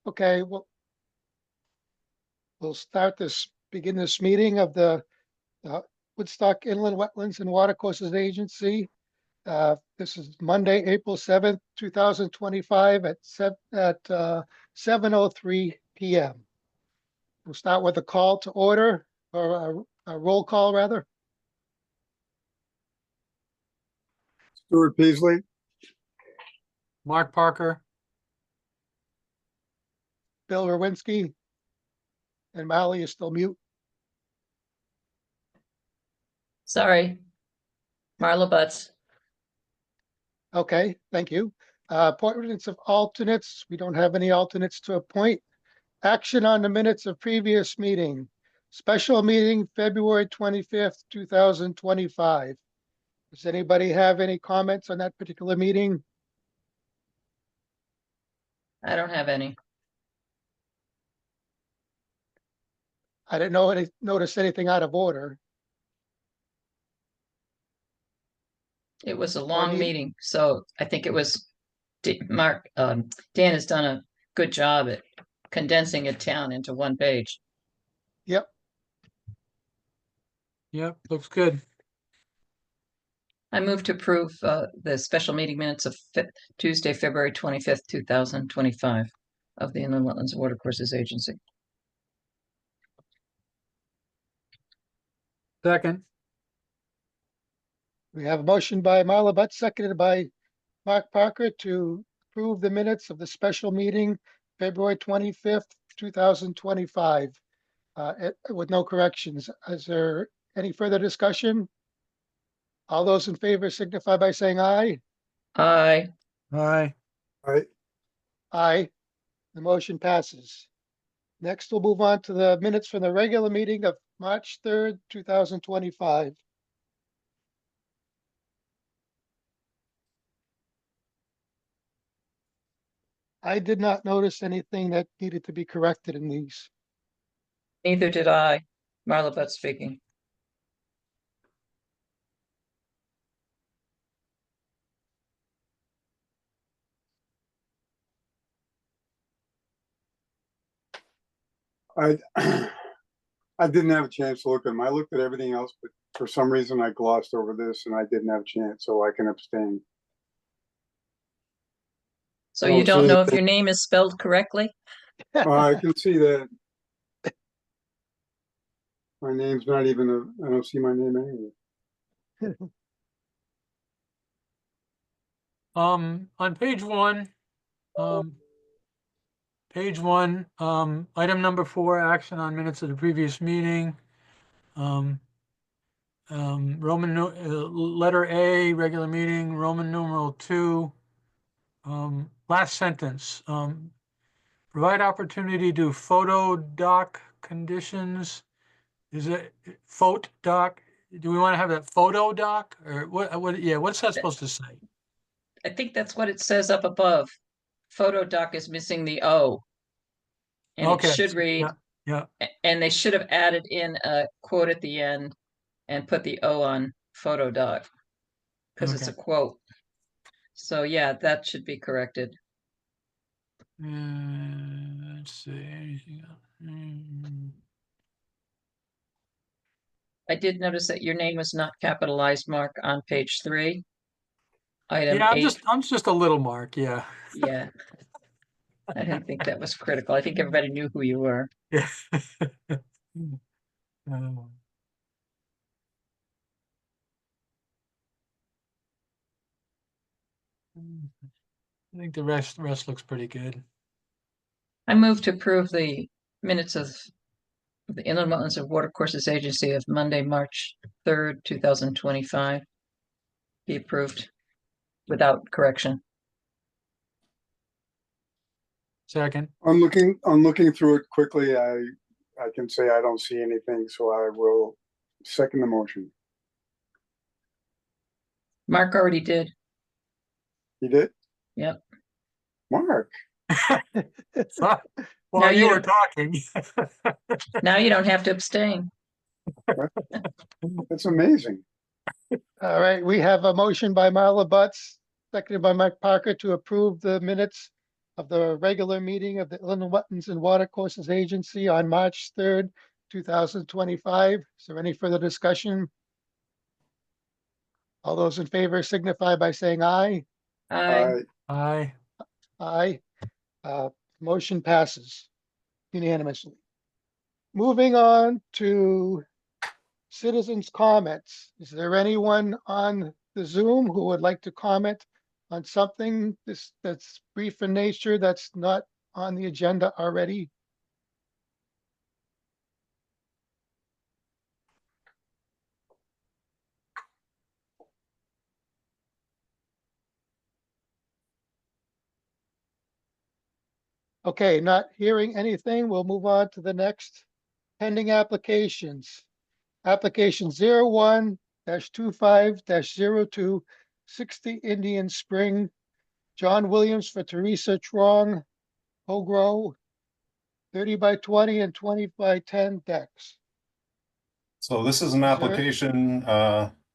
Okay, we'll begin this meeting of the Woodstock Inland Wetlands and Watercourses Agency. This is Monday, April 7th, 2025 at 7:03 p.m. We'll start with a call to order, or a roll call rather. Stuart Peasley. Mark Parker. Bill Rowinski. And Molly is still mute. Sorry. Marla Butts. Okay, thank you. Appointments of alternates. We don't have any alternates to appoint. Action on the minutes of previous meeting. Special meeting, February 25th, 2025. Does anybody have any comments on that particular meeting? I don't have any. I didn't notice anything out of order. It was a long need- meeting, so I think it was Dan has done a good job at condensing it down into one page. Yep, Yep, looks good. I move to approve the special meeting minutes of Tuesday, February 25th, 2025 of the Inland Wetlands and Watercourses Agency. Second. we have a motion by Marla Butts, seconded by Mark Parker to approve the minutes of the special meeting, February 25th, 2025, with no corrections. Is there any further discussion? All those in favor signify by saying aye. Aye. Aye. Aye. The motion passes. Next, we'll move on to the minutes from the regular meeting of March 3rd, 2025. I did not notice anything that needed to be corrected in these. Neither did I. Marla Butts speaking. I I didn't have a chance to look at them. I looked at everything else, but for some reason I glossed over this and I didn't have a chance, so I can abstain. So Oh, you don't see, know if your name is spelled correctly? I can see that my name's not even I don't see my name anywhere. On page one, item number 4, action on minutes of the previous meeting. Letter A, regular meeting, Roman numeral 2. Last sentence, provide opportunity to photo doc conditions. Is it photo doc? Do we want to have that photo doc or what? Yeah, what's that supposed to say? I think that's what it says up above. Photo doc is missing the O. And Okay, it should read, yeah. and they should have added in a quote at the end and put the O on photo doc because it's a Okay. quote. So yeah, that should be corrected. Let's see. Anything else? I did notice that your name was not capitalized, Mark, on page 3. Item Yeah, 8. I'm just a little Mark. Yeah. Yeah. I didn't think that was critical. I think everybody knew who you were. Yeah. I think the rest looks pretty good. I move to approve the minutes of the Inland Wetlands and Watercourses Agency of Monday, March 3rd, 2025. Be approved without correction. Second. I'm looking through it quickly. I can say I don't see anything, so I will second the motion. Mark already did. You did? Yep. Mark. While you you were don't- talking. Now you don't have to abstain. That's amazing. All right, we have a motion by Marla Butts, seconded by Mike Parker to approve the minutes of the regular meeting of the Inland Wetlands and Watercourses Agency on March 3rd, 2025. Is there any further discussion? All those in favor signify by saying aye. Aye. Aye. Aye. Motion passes unanimously. Moving on to citizens' comments. Is there anyone on the Zoom who would like to comment on something that's brief in nature that's not on the agenda already? Okay, not hearing anything, we'll move on to the next pending applications. Application 01-25-02, 60 Indian Spring, John Williams for Teresa Trong, Hogro, 30 by 20 and 20 by 10 decks. So this is an Is there- application,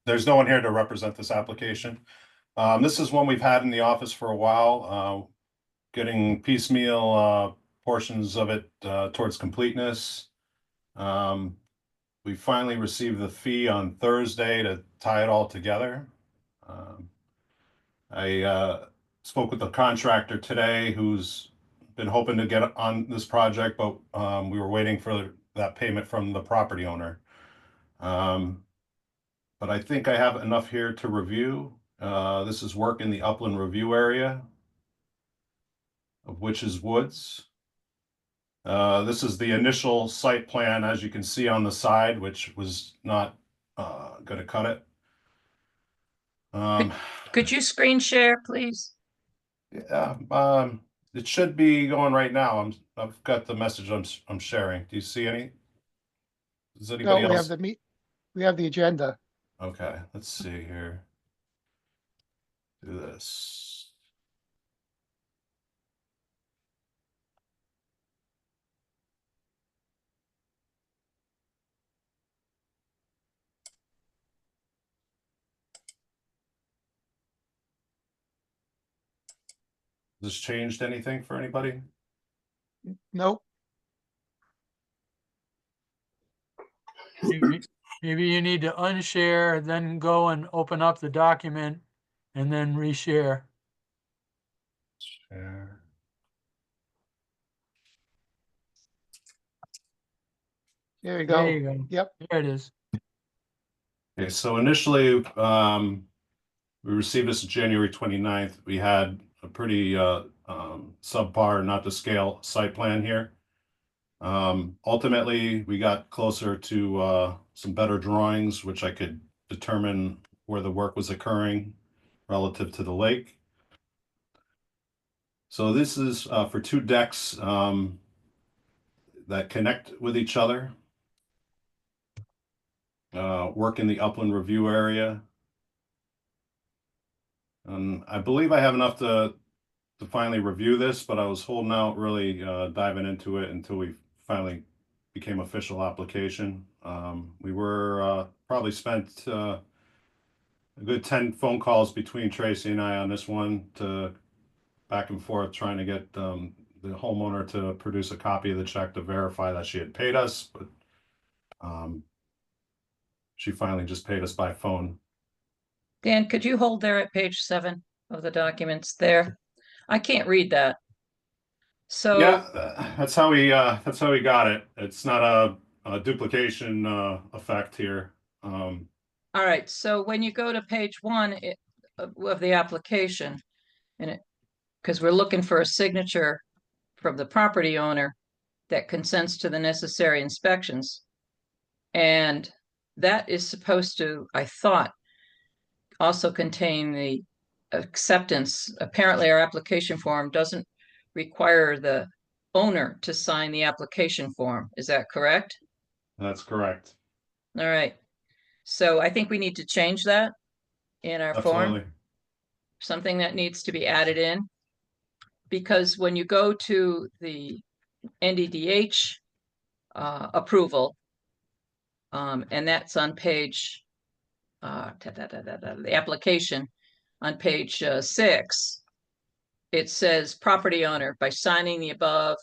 there's no one here to represent this application. This is one we've had in the office for a while, getting piecemeal portions of it towards completeness. We finally received the fee on Thursday to tie it all together. I spoke with the contractor today who's been hoping to get on this project, but we were waiting for that payment from the property owner. But I think I have enough here to review. This is work in the upland review area of Witches Woods. This is the initial site plan, as you can see on the side, which was not going to cut it. Could you screen share, please? Yeah, it should be going right now. I've got the message I'm sharing. Do you see any? Does No, anybody we have else? we have the agenda. Okay, let's see here. Do this. Has this changed anything for anybody? Nope. Maybe you need to unshare, then go and open up the document and then reshare. Share. There you There go. you go. Yep. There it is. Okay, so initially, we received this January 29th. We had a pretty subpar, not to scale site plan here. Ultimately, we got closer to some better drawings, which I could determine where the work was occurring relative to the lake. So this is for two decks that connect with each other. Work in the upland review area. I believe I have enough to finally review this, but I was holding out really diving into it until we finally became official application. We were probably spent a good 10 phone calls between Tracy and I on this one, to back and forth trying to get the homeowner to produce a copy of the check to verify that she had paid us, but she finally just paid us by phone. Dan, could you hold there at page 7 of the documents there? I can't read that. So, Yeah, that's how we got it. It's not a duplication effect here. all right, so when you go to page 1 of the application, and because we're looking for a signature from the property owner that consents to the necessary inspections. And that is supposed to, I thought, also contain the acceptance. Apparently, our application form doesn't require the owner to sign the application form. Is that correct? That's correct. All right. So I think we need to change that in our form, Absolutely. something that needs to be added in. Because when you go to the NDDH approval, and that's on page, the application on page 6, it says property owner, by signing the above,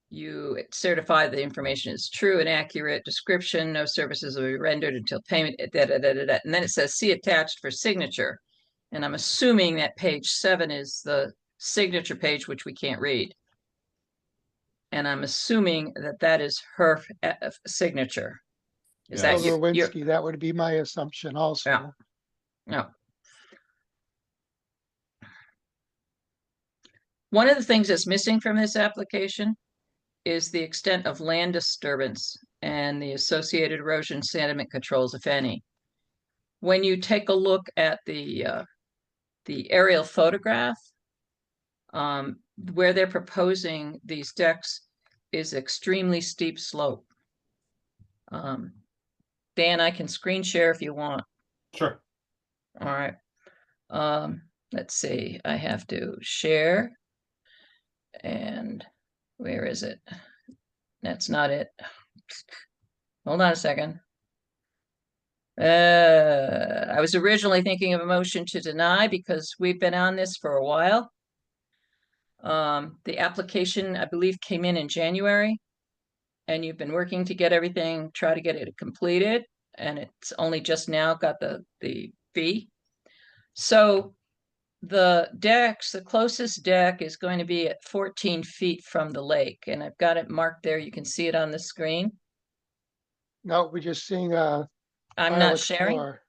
you certify the information is true and accurate. Description, no services will be rendered until payment, da, da, da, da, da. And then it says see attached for signature. And I'm assuming that page 7 is the signature page, which we can't read. And I'm assuming that that is her signature. Is Yeah. that Bill your, Rowinski, that would be my assumption also. Yeah. no. One of the things that's missing from this application is the extent of land disturbance and the associated erosion sediment controls, if any. When you take a look at the aerial photograph, where they're proposing these decks is extremely steep slope. Dan, I can screen share if you want. Sure. All right. Let's see, I have to share. And where is it? That's not it. Hold on a second. I was originally thinking of a motion to deny because we've been on this for a while. The application, I believe, came in January, and you've been working to get everything, try to get it completed, and it's only just now got the fee. So the decks, the closest deck is going to be at 14 feet from the lake, and I've got it marked there. You can see it on the screen. No, we're just seeing I'm File not sharing. Explorer.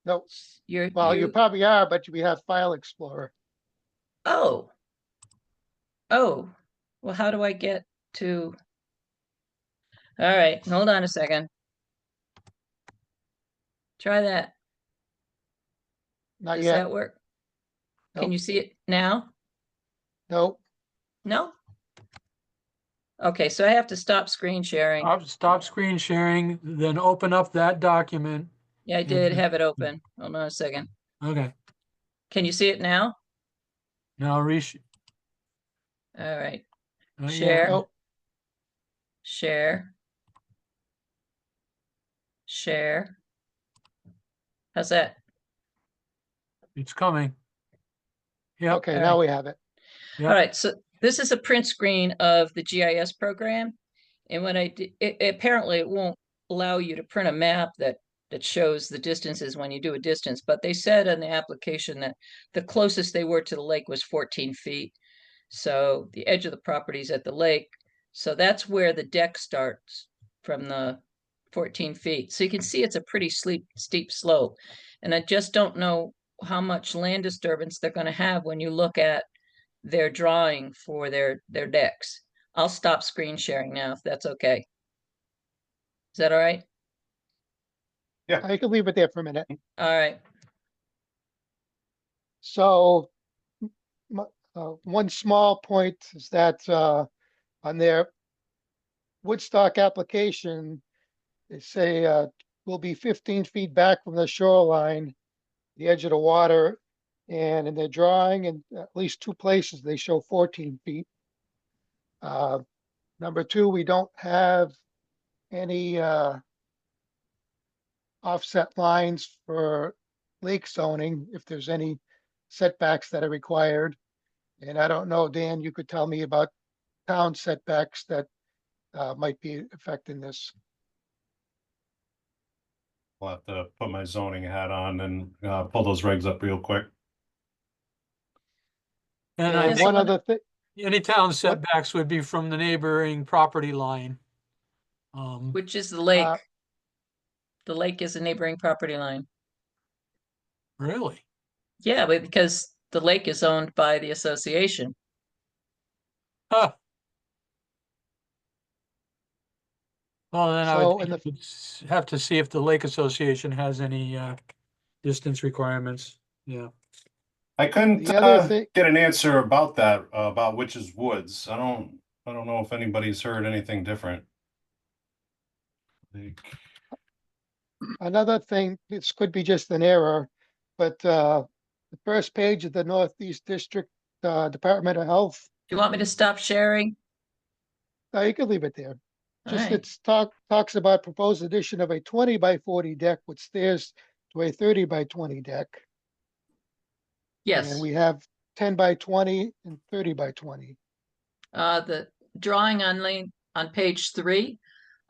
No, You're, well, you probably are, but we have File Explorer. oh, well, how do I get to? All right, hold on a second. Try that. Not Does yet. that work? Can Nope. you see it now? Nope. No? Okay, so I have to stop screen sharing. Stop screen sharing, then open up that document. Yeah, I did have it open. Hold on a second. Okay, Can you see it now? now All right, yeah. share. Nope. Share. Share. How's that? It's coming. Yep, Okay, All now right. we have it. Yep. All right, so this is a print screen of the GIS program. And when I did, apparently it won't allow you to print a map that shows the distances when you do a distance, but they said in the application that the closest they were to the lake was 14 feet. So the edge of the property is at the lake. So that's where the deck starts, from the 14 feet. So you can see it's a pretty steep slope. And I just don't know how much land disturbance they're going to have when you look at their drawing for their decks. I'll stop screen sharing now if that's okay. Is that all right? I can leave it there for a minute. All right. So one small point is that on their Woodstock application, they say will be 15 feet back from the shoreline, the edge of the water. And in their drawing, in at least 2 places, they show 14 feet. Number 2, we don't have any offset lines for lake zoning, if there's any setbacks that are required. And I don't know, Dan, you could tell me about town setbacks that might be affecting this. I'll have to put my zoning hat on and pull those regs up real quick. And I And think one other thing, any town setbacks would be from the neighboring property line. Which is the lake. Uh, The lake is a neighboring property line. Really? Yeah, but because the lake is owned by the association. Huh. Well, then I So would in think the- you'd have to see if the Lake Association has any distance requirements. Yeah. I couldn't The other thing- get an answer about that, about Witch's Woods. I don't know if anybody's heard anything different. Like, another thing, this could be just an error, but the first page of the Northeast District Department of Health, Do you want me to stop sharing? you could leave it there. All Just right. it's talks about proposed addition of a 20 by 40 deck with stairs to a 30 by 20 deck. Yes. And we have 10 by 20 and 30 by 20. The drawing on page 3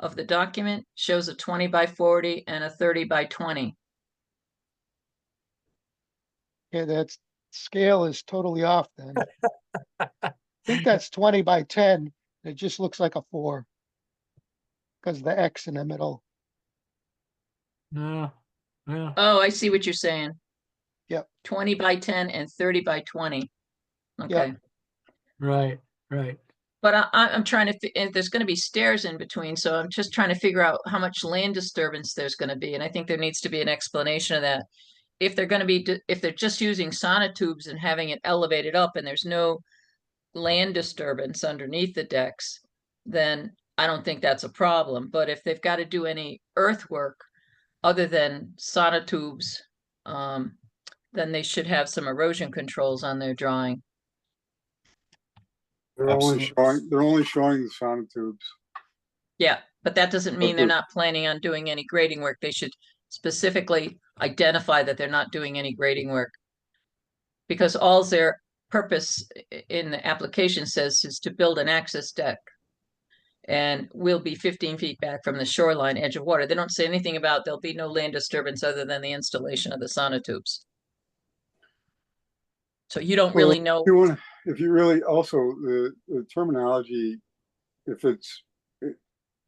of the document shows a 20 by 40 and a 30 by 20. Yeah, that scale is totally off then. I think that's 20 by 10. It just looks like a 4 because the X in the middle. No, yeah, Oh, I see what you're saying. Yep. 20 by 10 and 30 by 20. Okay. Yep. right, right. But I'm trying to, and there's going to be stairs in between, so I'm just trying to figure out how much land disturbance there's going to be. And I think there needs to be an explanation of that. If they're going to be, if they're just using sonotubes and having it elevated up and there's no land disturbance underneath the decks, then I don't think that's a problem. But if they've got to do any earthwork other than sonotubes, then they should have some erosion controls on their drawing. They're only Absolutely. showing the sonotubes. Yeah, but that doesn't mean they're Okay. not planning on doing any grading work. They should specifically identify that they're not doing any grading work. Because all their purpose in the application says is to build an access deck. And we'll be 15 feet back from the shoreline edge of water. They don't say anything about there'll be no land disturbance other than the installation of the sonotubes. So you don't really know. If you really also the terminology, if it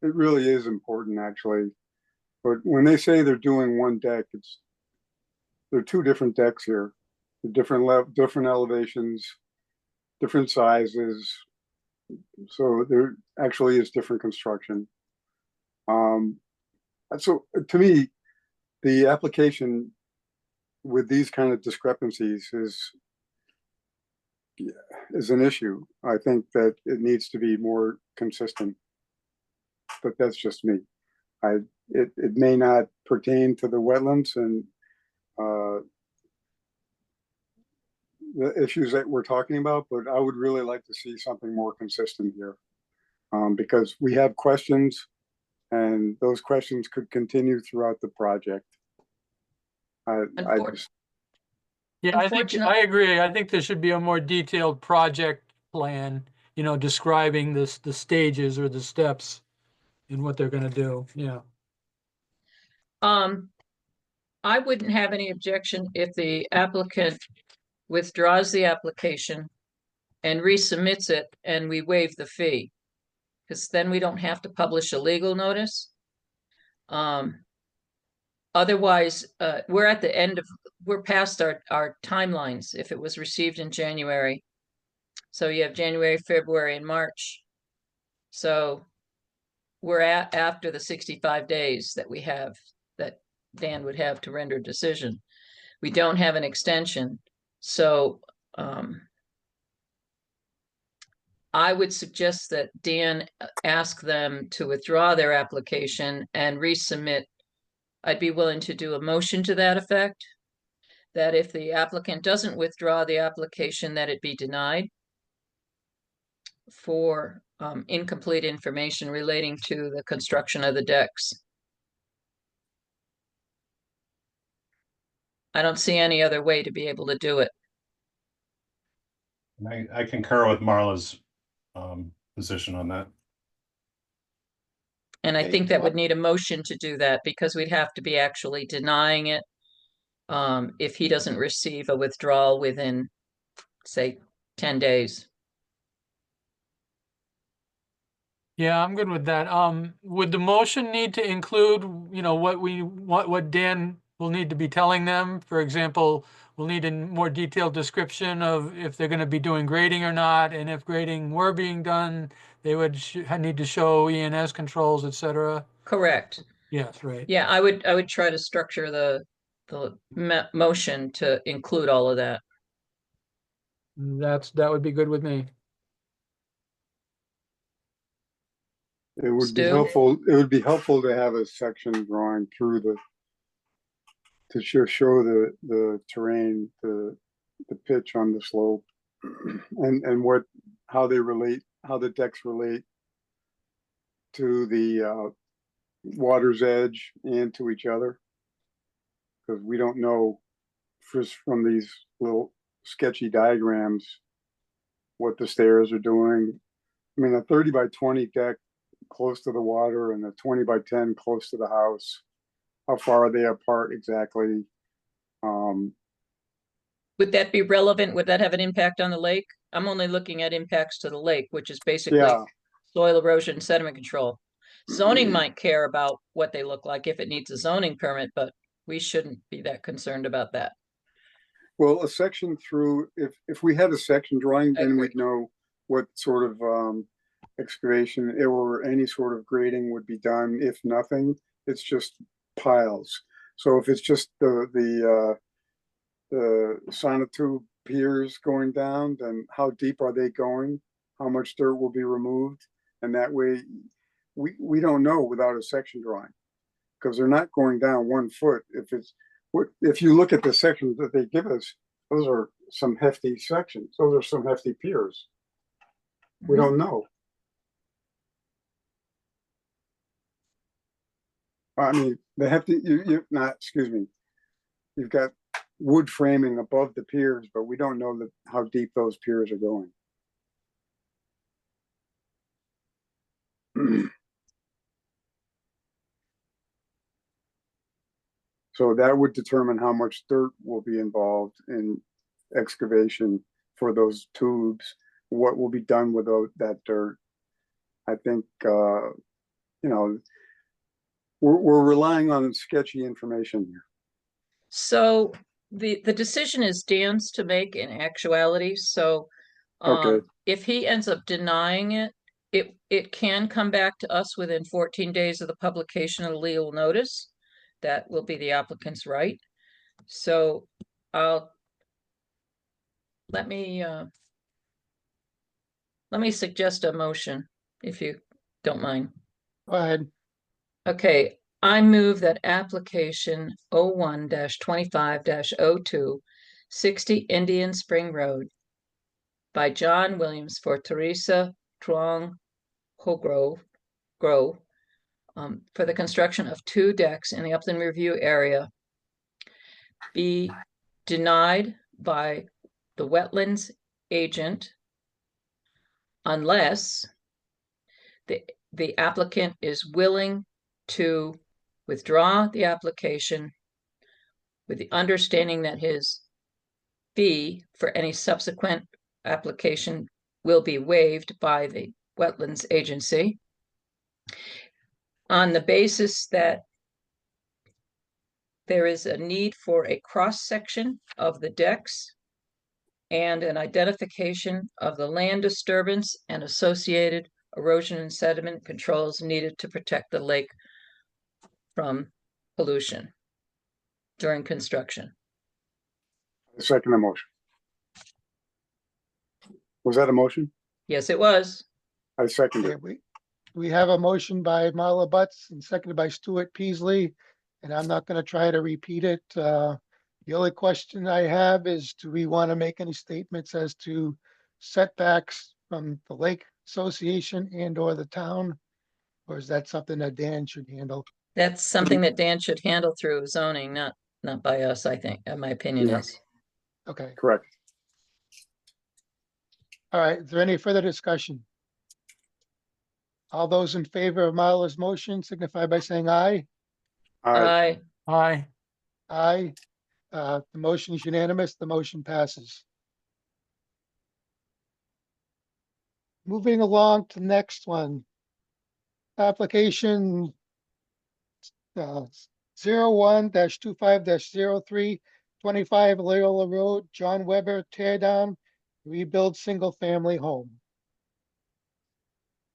really is important actually. But when they say they're doing one deck, there are two different decks here, different elevations, different sizes. So there actually is different construction. So to me, the application with these kind of discrepancies is an issue. I think that it needs to be more consistent, but that's just me. It may not pertain to the wetlands and the issues that we're talking about, but I would really like to see something more consistent here, because we have questions, and those questions could continue throughout the project. I just Yeah, I think, I agree. I think there should be a more detailed project plan, you know, describing the stages or the steps and what they're gonna do, yeah. I wouldn't have any objection if the applicant withdraws the application and resubmits it and we waive the fee. Because then we don't have to publish a legal notice. Otherwise, we're at the end of, we're past our timelines if it was received in January. So you have January, February, and March. So we're after the 65 days that we have, that Dan would have to render a decision. We don't have an extension. So I would suggest that Dan ask them to withdraw their application and resubmit. I'd be willing to do a motion to that effect, that if the applicant doesn't withdraw the application, that it be denied for incomplete information relating to the construction of the decks. I don't see any other way to be able to do it. I concur with Marla's position on that. And I Okay, think that well- would need a motion to do that because we'd have to be actually denying it if he doesn't receive a withdrawal within, say, 10 days. Yeah, I'm good with that. Would the motion need to include, you know, what Dan will need to be telling them? For example, we'll need a more detailed description of if they're gonna be doing grading or not, and if grading were being done, they would need to show ENS controls, et cetera. Correct. Yes, right. Yeah, I would try to structure the motion to include all of that. That would be good with me. it would be Stu? helpful. It would be helpful to have a section drawing through to show the terrain, the pitch on the slope, and how the decks relate to the water's edge and to each other, because we don't know just from these little sketchy diagrams, what the stairs are doing. I mean, a 30 by 20 deck close to the water and a 20 by 10 close to the house. How far are they apart exactly? Would that be relevant? Would that have an impact on the lake? I'm only looking at impacts to the lake, which is basically Yeah, soil erosion, sediment control. Zoning might care about what they look like if it needs a zoning permit, but we shouldn't be that concerned about that. well, a section through, if we had a section drawing, I then agree. we'd know what sort of excavation or any sort of grading would be done. If nothing, it's just piles. So if it's just the sonotube piers going down, then how deep are they going? How much dirt will be removed? And that way, we don't know without a section drawing, because they're not going down 1 foot. If you look at the sections that they give us, those are some hefty sections. Those are some hefty piers. We don't know. I mean, the hefty, excuse me. You've got wood framing above the piers, but we don't know how deep those piers are going. So that would determine how much dirt will be involved in excavation for those tubes, what will be done with that dirt. I think, we're relying on sketchy information here. So the decision is Dan's to make in actuality, so Okay. if he ends up denying it, it can come back to us within 14 days of the publication of the legal notice. That will be the applicant's right. So let me suggest a motion, if you don't mind. Go ahead. Okay, I move that application 01-25-02, 60 Indian Spring Road by John Williams for Teresa Truong Grove, for the construction of 2 decks in the upland review area be denied by the wetlands agent unless the applicant is willing to withdraw the application with the understanding that his fee for any subsequent application will be waived by the wetlands agency on the basis that there is a need for a cross-section of the decks and an identification of the land disturbance and associated erosion and sediment controls needed to protect the lake from pollution during construction. I second the motion. Was that a motion? Yes, it was. I second Okay, it. we have a motion by Marla Butts and seconded by Stuart Peasley, and I'm not gonna try to repeat it. The only question I have is, do we want to make any statements as to setbacks from the Lake Association and or the town? Or is that something that Dan should handle? That's something that Dan should handle through zoning, not by us, I think, my opinion Yeah. is. Okay, Correct. all right. Is there any further discussion? All those in favor of Marla's motion signify by saying aye. Aye. Aye. Aye. The motion is unanimous. The motion passes. Moving along to the next one. Application 01-25-03, 25 Loyola Road, John Weber, tear down, rebuild single-family home.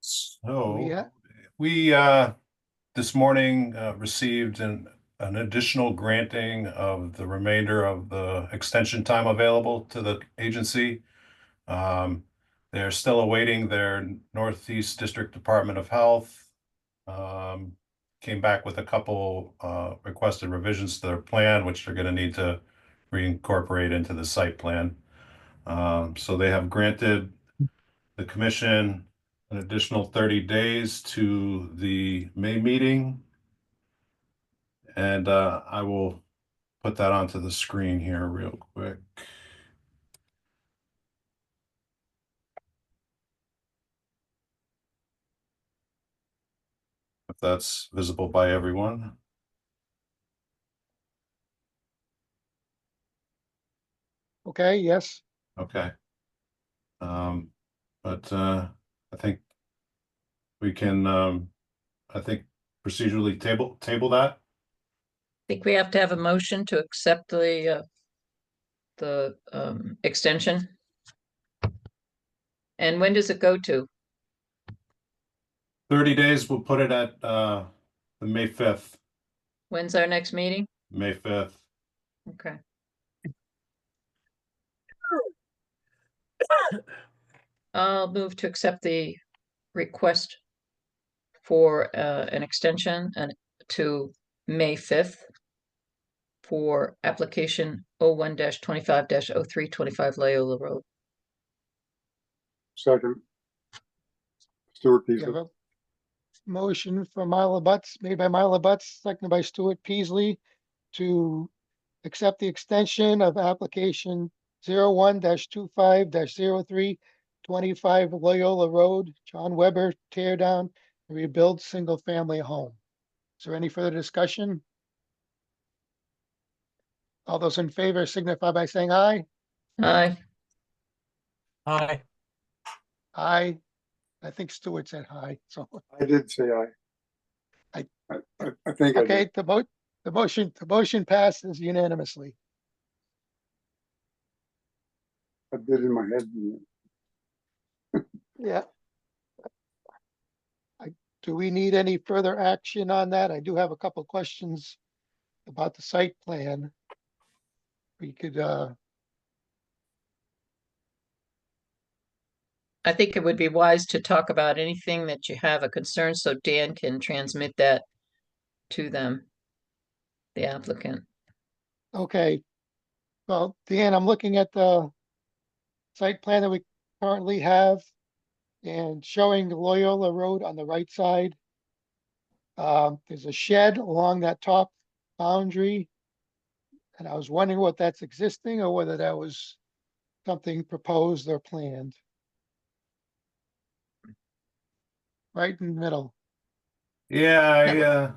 So we this morning received an additional granting of the remainder of the extension time available to the agency. They're still awaiting their Northeast District Department of Health. Came back with a couple requested revisions to their plan, which they're going to need to reincorporate into the site plan. So they have granted the commission an additional 30 days to the May meeting. And I will put that onto the screen here real quick. if that's visible by everyone. Okay, yes, Okay. But I think we can, I think procedurally table that. Think we have to have a motion to accept the extension? And when does it go to? 30 days, we'll put it at the May 5th. When's our next meeting? May 5th. Okay. I'll move to accept the request for an extension and to May 5th for application 01-25-0325 Loyola Road. Second. Stuart you have Peasley. a motion for Mila Butts, made by Mila Butts, seconded by Stuart Peasley to accept the extension of application 01-25-0325 Loyola Road, John Weber, tear down and rebuild single-family home. Is there any further discussion? All those in favor signify by saying aye. Aye. Aye. Aye. I think Stuart said aye, so, I did say aye. I- I think I okay, did. the motion passes unanimously. I did in my head. Yeah. Do we need any further action on that? I do have a couple questions about the site plan. We could, I think it would be wise to talk about anything that you have a concern so Dan can transmit that to them, the applicant. okay. Well, Dan, I'm looking at the site plan that we currently have and showing Loyola Road on the right side. There's a shed along that top boundary. And I was wondering what that's existing or whether that was something proposed or planned. Right in the middle. Yeah, That yeah.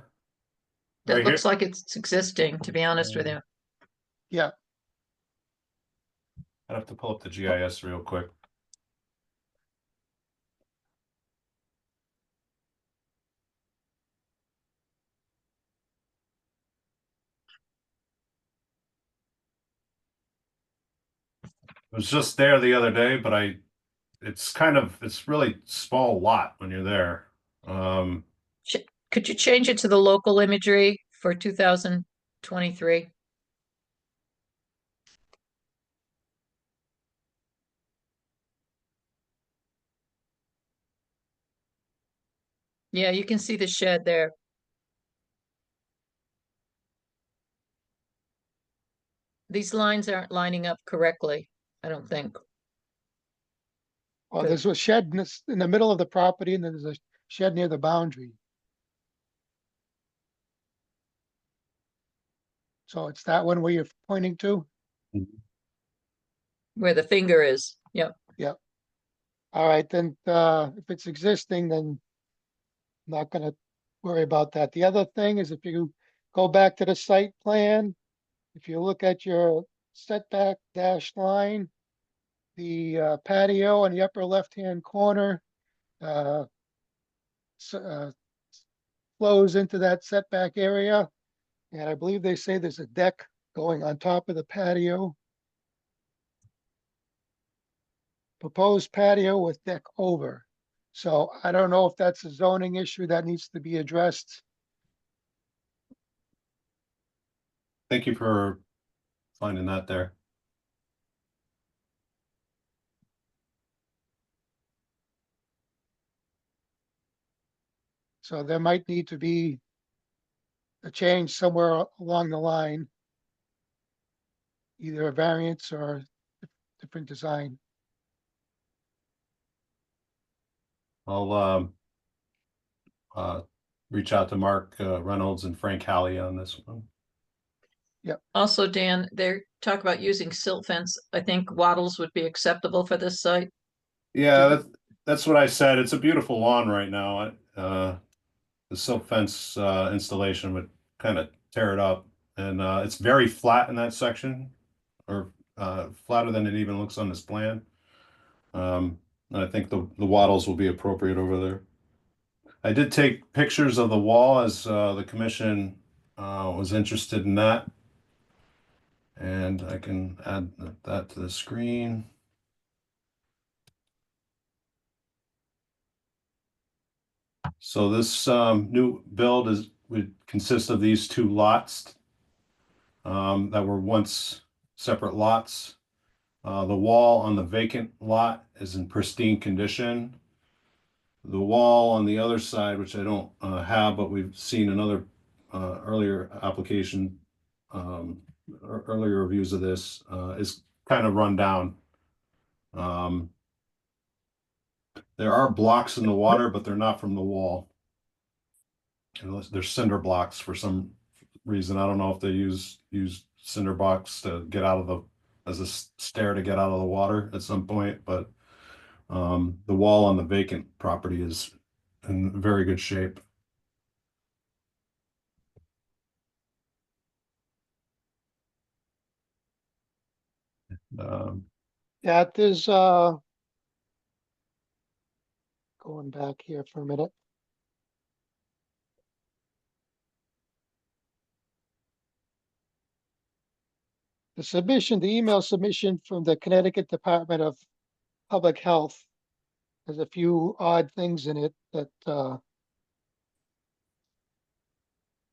That Right looks here. like it's existing, to be honest with you. Yeah, I'd have to pull up the GIS real quick. It was just there the other day, but it's really small lot when you're there. Could you change it to the local imagery for 2023? Yeah, you can see the shed there. These lines aren't lining up correctly, I don't think. well, Good. there's a shed in the middle of the property and then there's a shed near the boundary. So it's that one where you're pointing to? Where the finger is. Yep. All right, then, if it's existing, then I'm not gonna worry about that. The other thing is if you go back to the site plan, if you look at your setback dash line, the patio on the upper left-hand corner, uh, flows into that setback area. And I believe they say there's a deck going on top of the patio. Proposed patio with deck over. So I don't know if that's a zoning issue that needs to be addressed. Thank you for finding that there. So there might need to be a change somewhere along the line. Either a variance or different design. I'll reach out to Mark Reynolds and Frank Halley on this one. Also, Dan, they talk about using silt fence. I think wattles would be acceptable for this site. Yeah, that's what I said. It's a beautiful lawn right now. the silk fence installation would kind of tear it up. And it's very flat in that section, or flatter than it even looks on this plan. And I think the wattles will be appropriate over there. I did take pictures of the wall as the commission was interested in that. And I can add that to the screen. So this new build would consist of these two lots that were once separate lots. The wall on the vacant lot is in pristine condition. The wall on the other side, which I don't have, but we've seen another earlier application, earlier reviews of this, is kind of run down. There are blocks in the water, but they're not from the wall. They're cinder blocks for some reason. I don't know if they use cinder blocks to get out of the, as a stair to get out of the water at some point, but the wall on the vacant property is in very good shape. That is, going back here for a minute. The submission, the email submission from the Connecticut Department of Public Health has a few odd things in it that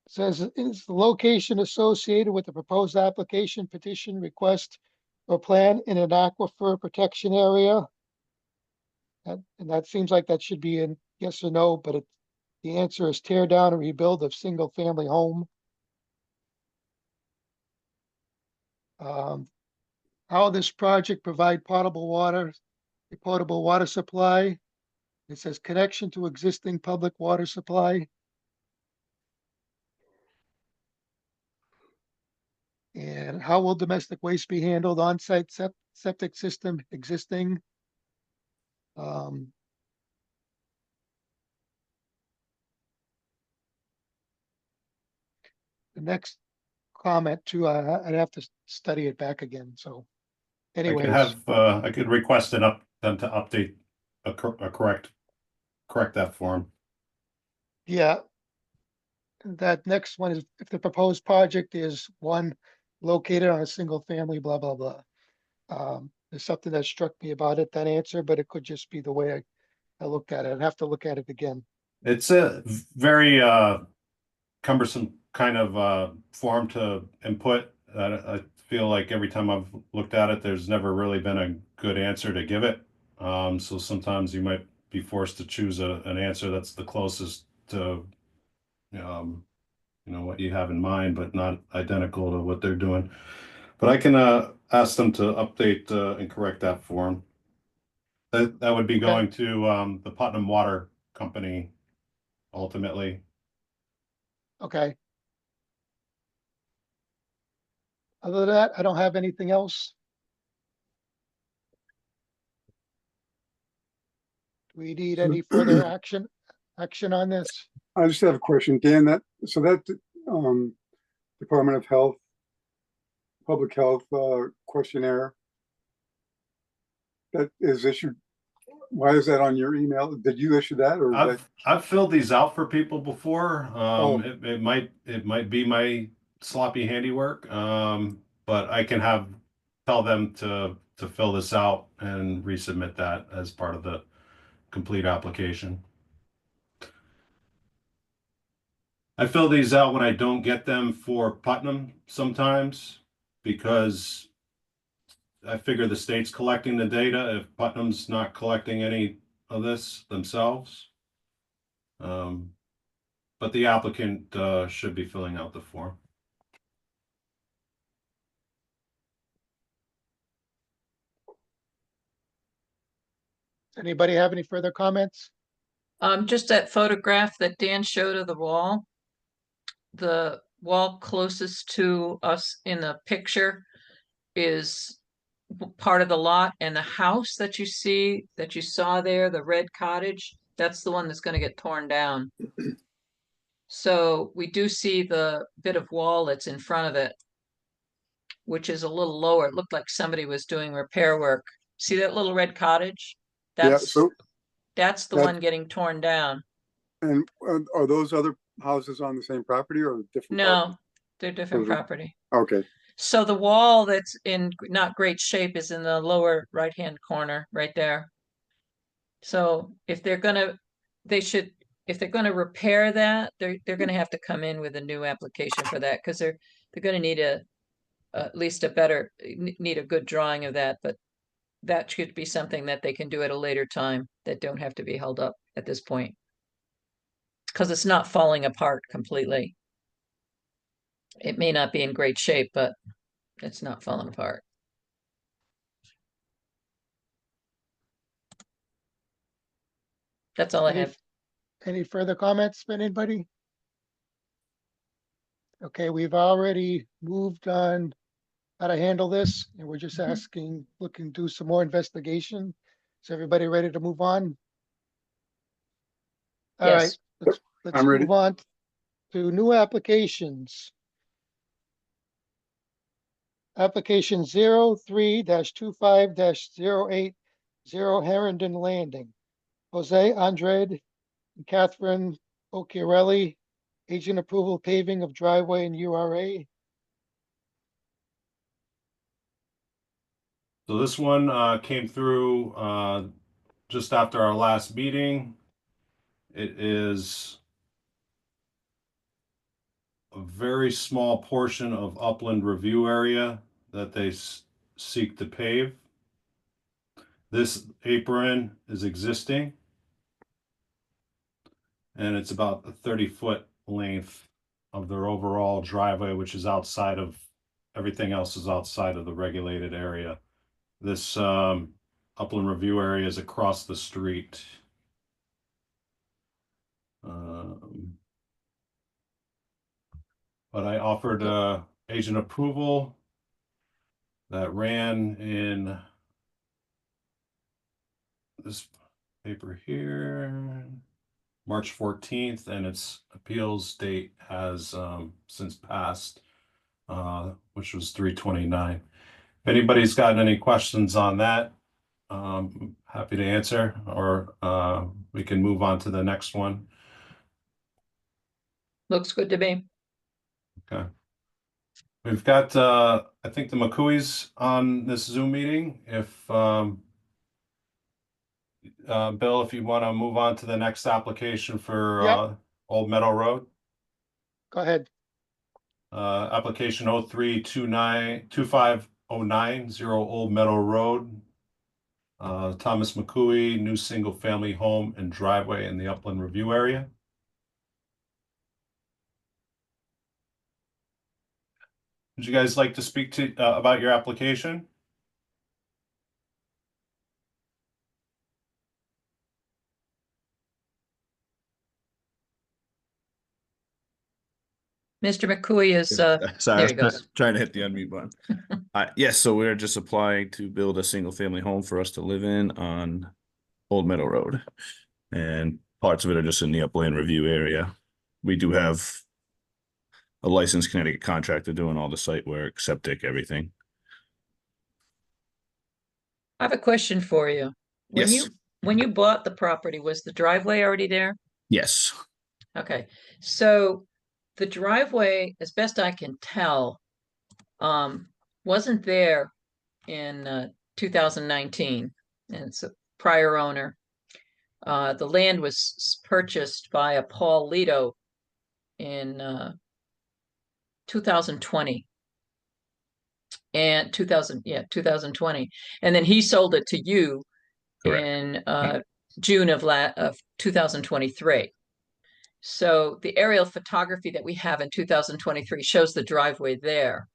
says is the location associated with the proposed application, petition, request, or plan in an aquifer protection area. And that seems like that should be in yes or no, but the answer is tear down and rebuild of single family home. How this project provide potable water, a potable water supply. It says connection to existing public water supply. And how will domestic waste be handled on-site septic system existing? The next comment too, I'd have to study it back again, so I could anyways. have, I could request them to update correct that form. Yeah. That next one is if the proposed project is one located on a single family, blah, blah, blah. There's something that struck me about it, that answer, but it could just be the way I looked at it. I'd have to look at it again. It's a very cumbersome kind of form to input. I feel like every time I've looked at it, there's never really been a good answer to give it. So sometimes you might be forced to choose an answer that's the closest to what you have in mind, but not identical to what they're doing. But I can ask them to update and correct that form. That would be Okay. going to the Putnam Water Company ultimately. Okay. Other than that, I don't have anything else. Do we need any further action on this? I just have a question, Dan, that Department of Health, Public Health questionnaire that is issued, why is that on your email? Did you issue that or is that? I've filled these out for people before. Oh. It might be my sloppy handiwork. But I can tell them to fill this out and resubmit that as part of the complete application. I fill these out when I don't get them for Putnam sometimes because I figure the state's collecting the data if Putnam's not collecting any of this themselves. But the applicant should be filling out the form. Anybody have any further comments? Just that photograph that Dan showed of the wall. The wall closest to us in the picture is part of the lot, and the house that you saw there, the red cottage, that's the one that's gonna get torn down. So we do see the bit of wall that's in front of it, which is a little lower. It looked like somebody was doing repair work. See that little red cottage? Yeah, That's so that's the that- one getting torn down. and are those other houses on the same property or different No, property? they're different Those are- property. Okay, So the wall that's in not great shape is in the lower right-hand corner, right there. So if they're gonna, if they're gonna repair that, they're gonna have to come in with a new application for that, because they're gonna need at least a better, need a good drawing of that, but that should be something that they can do at a later time, that don't have to be held up at this point. Because it's not falling apart completely. It may not be in great shape, but it's not falling apart. That's all I Any- have. Any further comments from anybody? Okay, we've already moved on how to handle this, and we're just asking, looking to do some more investigation. Is everybody ready to move on? All right, Yes. let's I'm ready. move on to new applications. Application 03-25-080 Herondon Landing. Jose Andrade and Catherine Occhiarelli, agent approval paving of driveway and URA. So this one came through just after our last meeting. It is a very small portion of upland review area that they seek to pave. This apron is existing, and it's about a 30-foot length of their overall driveway, which is outside of, everything else is outside of the regulated area. This upland review area is across the street. But I offered agent approval that ran in this paper here, March 14th, and its appeals date has since passed, which was 3/29. If anybody's gotten any questions on that, happy to answer, or we can move on to the next one. Looks good to me. Okay. We've got, I think the McCooys on this Zoom meeting. If, Bill, if you want to move on to the next application for, Yep. Old Meadow Road. Go ahead. Application 03-2509 Old Meadow Road. Thomas McCooey, new single-family home and driveway in the upland review area. Would you guys like to speak to about your application? Mr. McCooey is, Sorry, there I he was goes. trying to hit the unmute button. Yes, so we're just applying to build a single family home for us to live in on Old Meadow Road. And parts of it are just in the upland review area. We do have a licensed Connecticut contractor doing all the site work, septic, everything. I have a question for you. Yes. When you bought the property, was the driveway already there? Yes. Okay, so the driveway, as best I can tell, wasn't there in 2019, and it's a prior owner. The land was purchased by a Paul Lito in 2020. And 2020. And then he sold it to you Correct. in June of 2023. So the aerial photography that we have in 2023 shows the driveway there,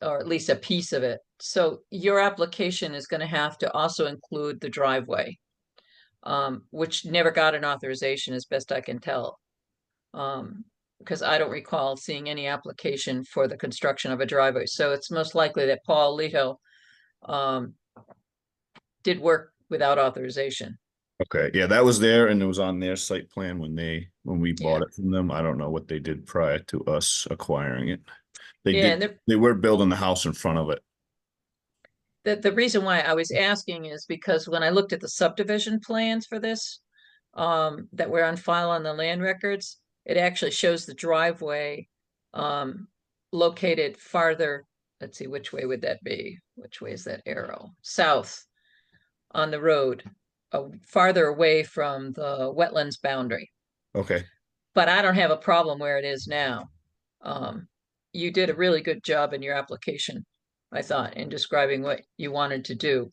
or at least a piece of it. So your application is going to have to also include the driveway, which never got an authorization as best I can tell. Because I don't recall seeing any application for the construction of a driveway. So it's most likely that Paul Lito did work without authorization. Okay, yeah, that was there and it was on their site plan when we Yeah. bought it from them. I don't know what they did prior to us acquiring it. They Yeah, and did, they were building the house in front of it. the reason why I was asking is because when I looked at the subdivision plans for this, that were on file on the land records, it actually shows the driveway, located farther, let's see, which way would that be? Which way is that arrow? South on the road, farther away from the wetlands boundary. Okay, But I don't have a problem where it is now. You did a really good job in your application, I thought, in describing what you wanted to do.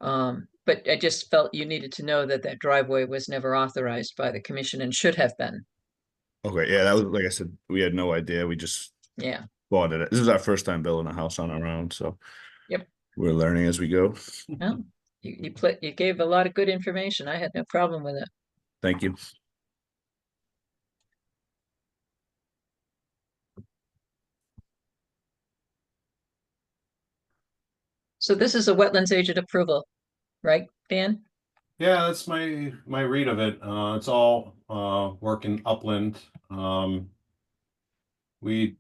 But I just felt you needed to know that that driveway was never authorized by the commission and should have been. okay, yeah, that was, like I said, we had no idea. We just Yeah, bought it. This is our first time building a house on our own, so. Yep. We're learning as we go. well, you gave a lot of good information. I had no problem with it. Thank you. So this is a wetlands agent approval, right, Dan? Yeah, that's my read of it. It's all working upland. We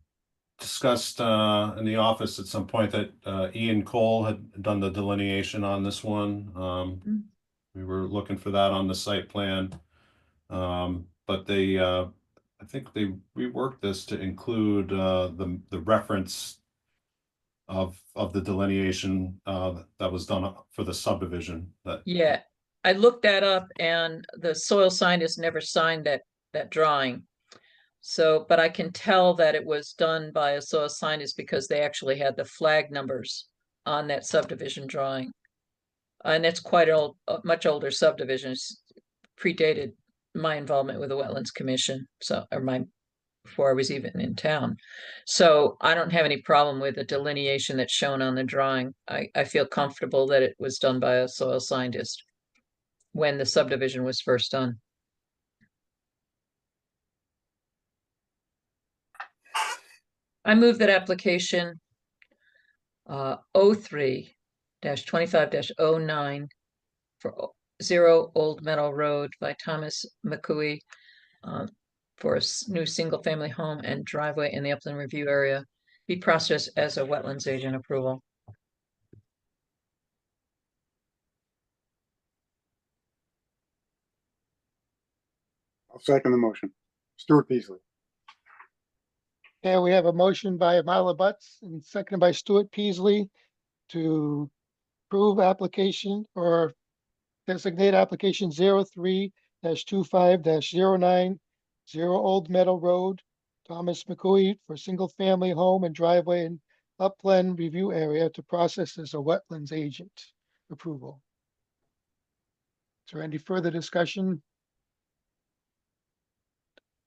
discussed in the office at some point that Ian Cole had done the delineation on this one. We were looking for that on the site plan. But they I think they reworked this to include the reference of the delineation that was done for the subdivision that. Yeah, I looked that up and the soil scientist never signed that drawing. So, but I can tell that it was done by a soil scientist because they actually had the flag numbers on that subdivision drawing. And it's quite old, much older subdivisions, predated my involvement with the Wetlands Commission, so, or before I was even in town. So I don't have any problem with the delineation that's shown on the drawing. I feel comfortable that it was done by a soil scientist when the subdivision was first done. I move that application 03-25-09 for 0 Old Meadow Road by Thomas McCooey for a new single-family home and driveway in the upland review area be processed as a wetlands agent approval. I'll second the motion. Stuart Peasley. Okay, we have a motion by Marla Butts and seconded by Stuart Peasley to approve application or designate application 03-25-09, 0 Old Meadow Road, Thomas McCooey for single-family home and driveway in upland review area to process as a wetlands agent approval. Is there any further discussion?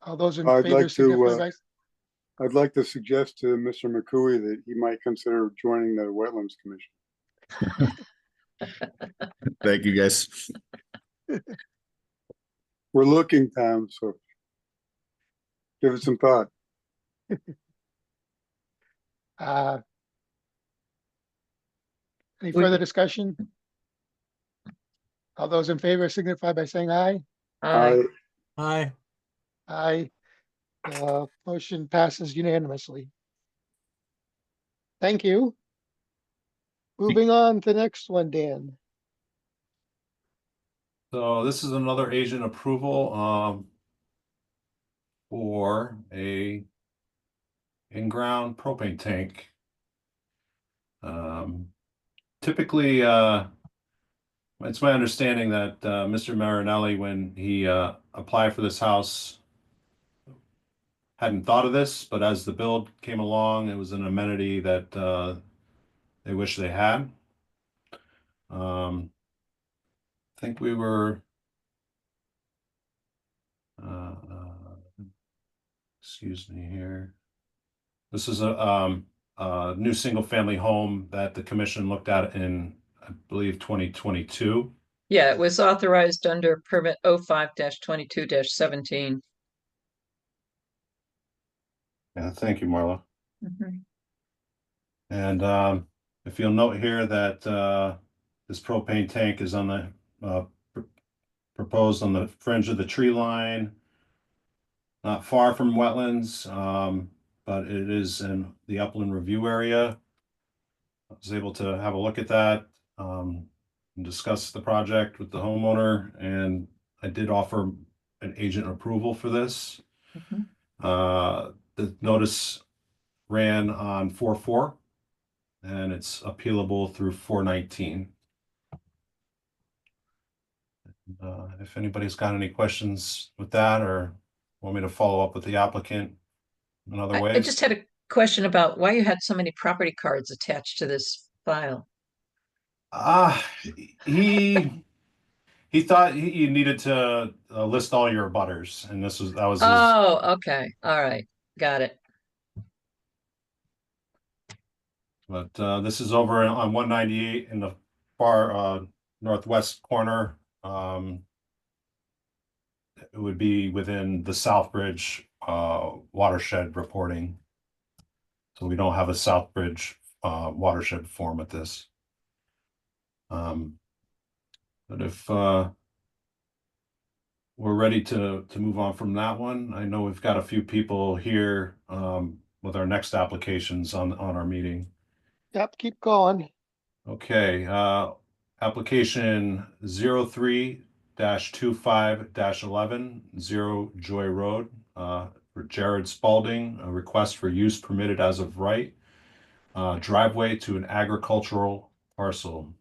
All those in I'd favor like to, signify by I'd like to suggest to Mr. McCooey that he might consider joining the Wetlands Commission. Thank you, guys. We're looking, Tom, so give it some thought. Any further discussion? All those in favor signify by saying aye. I, Aye. Aye. Motion passes unanimously. Thank you. Moving on to the next one, Dan. So this is another agent approval for a in-ground propane tank. Typically, it's my understanding that Mr. Marinelli, when he applied for this house, hadn't thought of this, but as the build came along, it was an amenity that they wish they had. I think we were excuse me here. This is a new single-family home that the commission looked at in, I believe, 2022. Yeah, it was authorized under permit 05-22-17. Yeah, thank you, Marla. Mhm. And if you'll note here that this propane tank is on the proposed on the fringe of the tree line, not far from wetlands, but it is in the upland review area. I was able to have a look at that, and discuss the project with the homeowner, and I did offer an agent approval for this. Mhm. The notice ran on 4/4, and it's appealable through 4/19. If anybody's got any questions with that, or want me to follow up with the applicant in other I ways? just had a question about why you had so many property cards attached to this file. Uh, he thought you needed to list all your abutters, and that was his. Oh, okay, all right, got it. But this is over on 198 in the far northwest corner. It would be within the Southbridge watershed reporting. So we don't have a Southbridge watershed form with this. But if we're ready to move on from that one, I know we've got a few people here with our next applications on our meeting. Yep, keep going. Okay, application 03-25-11, 0 Joy Road, for Jared Spalding, a request for use permitted as of right, driveway to an agricultural parcel.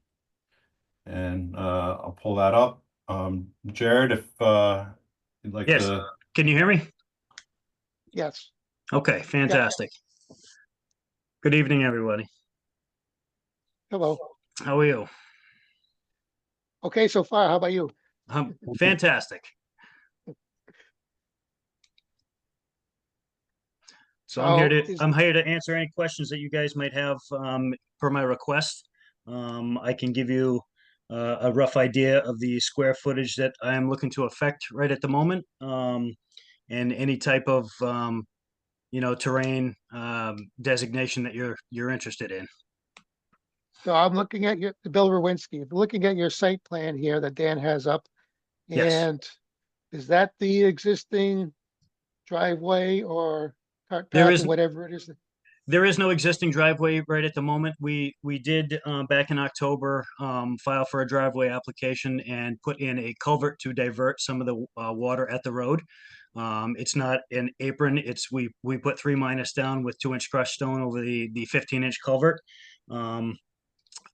And I'll pull that up. Jared, if you'd like Yes. to. Can you hear me? Yes. Okay, fantastic. Good evening, everybody. Hello. How are you? Okay, so far, how about you? Fantastic. So I'm here to answer any questions that you guys might have per my request. I can give you a rough idea of the square footage that I am looking to affect right at the moment, and any type of terrain designation that you're interested in. So I'm looking at Bill Rowinski, looking at your site plan here that Dan has up. Yes. And is that the existing driveway or cart There path is or whatever it is? There is no existing driveway right at the moment. We did back in October file for a driveway application and put in a culvert to divert some of the water at the road. It's not an apron. We put 3 minus down with 2-inch crushed stone over the 15-inch culvert.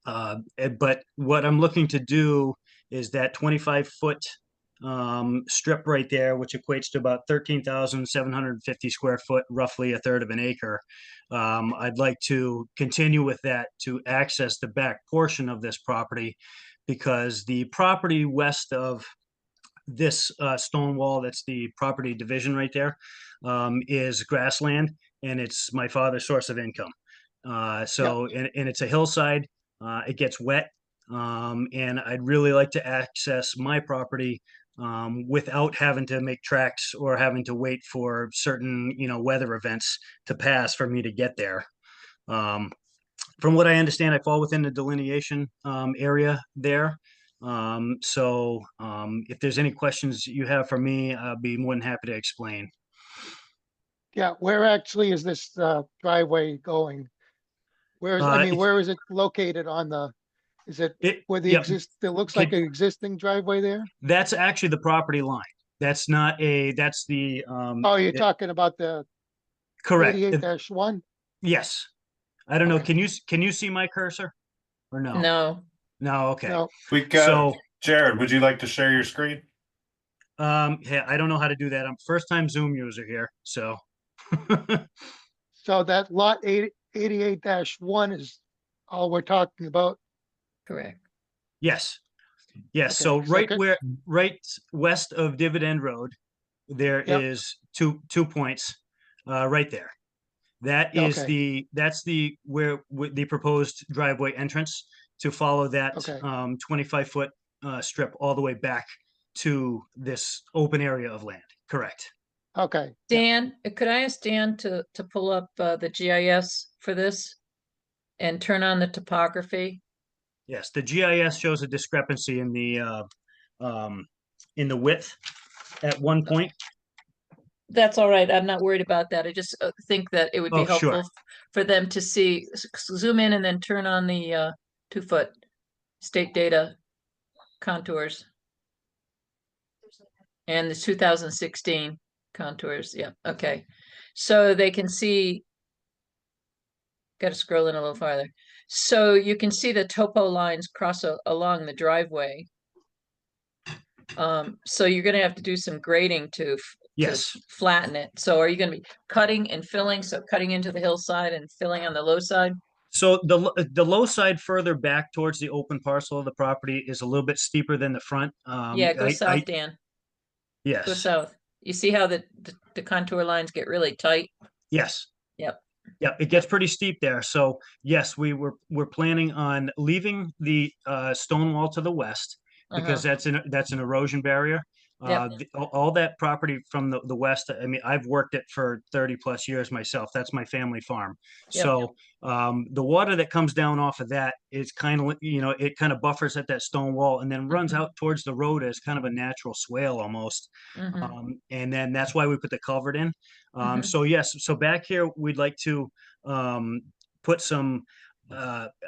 But what I'm looking to do is that 25-foot strip right there, which equates to about 13,750 square foot, roughly a third of an acre. I'd like to continue with that to access the back portion of this property, because the property west of this stone wall, that's the property division right there, is grassland, and it's my father's source of income. And it's a hillside. It gets wet, and I'd really like to access my property without having to make tracks or having to wait for certain, weather events to pass for me to get there. From what I understand, I fall within the delineation area there. If there's any questions you have for me, I'll be more than happy to explain. Yeah, where actually is this driveway going? Where is it located on is it where Yep. it looks like an existing driveway there? That's actually the property line. That's the. Oh, you're talking about the Correct. 88-1? Yes. I don't know. Okay. Can you see my cursor or no? No, No. Okay. No, We got Jared, would you like to share your screen? Yeah, I don't know how to do that. I'm first time Zoom user here. So. so that lot 88-1 is all we're talking about. correct. Yes. Yes. Okay, So second. right west of Dividend Road, there Yep. is two points, right there. That's where the proposed driveway entrance to follow that Okay. 25-foot strip all the way back to this open area of land. Correct. Okay. Dan, could I ask Dan to pull up the GIS for this and turn on the topography? Yes, the GIS shows a discrepancy in the in the width at one point. That's all right. I'm not worried about that. I just think that it would be Oh, sure. helpful for them to see, zoom in and then turn on the 2-foot state data contours. And the 2016 contours. Yeah, okay. So they can see, got to scroll in a little farther. So you can see the topo lines cross along the driveway. So you're going to have to do some grading to Yes. flatten it. So are you going to be cutting and filling? So cutting into the hillside and filling on the low side? So the low side further back towards the open parcel of the property is a little bit steeper than the front. Yeah, go south, Dan. Go Yes, south. You see how the contour lines get really tight? yes. Yep. Yeah, it gets pretty steep there. So yes, we're planning on leaving the stone wall to the west because that's an erosion barrier. Yep. All that property from the west, I mean, I've worked it for 30 plus years myself. That's my family farm. Yep. So the water that comes down off of that is kind of, it kind of buffers at that stone wall and then runs out towards the road as kind of a natural swale almost. And then that's why we put the culvert in. So yes, so back here, we'd like to put some, I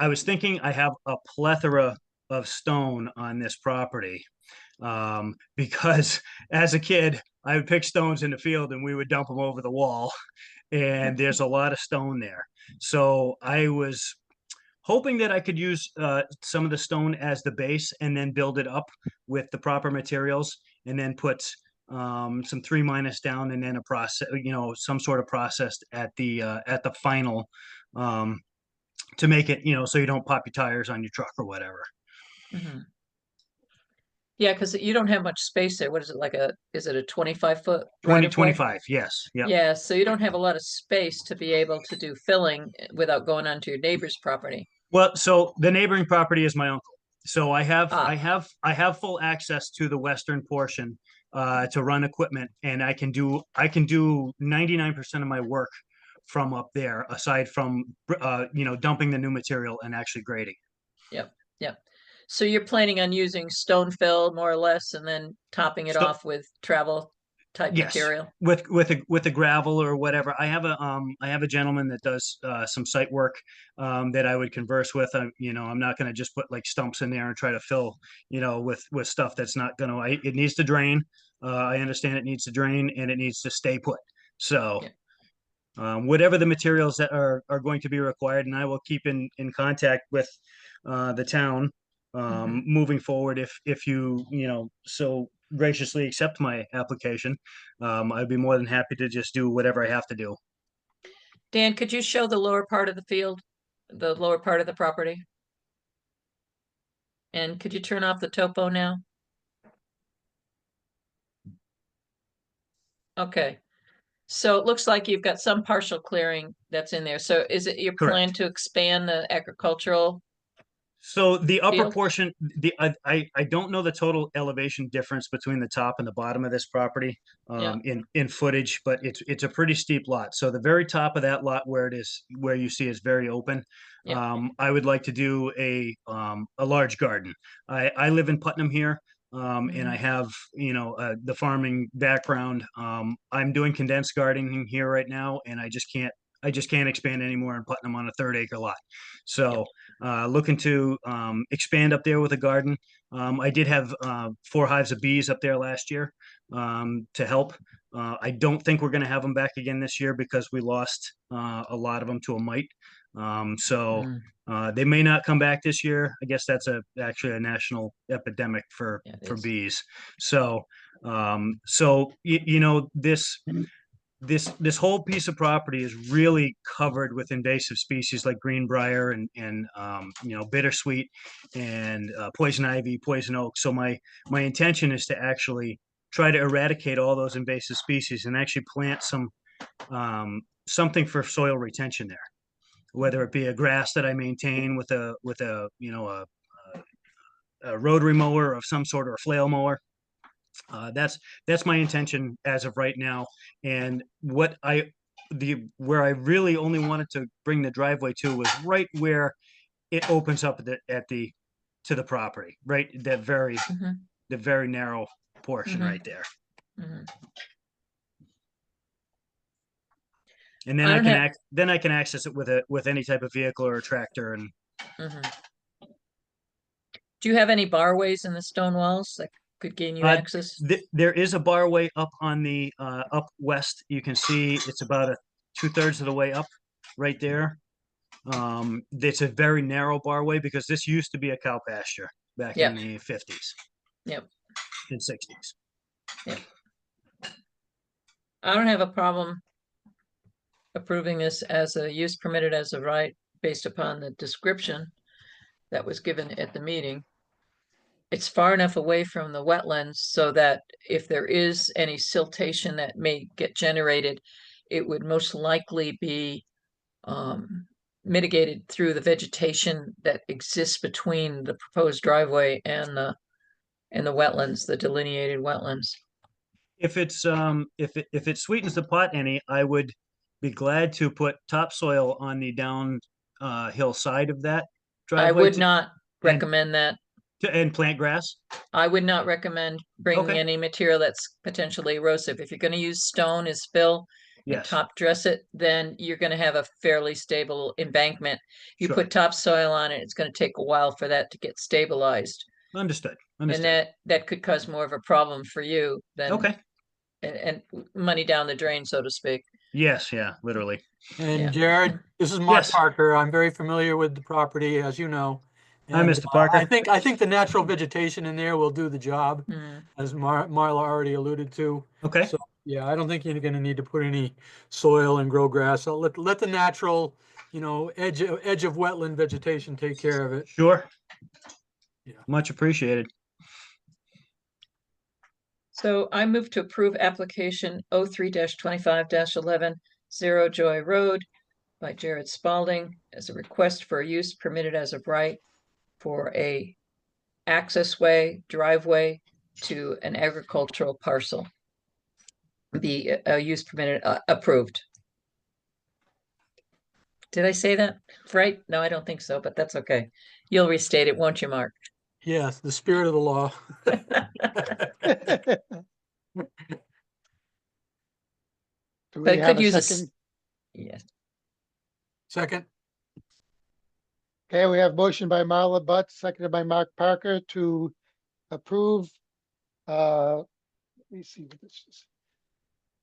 was thinking I have a plethora of stone on this property because as a kid, I would pick stones in the field and we would dump them over the wall. And there's a lot of stone there. So I was hoping that I could use some of the stone as the base and then build it up with the proper materials and then put some 3- down and then a process, some sort of process at the final to make it, so you don't pop your tires on your truck or whatever. Yeah, because you don't have much space there. What is it, is it a 25-foot? 25, yes. Yep. Yeah, so you don't have a lot of space to be able to do filling without going onto your neighbor's property. Well, so the neighboring property is my uncle. So I have full access to the western portion to run equipment, and I can do 99% of my work from up there, aside from dumping the new material and actually grading. Yep. So you're planning on using stone fill more or less, and then topping it off with travel type material? With a gravel or whatever. I have a gentleman that does some site work that I would converse with. I'm not going to just put like stumps in there and try to fill with stuff that's not going to. It needs to drain. I understand it needs to drain and it needs to stay put. So whatever the materials that are going to be required, and I will keep in contact with the town moving forward if you so graciously accept my application. I'd be more than happy to just do whatever I have to do. Dan, could you show the lower part of the field, the lower part of the property? And could you turn off the topo now? Okay. So it looks like you've got some partial clearing that's in there. So is it your plan to expand the agricultural? So the upper field? portion, I don't know the total elevation difference between the top and the bottom of this property in footage, but it's a pretty steep lot. So the very top of that lot where you see is very open. I would like to do a large garden. I live in Putnam here. And I have, the farming background. I'm doing condensed gardening here right now, and I just can't expand anymore in Putnam on a 3rd-acre lot. So looking to expand up there with a garden. I did have 4 hives of bees up there last year to help. I don't think we're going to have them back again this year because we lost a lot of them to a mite. They may not come back this year. I guess that's actually a national epidemic for bees. So this whole piece of property is really covered with invasive species like greenbrier and bittersweet and poison ivy, poison oak. So my intention is to actually try to eradicate all those invasive species and actually plant something for soil retention there, whether it be a grass that I maintain with a rotary mower of some sort or a flail mower. That's my intention as of right now. And where I really only wanted to bring the driveway to was right where it opens up to the property, right? That very the very narrow portion Mhm. right there. Mhm. And then I I don't can have- I can access it with any type of vehicle or a tractor. And Mhm. Do you have any barways in the stone walls that could gain you Uh, access? there is a barway up on the up west. You can see it's about a 2/3 of the way up right there. It's a very narrow barway because this used to be a cow pasture back Yep. in the 50s Yep. and 60s. I don't have a problem approving this as a use permitted as a right based upon the description that was given at the meeting. It's far enough away from the wetlands so that if there is any siltation that may get generated, it would most likely be mitigated through the vegetation that exists between the proposed driveway and the wetlands, the delineated wetlands. If if it sweetens the pot any, I would be glad to put topsoil on the down hill side of that I driveway would not and- recommend that. and plant grass. I would not recommend bringing Okay. any material that's potentially erosive. If you're gonna use stone as fill and Yes, top dress it, then you're gonna have a fairly stable embankment. You Sure. put topsoil on it, it's gonna take a while for that to get stabilized. understood. And Understood. that could cause more of a problem for you than Okay. and money down the drain, so to speak. Yes, yeah, literally. Yeah. And Jared, this is Mark Yes. Parker. I'm very familiar with the property, as you know. Hi, And, Mr. Parker. I think the natural vegetation in there will do the job, Mm. as Marla already alluded to. Okay. So, yeah, I don't think you're gonna need to put any soil and grow grass. I'll let the natural, edge of wetland vegetation take care of it. Sure. Yeah. Much appreciated. So I move to approve application 03-25-11 Zero Joy Road by Jared Spalding as a request for use permitted as of right for a access way, driveway to an agricultural parcel. Be use permitted, approved. Did I say that right? No, I don't think so, but that's okay. You'll restate it, won't you, Mark? Yes, the spirit of the law. Do But we it have could a use a second? yes. Second, Okay, we have motion by Marla Butts, seconded by Mark Parker to approve. Let me see what this is.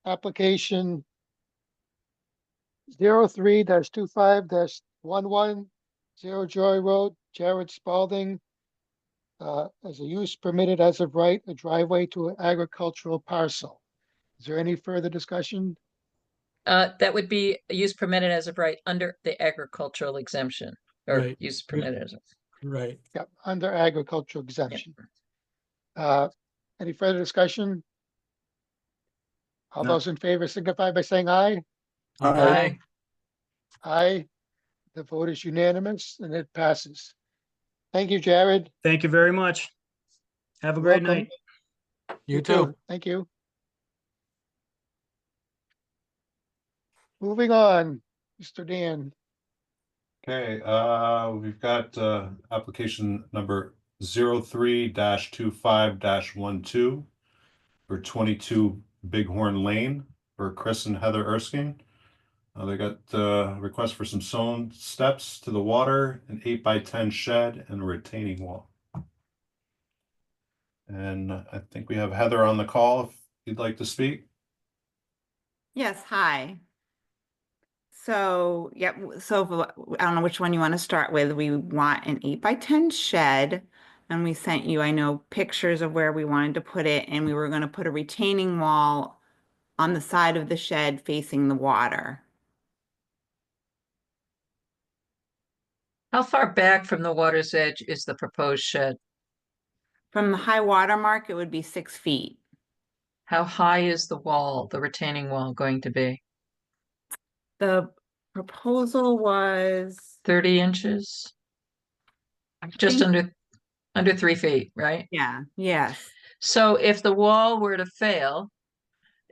Application 03-25-11 Zero Joy Road, Jared Spalding. As a use permitted as of right, a driveway to an agricultural parcel. Is there any further discussion? That would be a use permitted as of right under the agricultural exemption or Right. use permitted as of. right. Yep, under agricultural exemption. Any further discussion? All No. those in favor signify by saying aye. Okay. Aye. The vote is unanimous and it passes. Thank you, Jared. Thank you very much. Have a great Welcome. night. You too. Thank you. Moving on, Mr. Dan. Okay, we've got application number 03-25-12 for 22 Bighorn Lane for Chris and Heather Erskine. They got request for some stone steps to the water, an 8x10 shed, and a retaining wall. And I think we have Heather on the call if you'd like to speak. Yes, hi. So, yep, so I don't know which one you want to start with. We want an 8x10 shed, and we sent you, I know, pictures of where we wanted to put it, and we were going to put a retaining wall on the side of the shed facing the water. How far back from the water's edge is the proposed shed? From the high water mark, it would be 6 feet. How high is the wall, the retaining wall going to be? The proposal was 30 inches? I Just think- under 3 feet, right? Yeah, yes. So if the wall were to fail,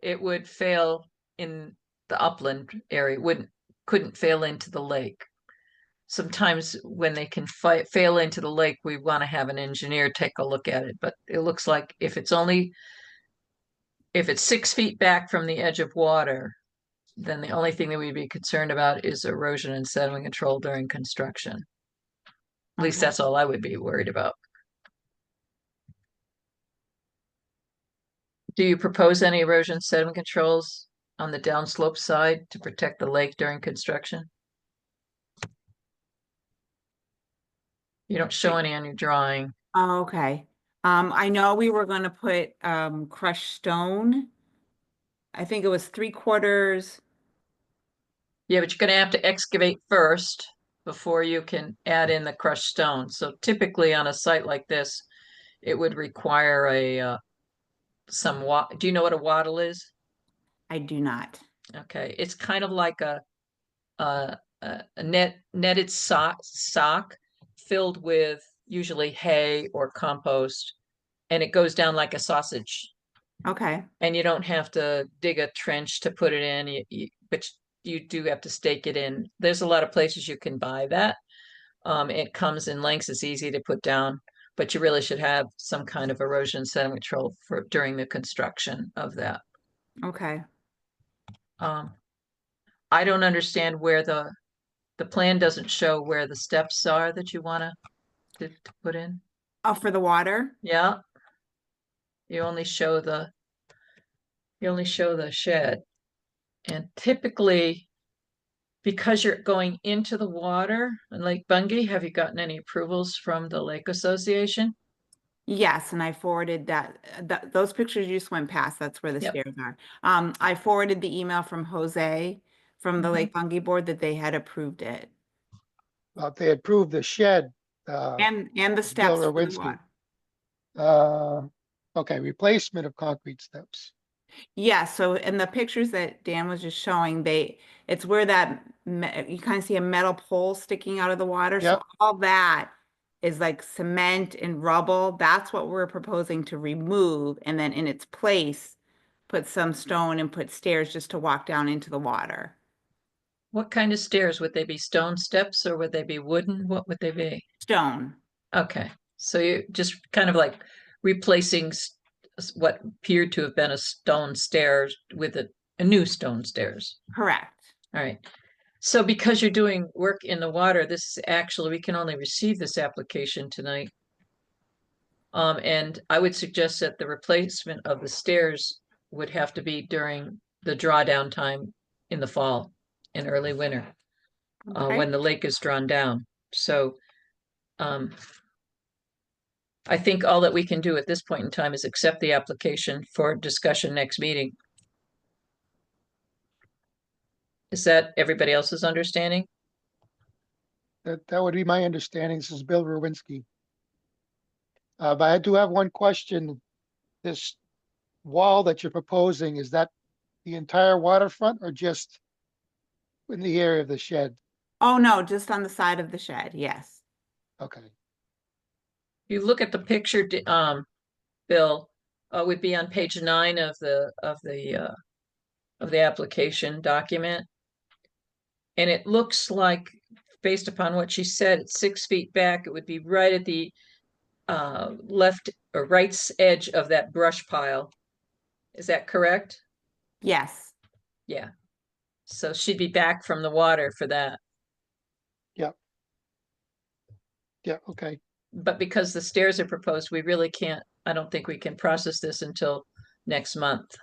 it would fail in the upland area, couldn't fail into the lake. sometimes when they can fail into the lake, we want to have an engineer take a look at it. But it looks like if it's 6 feet back from the edge of water, then the only thing that we'd be concerned about is erosion and sediment control during construction. At least Okay. that's all I would be worried about. Do you propose any erosion sediment controls on the downslope side to protect the lake during construction? You don't show any on your drawing. Oh, okay. I know we were gonna put, crushed stone. I think it was 3/4. Yeah, but you're gonna have to excavate first before you can add in the crushed stone. So typically on a site like this, it would require do you know what a wattle is? I do not. Okay, it's kind of like a netted sock filled with usually hay or compost, and it goes down like a sausage. Okay, And you don't have to dig a trench to put it in, but you do have to stake it in. There's a lot of places you can buy that. It comes in lengths, it's easy to put down, but you really should have some kind of erosion sediment control for during the construction of that. okay. I don't understand where the plan doesn't show where the steps are that you want to put in. Oh, for the water? Yeah. You only show the shed. And typically, because you're going into the water in Lake Bungay, have you gotten any approvals from the Lake Association? Yes, and I forwarded those pictures you just went past, that's where the Yep. stairs are. I forwarded the email from Jose from the Mhm. Lake Bungay board that they had approved it. They approved the shed. And the Bill steps for the Rowinski. water. Okay, replacement of concrete steps. Yeah, so in the pictures that Dan was just showing, it's where you kind of see a metal pole sticking out of the water. So Yep. all that is like cement and rubble. That's what we're proposing to remove, and then in its place, put some stone and put stairs just to walk down into the water. What kind of stairs? Would they be stone steps or would they be wooden? What would they be? Stone, Okay, so you just kind of like replacing what appeared to have been a stone stairs with a new stone stairs. correct. All right. So because you're doing work in the water, this is actually, we can only receive this application tonight. And I would suggest that the replacement of the stairs would have to be during the drawdown time in the fall and early winter, Okay. when the lake is drawn down. So, I think all that we can do at this point in time is accept the application for discussion next meeting. Is that everybody else's understanding? That would be my understanding. This is Bill Rowinski. But I do have one question. This wall that you're proposing, is that the entire waterfront or just in the area of the shed? Oh, no, just on the side of the shed, yes. Okay, You look at the picture, Bill, would be on page 9 of the application document. And it looks like, based upon what she said, it's 6 feet back. It would be right at the left or right edge of that brush pile. Is that correct? Yes, Yeah. So she'd be back from the water for that. yeah, okay. But because the stairs are proposed, we really can't, I don't think we can process this until next month.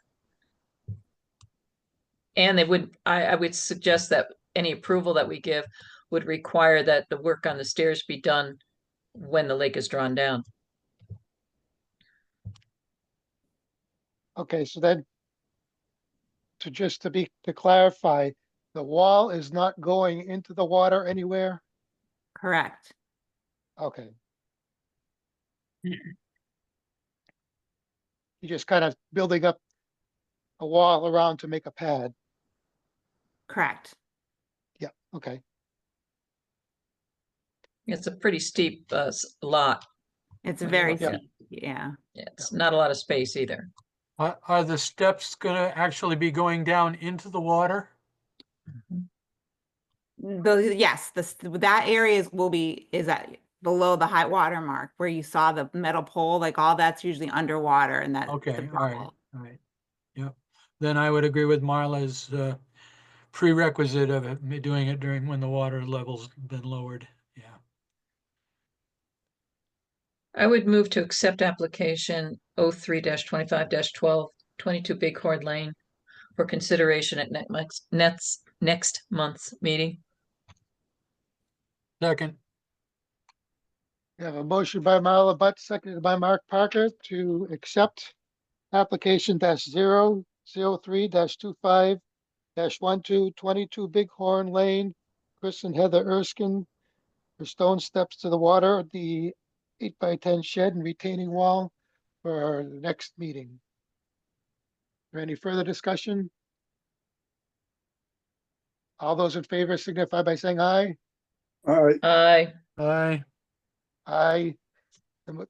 And I would suggest that any approval that we give would require that the work on the stairs be done when the lake is drawn down. Okay, so then to clarify, the wall is not going into the water anywhere? correct. Okay. You're just kind of building up a wall around to make a pad. Correct. Yeah, okay. It's a pretty steep lot. It's When you very look at it. steep, yeah. Yeah, it's not a lot of space either. Are the steps gonna actually be going down into the water? Yes, that area is at below the high water mark where you saw the metal pole, like all that's usually underwater and that's the Okay, all right, problem. all right. Yep. Then I would agree with Marla's prerequisite of doing it during when the water level's been lowered. Yeah. I would move to accept application 03-25-12, 22 Bighorn Lane for consideration at next month's meeting. Second, We have a motion by Marla Butt, seconded by Mark Parker to accept application -003-25-12, 22 Bighorn Lane, Chris and Heather Erskine for stone steps to the water, the 8x10 shed and retaining wall for our next meeting. Is there any further discussion? All those in favor signify by saying aye. All right, Aye. aye. Aye.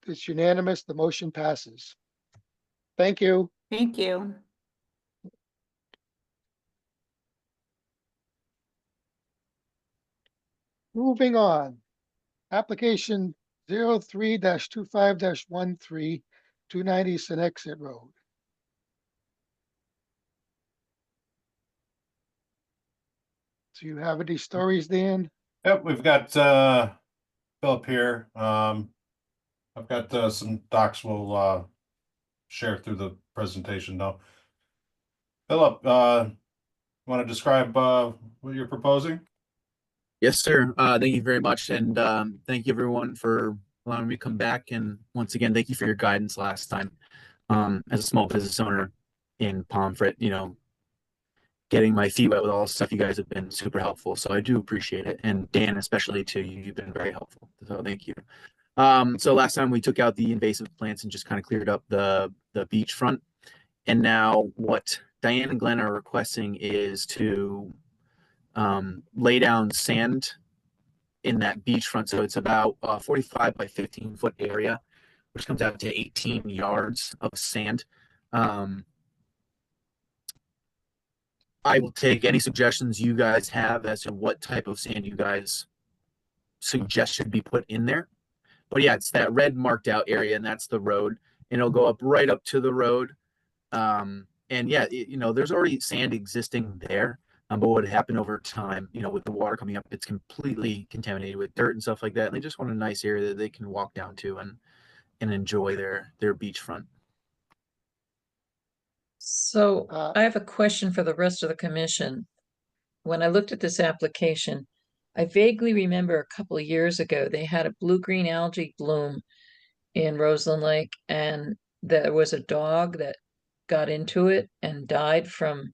It's unanimous. The motion passes. Thank you. Thank you. Moving on. Application 03-25-13, 290 Senexit Road. Do you have any stories, Dan? Yep, we've got Philip here. I've got some docs we'll share through the presentation though. Philip, want to describe what you're proposing? Yes, sir. Thank you very much. And thank you everyone for allowing me to come back. And once again, thank you for your guidance last time. As a small business owner in Pomfret, getting my feet wet with all the stuff, you guys have been super helpful. So I do appreciate it. And Dan, especially too, you've been very helpful. So thank you. So last time we took out the invasive plants and just kind of cleared up the beachfront. And now what Diane and Glenn are requesting is to lay down sand in that beachfront. So it's about 45 by 15 foot area, which comes out to 18 yards of sand. I will take any suggestions you guys have as to what type of sand you guys suggest should be put in there. But yeah, it's that red marked out area, and that's the road, and it'll go up right up to the road. And yeah, there's already sand existing there. But what would happen over time, with the water coming up, it's completely contaminated with dirt and stuff like that. And they just want a nice area that they can walk down to and enjoy their beachfront. So Uh, I have a question for the rest of the commission. When I looked at this application, I vaguely remember a couple of years ago, they had a blue-green algae bloom in Roseland Lake, and there was a dog that got into it and died from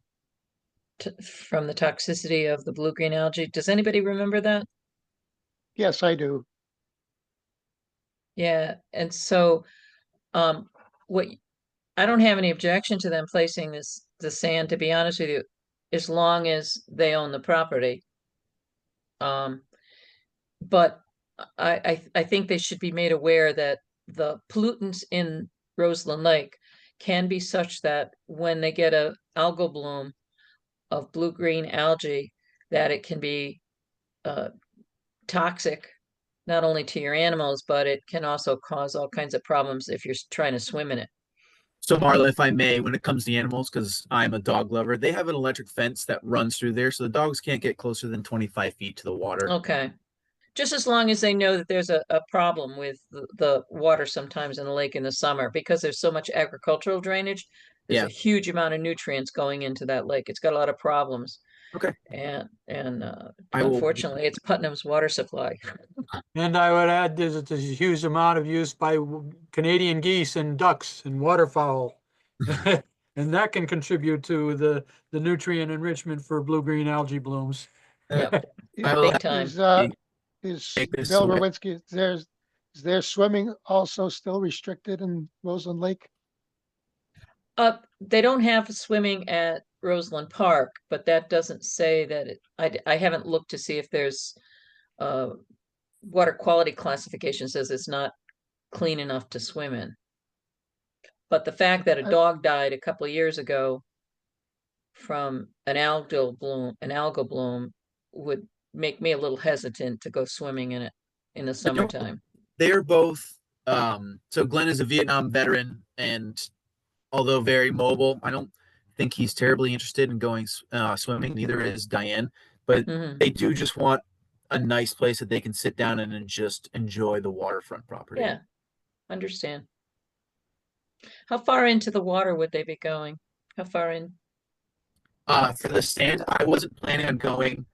the toxicity of the blue-green algae. Does anybody remember that? Yes, I do. Yeah, and so what I don't have any objection to them placing the sand, to be honest with you, as long as they own the property. But I think they should be made aware that the pollutants in Roseland Lake can be such that when they get a algal bloom of blue-green algae, that it can be toxic, not only to your animals, but it can also cause all kinds of problems if you're trying to swim in it. So Marla, if I may, when it comes to animals, because I'm a dog lover, they have an electric fence that runs through there, so the dogs can't get closer than 25 feet to the water. Okay. Just as long as they know that there's a problem with the water sometimes in the lake in the summer, because there's so much agricultural drainage, there's Yeah. a huge amount of nutrients going into that lake. It's got a lot of problems. Okay. And I will. unfortunately, it's Putnam's water supply. And I would add there's a huge amount of use by Canadian geese and ducks and waterfowl. And that can contribute to the nutrient enrichment for blue-green algae blooms. Yep, I will big time. Is Take this Bill away. Rowinski, is their swimming also still restricted in Roseland Lake? They don't have swimming at Roseland Park, but that doesn't say that I haven't looked to see if there's water quality classification says it's not clean enough to swim in. But the fact that a dog died a couple of years ago from an algal bloom would make me a little hesitant to go swimming in it in the summertime. They're both, so Glenn is a Vietnam veteran, and although very mobile, I don't think he's terribly interested in going swimming. Neither is Diane, but Mhm. they do just want a nice place that they can sit down and then just enjoy the waterfront property. Yeah, understand. How far into the water would they be going? How far in? For the stand, I wasn't planning on going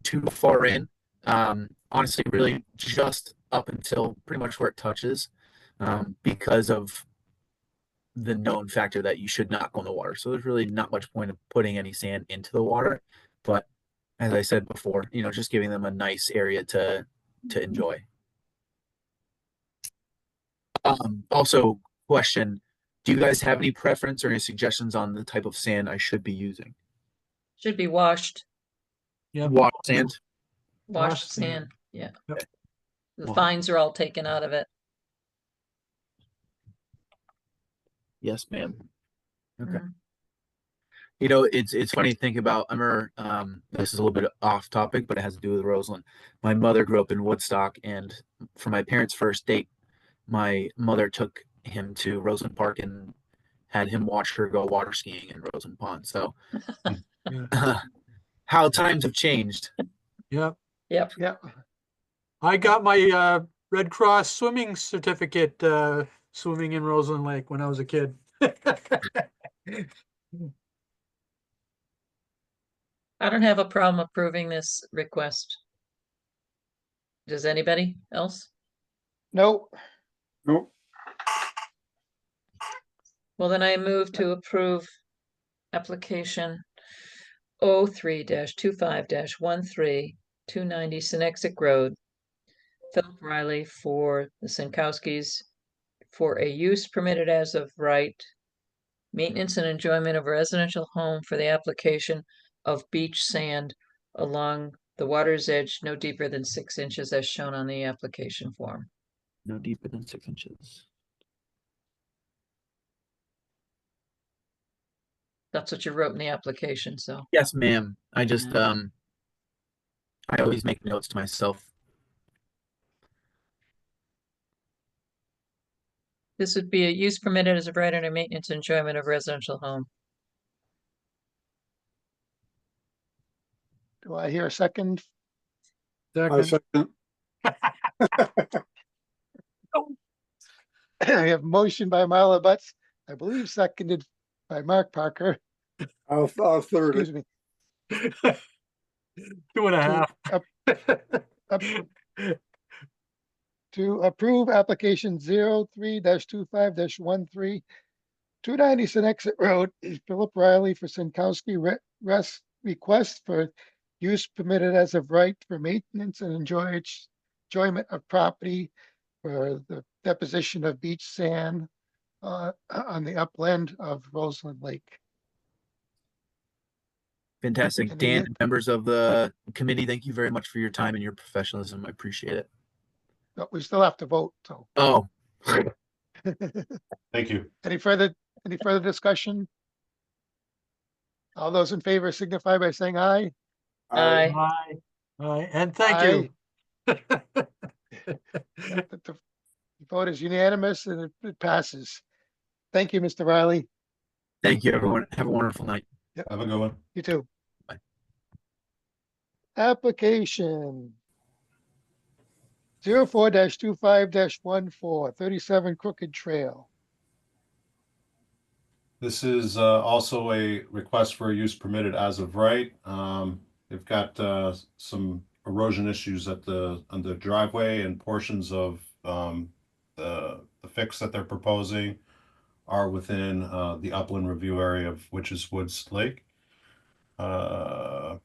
too far in. Honestly, really just up until pretty much where it touches, because of the known factor that you should not go in the water. So there's really not much point of putting any sand into the water. But as I said before, just giving them a nice area to enjoy. Also, question: do you guys have any preference or any suggestions on the type of sand I should be using? Should be washed, Yep. Wash sand. washed sand. sand. Yeah. Yep. The Wow. fines are all taken out of it. Yes, ma'am. Okay. Mhm. It's funny to think about. I remember, this is a little bit off topic, but it has to do with Roseland. My mother grew up in Woodstock, and for my parents' first date, my mother took him to Roseland Park and had him watch her go water skiing in Roseland Pond. So, Yeah. how times have changed. Yep. Yep. Yeah. I got my Red Cross swimming certificate swimming in Roseland Lake when I was a kid. I don't have a problem approving this request. Does anybody else? No, Nope. Well, then I move to approve application 03-25-13, 290 Senexic Road, Philip Riley for the Sinkowskis for a use permitted as of right, maintenance and enjoyment of a residential home for the application of beach sand along the water's edge no deeper than 6 inches as shown on the application form. No deeper than 6 inches. That's what you wrote in the application, so. Yes, ma'am. I just Yeah. I always make notes to myself. This would be a use permitted as of right under maintenance and enjoyment of residential home. do I hear a second? I Second. second. I have motion by Marla Butts, I believe seconded by Mark Parker, I'll third excuse it. me. 2.5. up- To approve application 03-25-13, 290 Senexit Road, Philip Riley for Sinkowski request for use permitted as of right for maintenance and enjoyment of property for the deposition of beach sand on the upland of Roseland Lake. Fantastic. And Dan the- and members of the committee, thank you very much for your time and your professionalism. I appreciate it. But we still have to vote, so. Oh, Thank you. Any further discussion? All those in favor signify by saying aye. Aye. Aye. Aye. And thank you. The vote is unanimous and it passes. Thank you, Mr. Riley. thank you, everyone. Have a wonderful night. Have a good one. You too. Bye. Application 04-25-14, 37 Crooked Trail. This is also a request for a use permitted as of right. They've got some erosion issues on the driveway, and portions of the fix that they're proposing are within the upland review area of which is Woods Lake. I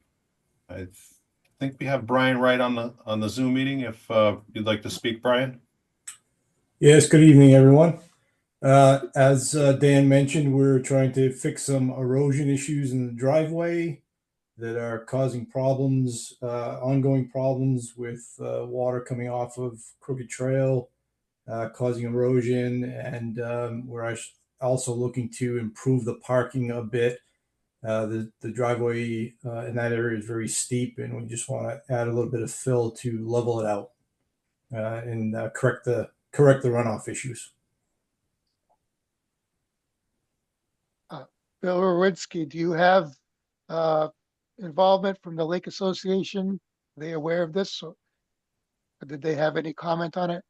think we have Brian Wright on the Zoom meeting. If you'd like to speak, Brian. Yes, good evening, everyone. As Dan mentioned, we're trying to fix some erosion issues in the driveway that are causing problems, ongoing problems with water coming off of Crooked Trail, causing erosion. And we're also looking to improve the parking a bit The driveway in that area is very steep, and we just want to add a little bit of fill to level it out and correct the runoff issues. Bill Rowinski, do you have involvement from the Lake Association? Are they aware of this? Or did they have any comment on it?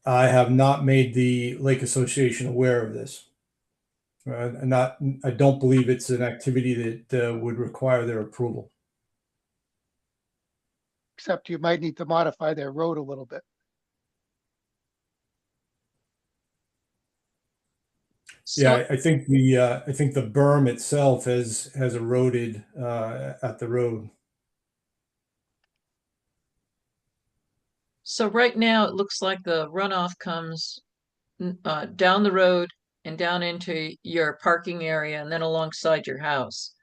I have not made the Lake Association aware of this. I don't believe it's an activity that would require their approval. Except you might need to modify their road a little bit. Yeah, I think the berm itself has eroded at the road. So right now, it looks like the runoff comes down the road and down into your parking area and then alongside your house.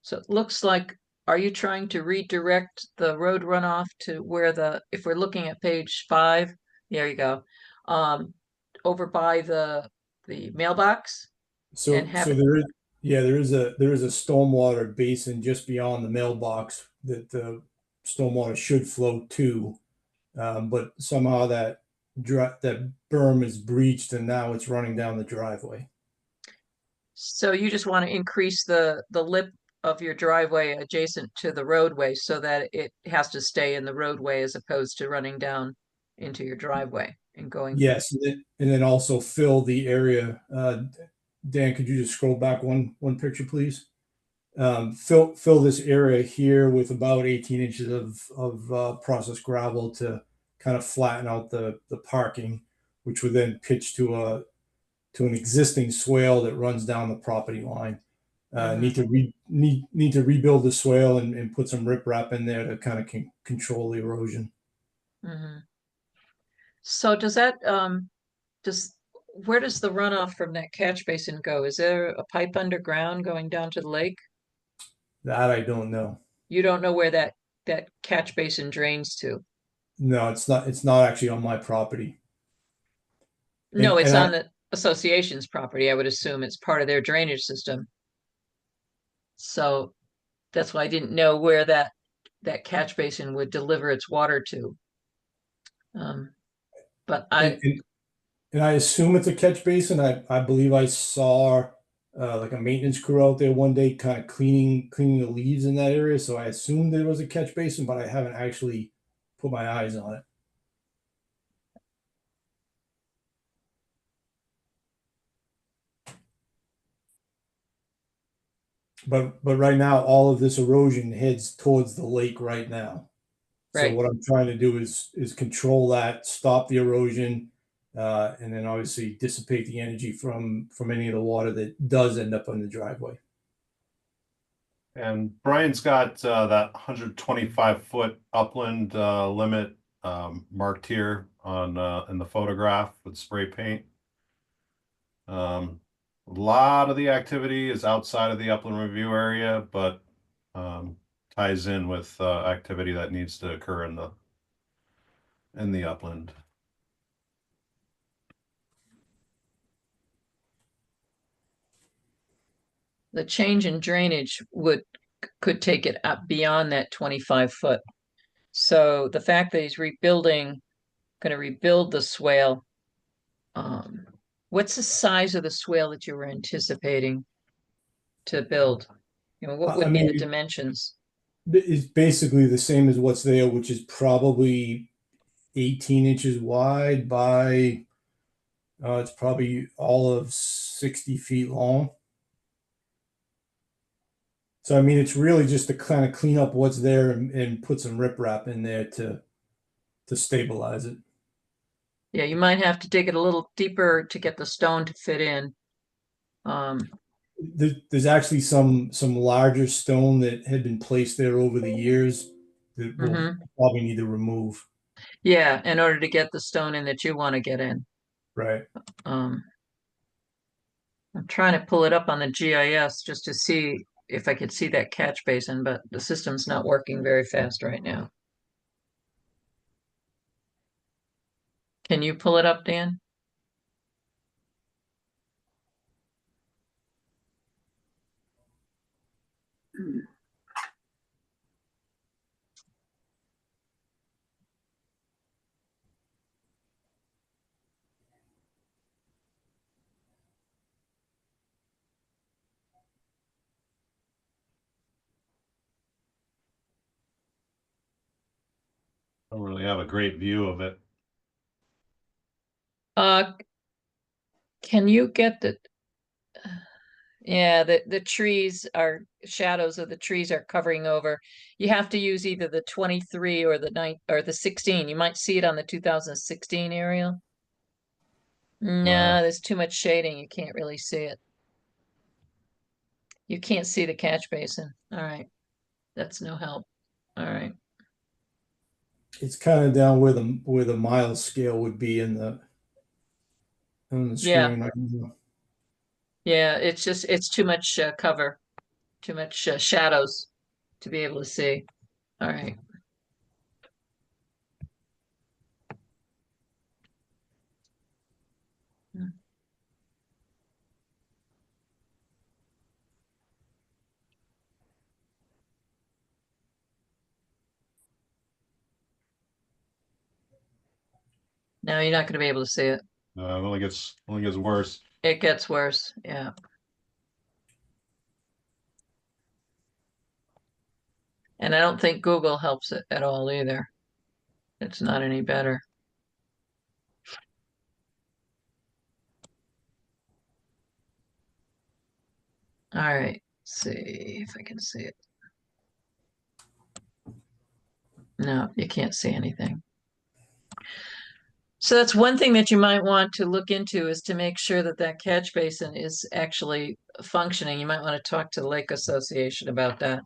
So it looks like, are you trying to redirect the road runoff to where if we're looking at page 5, there you go, over by the mailbox? So And have it- there is a stormwater basin just beyond the mailbox that the stormwater should flow to, but somehow that berm is breached and now it's running down the driveway. So you just want to increase the lip of your driveway adjacent to the roadway so that it has to stay in the roadway as opposed to running down into your driveway and going. Yes, and then also fill the area. Dan, could you just scroll back one picture, please? Fill this area here with about 18 inches of processed gravel to kind of flatten out the parking, which would then pitch to an existing swale that runs down the property line. Need to rebuild the swale and put some riprap in there to kind of control the erosion. Mhm. So does that where does the runoff from that catch basin go? Is there a pipe underground going down to the lake? That I don't know. You don't know where that catch basin drains to? No, it's not. It's not actually on my property. No, it's and on the association's property. I would assume it's part of their drainage system. So that's why I didn't know where that catch basin would deliver its water to. But and I assume it's a catch basin. I believe I saw like a maintenance crew out there one day kind of cleaning the leaves in that area. So I assumed it was a catch basin, but I haven't actually put my eyes on it. But right now, all of this erosion heads towards the lake right now. So Right. what I'm trying to do is control that, stop the erosion, and then obviously dissipate the energy from any of the water that does end up on the driveway. And Brian's got that 125-foot upland limit marked here on in the photograph with spray paint. A lot of the activity is outside of the upland review area, but ties in with activity that needs to occur in the upland. the change in drainage could take it up beyond that 25 foot. So the fact that he's going to rebuild the swale, what's the size of the swale that you were anticipating to build? You know, what would be the dimensions? It's basically the same as what's there, which is probably 18 inches wide by it's probably all of 60 feet long. So I mean, it's really just to kind of clean up what's there and put some riprap in there to stabilize it. Yeah, you might have to dig it a little deeper to get the stone to fit in. There's actually some larger stone that had been placed there over the years that we'll probably need to remove. Yeah, in order to get the stone in that you want to get in. Right. I'm trying to pull it up on the GIS just to see if I could see that catch basin, but the system's not working very fast right now. Can you pull it up, Dan? don't really have a great view of it. Can you get the, yeah, the trees are, shadows of the trees are covering over. You have to use either the 23 or the 9 or the 16. You might see it on the 2016 aerial. No, Wow. there's too much shading. You can't really see it. You can't see the catch basin. All right. That's no help. All right. It's kind of down where the mile scale would be on the Yeah. screen right now. Yeah, it's just, it's too much cover, too much shadows to be able to see. All right. No, you're not going to be able to see it. It only gets worse. It gets worse. Yeah. And I don't think Google helps it at all either. It's not any better. All right. See if I can see it. No, you can't see anything. So that's one thing that you might want to look into, is to make sure that that catch basin is actually functioning. You might want to talk to the Lake Association about that.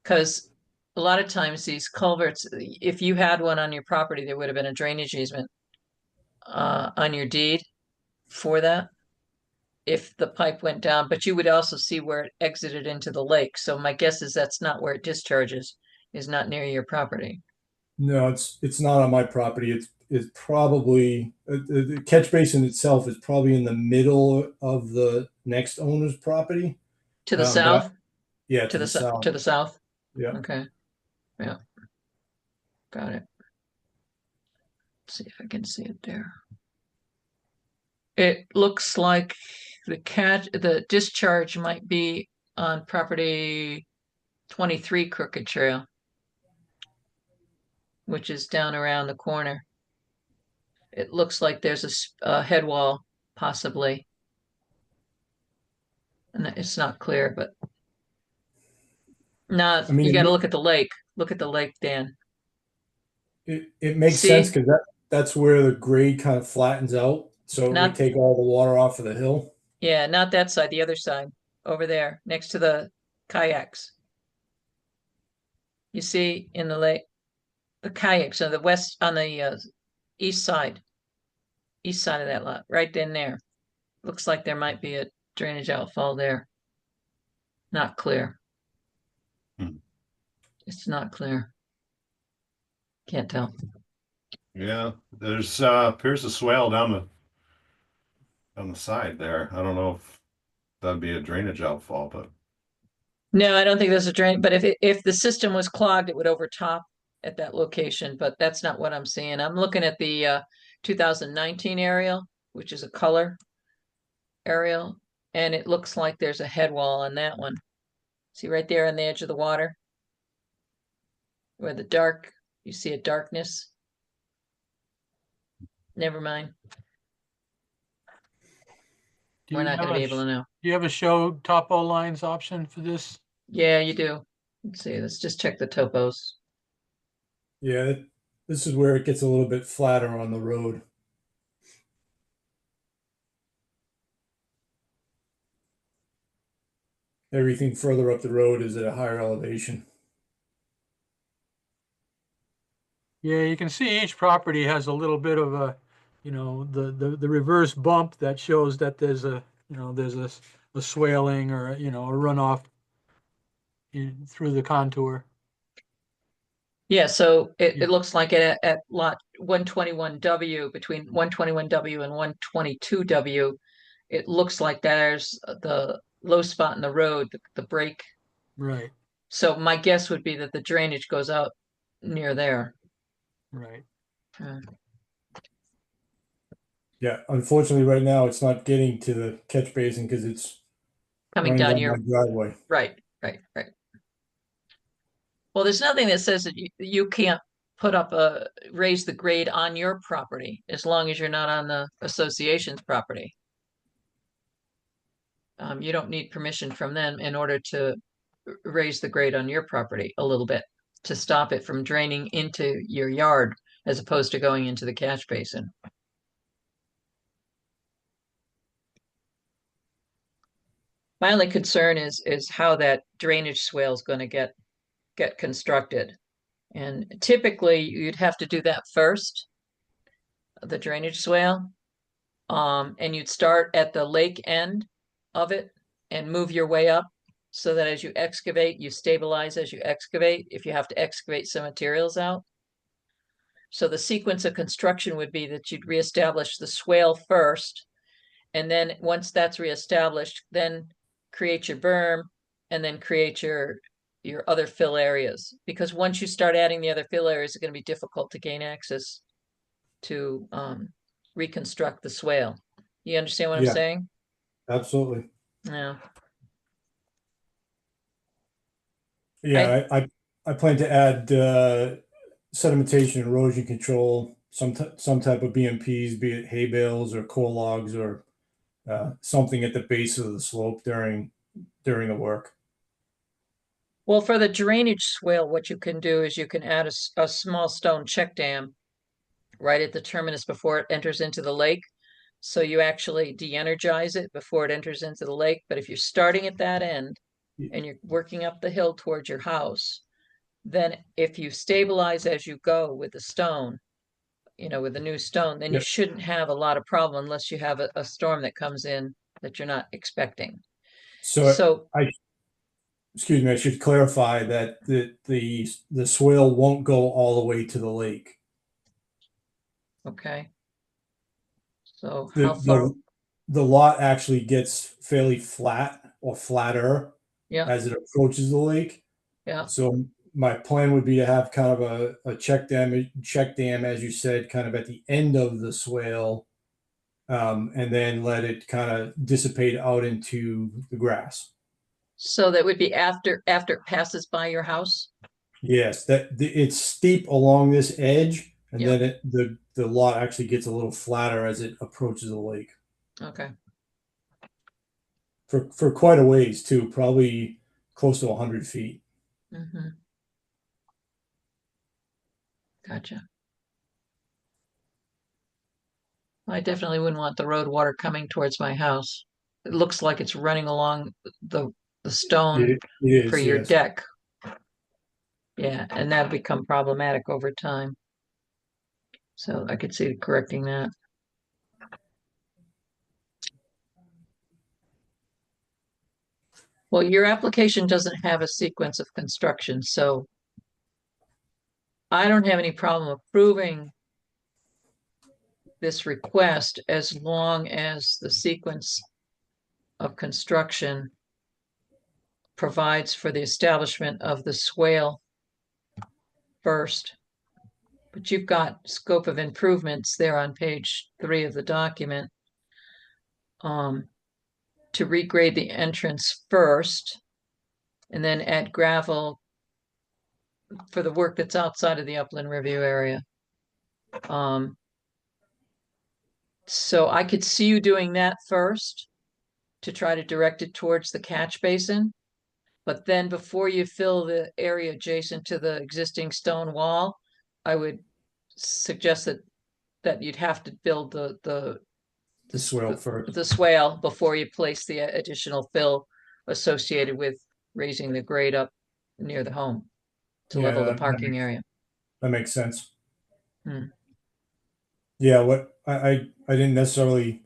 Because a lot of times these culverts, if you had one on your property, there would have been a drainage easement on your deed for that if the pipe went down, but you would also see where it exited into the lake. So my guess is that's not where it discharges, is not near your property. No, it's not on my property. It's probably the catch basin itself is probably in the middle of the next owner's property. To the But south? yeah, To the south? To the south? Yeah. Okay. Yeah. Got it. Let's see if I can see it there. It looks like the discharge might be on property 23 Crooked Trail, which is down around the corner. It looks like there's a head wall, possibly. And it's not clear, but I mean, you got to look at the lake. Look at the lake, Dan. it makes See? sense because that's where the grade kind of flattens out, so it Not- would take all the water off of the hill. Yeah, not that side, the other side, over there, next to the kayaks. You see in the lake, the kayaks on the west, on the east side of that lot, right in there. Looks like there might be a drainage outfall there. Not clear. Hmm. It's not clear. Can't tell. Yeah, there's appears a swale down the side there. I don't know if that'd be a drainage outfall, but No, I don't think there's a drain, but if the system was clogged, it would overtop at that location, but that's not what I'm seeing. I'm looking at the 2019 aerial, which is a color aerial, and it looks like there's a head wall on that one. See right there on the edge of the water? Where you see a darkness. Never mind. Do We're you not have gonna be a able to know. Do you have a show topo lines option for this? Yeah, you do. Let's see, let's just check the topos. Yeah, this is where it gets a little bit flatter on the road. Everything further up the road is at a higher elevation. Yeah, you can see each property has a little bit of a, the reverse bump that shows that there's a swaling or, a runoff through the contour. Yeah, so Yeah. it looks like at lot 121W, between 121W and 122W, it looks like there's the low spot in the road, the break. Right, So my guess would be that the drainage goes out near there. right. Yeah, unfortunately, right now it's not getting to the catch basin because it's Coming running down down your, my driveway. right. Well, there's nothing that says that you can't put up raise the grade on your property, as long as you're not on the association's property. You don't need permission from them in order to raise the grade on your property a little bit to stop it from draining into your yard as opposed to going into the catch basin. My only concern is how that drainage swale is going to get constructed. And typically you'd have to do that first, the drainage swale. And you'd start at the lake end of it and move your way up so that as you excavate, you stabilize as you excavate, if you have to excavate some materials out. So the sequence of construction would be that you'd reestablish the swale first, and then once that's reestablished, then create your berm and then create your other fill areas. Because once you start adding the other fill areas, it's going to be difficult to gain access to reconstruct the swale. You understand what I'm Yeah. saying? Absolutely. Yeah. Yeah, I plan to add sedimentation, erosion control, some type of BMPs, be it hay bales or core logs or something at the base of the slope during the work. Well, for the drainage swale, what you can do is you can add a small stone check dam right at the terminus before it enters into the lake. So you actually de-energize it before it enters into the lake. But if you're starting at that end and you're working up the hill towards your house, then if you stabilize as you go with the stone, with the new stone, then you shouldn't have a lot of problem unless you have a storm that comes in that you're not expecting. So excuse me, I should clarify that the swale won't go all the way to the lake. Okay. So how far? The lot actually gets fairly flat or flatter as it approaches the lake. Yeah. So my plan would be to have kind of a check dam, as you said, kind of at the end of the swale, and then let it kind of dissipate out into the grass. So that would be after it passes by your house? Yes, it's steep along this edge, and then the lot actually gets a little flatter as it approaches the lake. Okay. For quite a ways too, probably close to 100 feet. Mm-hmm. Gotcha. I definitely wouldn't want the road water coming towards my house. It looks like it's running along the stone It is, for your yes. deck. Yeah, and that'll become problematic over time. So I could see correcting that. Well, your application doesn't have a sequence of construction, so I don't have any problem approving this request as long as the sequence of construction provides for the establishment of the swale first. But you've got scope of improvements there on page 3 of the document. To regrade the entrance first and then add gravel for the work that's outside of the upland review area. So I could see you doing that first to try to direct it towards the catch basin. But then before you fill the area adjacent to the existing stone wall, I would suggest that you'd have to build the swale first. The swale before you place the additional fill associated with raising the grade up near the home to level the parking area. That makes sense. Yeah, what I didn't necessarily,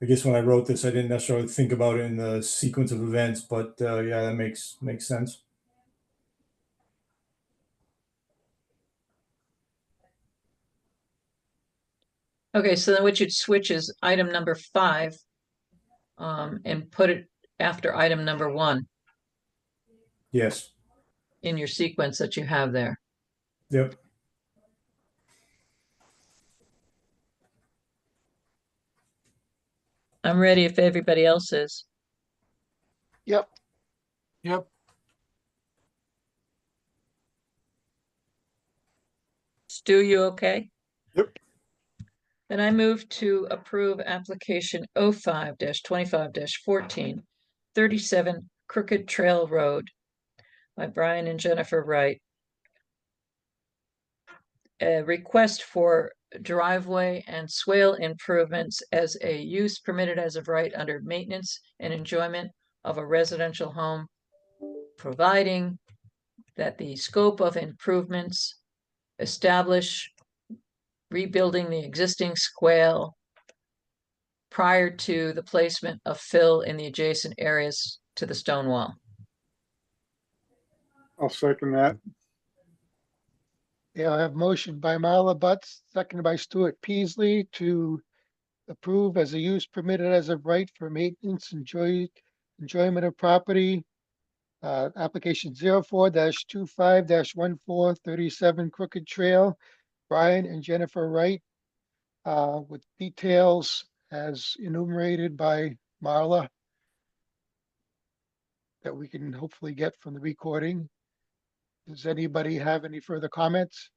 I guess when I wrote this, I didn't necessarily think about it in the sequence of events, but yeah, that makes sense. Okay, so then what you'd switch is item number 5, and put it after item number 1. Yes. In your sequence that you have there. Yep. I'm ready if everybody else is. Yep. Yep. Stu, you okay? Yep. Then I move to approve application 05-25-14, 37 Crooked Trail Road by Brian and Jennifer Wright. A request for driveway and swale improvements as a use permitted as of right under maintenance and enjoyment of a residential home, providing that the scope of improvements establish rebuilding the existing swale prior to the placement of fill in the adjacent areas to the stone wall. I'll second that. Yeah, I have motion by Marla Butts, seconded by Stuart Peasley to approve as a use permitted as of right for maintenance, enjoyment of property. Application 04-25-1437 Crooked Trail, Brian and Jennifer Wright, with details as enumerated by Marla that we can hopefully get from the recording. Does anybody have any further comments?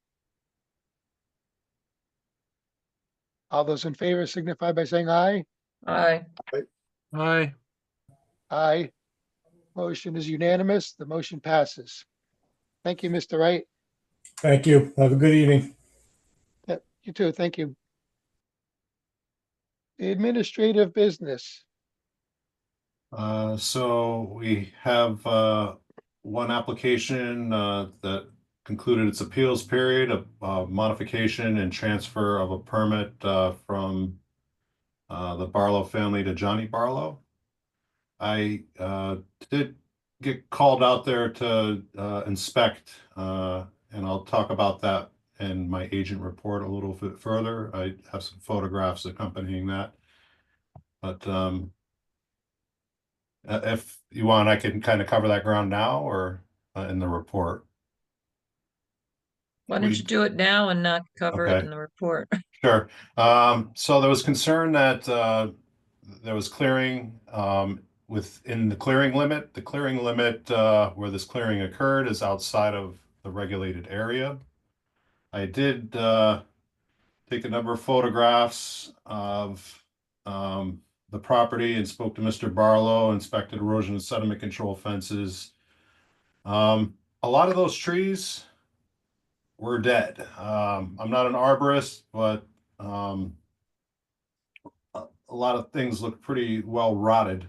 All those in favor signify by saying aye. Aye. Aye. Aye. Motion is unanimous. The motion passes. Thank you, Mr. Wright. Thank you. Have a good evening. Yep, you too. Thank you. Administrative business. So we have one application that concluded its appeals period of modification and transfer of a permit from the Barlow family to Johnny Barlow. I did get called out there to inspect, and I'll talk about that in my agent report a little bit further. I have some photographs accompanying that. But if you want, I can kind of cover that ground now or in the report. Why don't you do it now and not cover it Okay. in the report? Sure. So there was concern that there was clearing within the clearing limit. The clearing limit where this clearing occurred is outside of the regulated area. I did take a number of photographs of the property and spoke to Mr. Barlow, inspected erosion and sediment control fences. A lot of those trees were dead. I'm not an arborist, but a lot of things look pretty well rotted,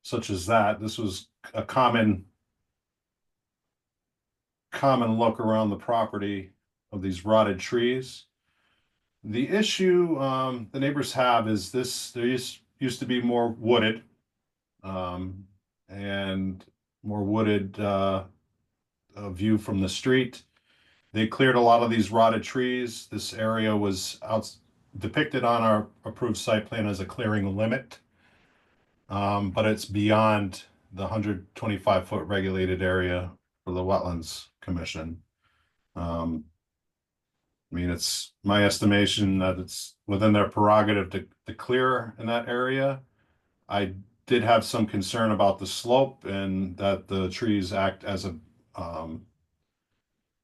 such as that. This was a common look around the property of these rotted trees. The issue the neighbors have is this: there used to be more wooded and more wooded view from the street. They cleared a lot of these rotted trees. This area was depicted on our approved site plan as a clearing limit, but it's beyond the 125-foot regulated area for the Wetlands Commission. I mean, it's my estimation that it's within their prerogative to clear in that area. I did have some concern about the slope and that the trees act as a,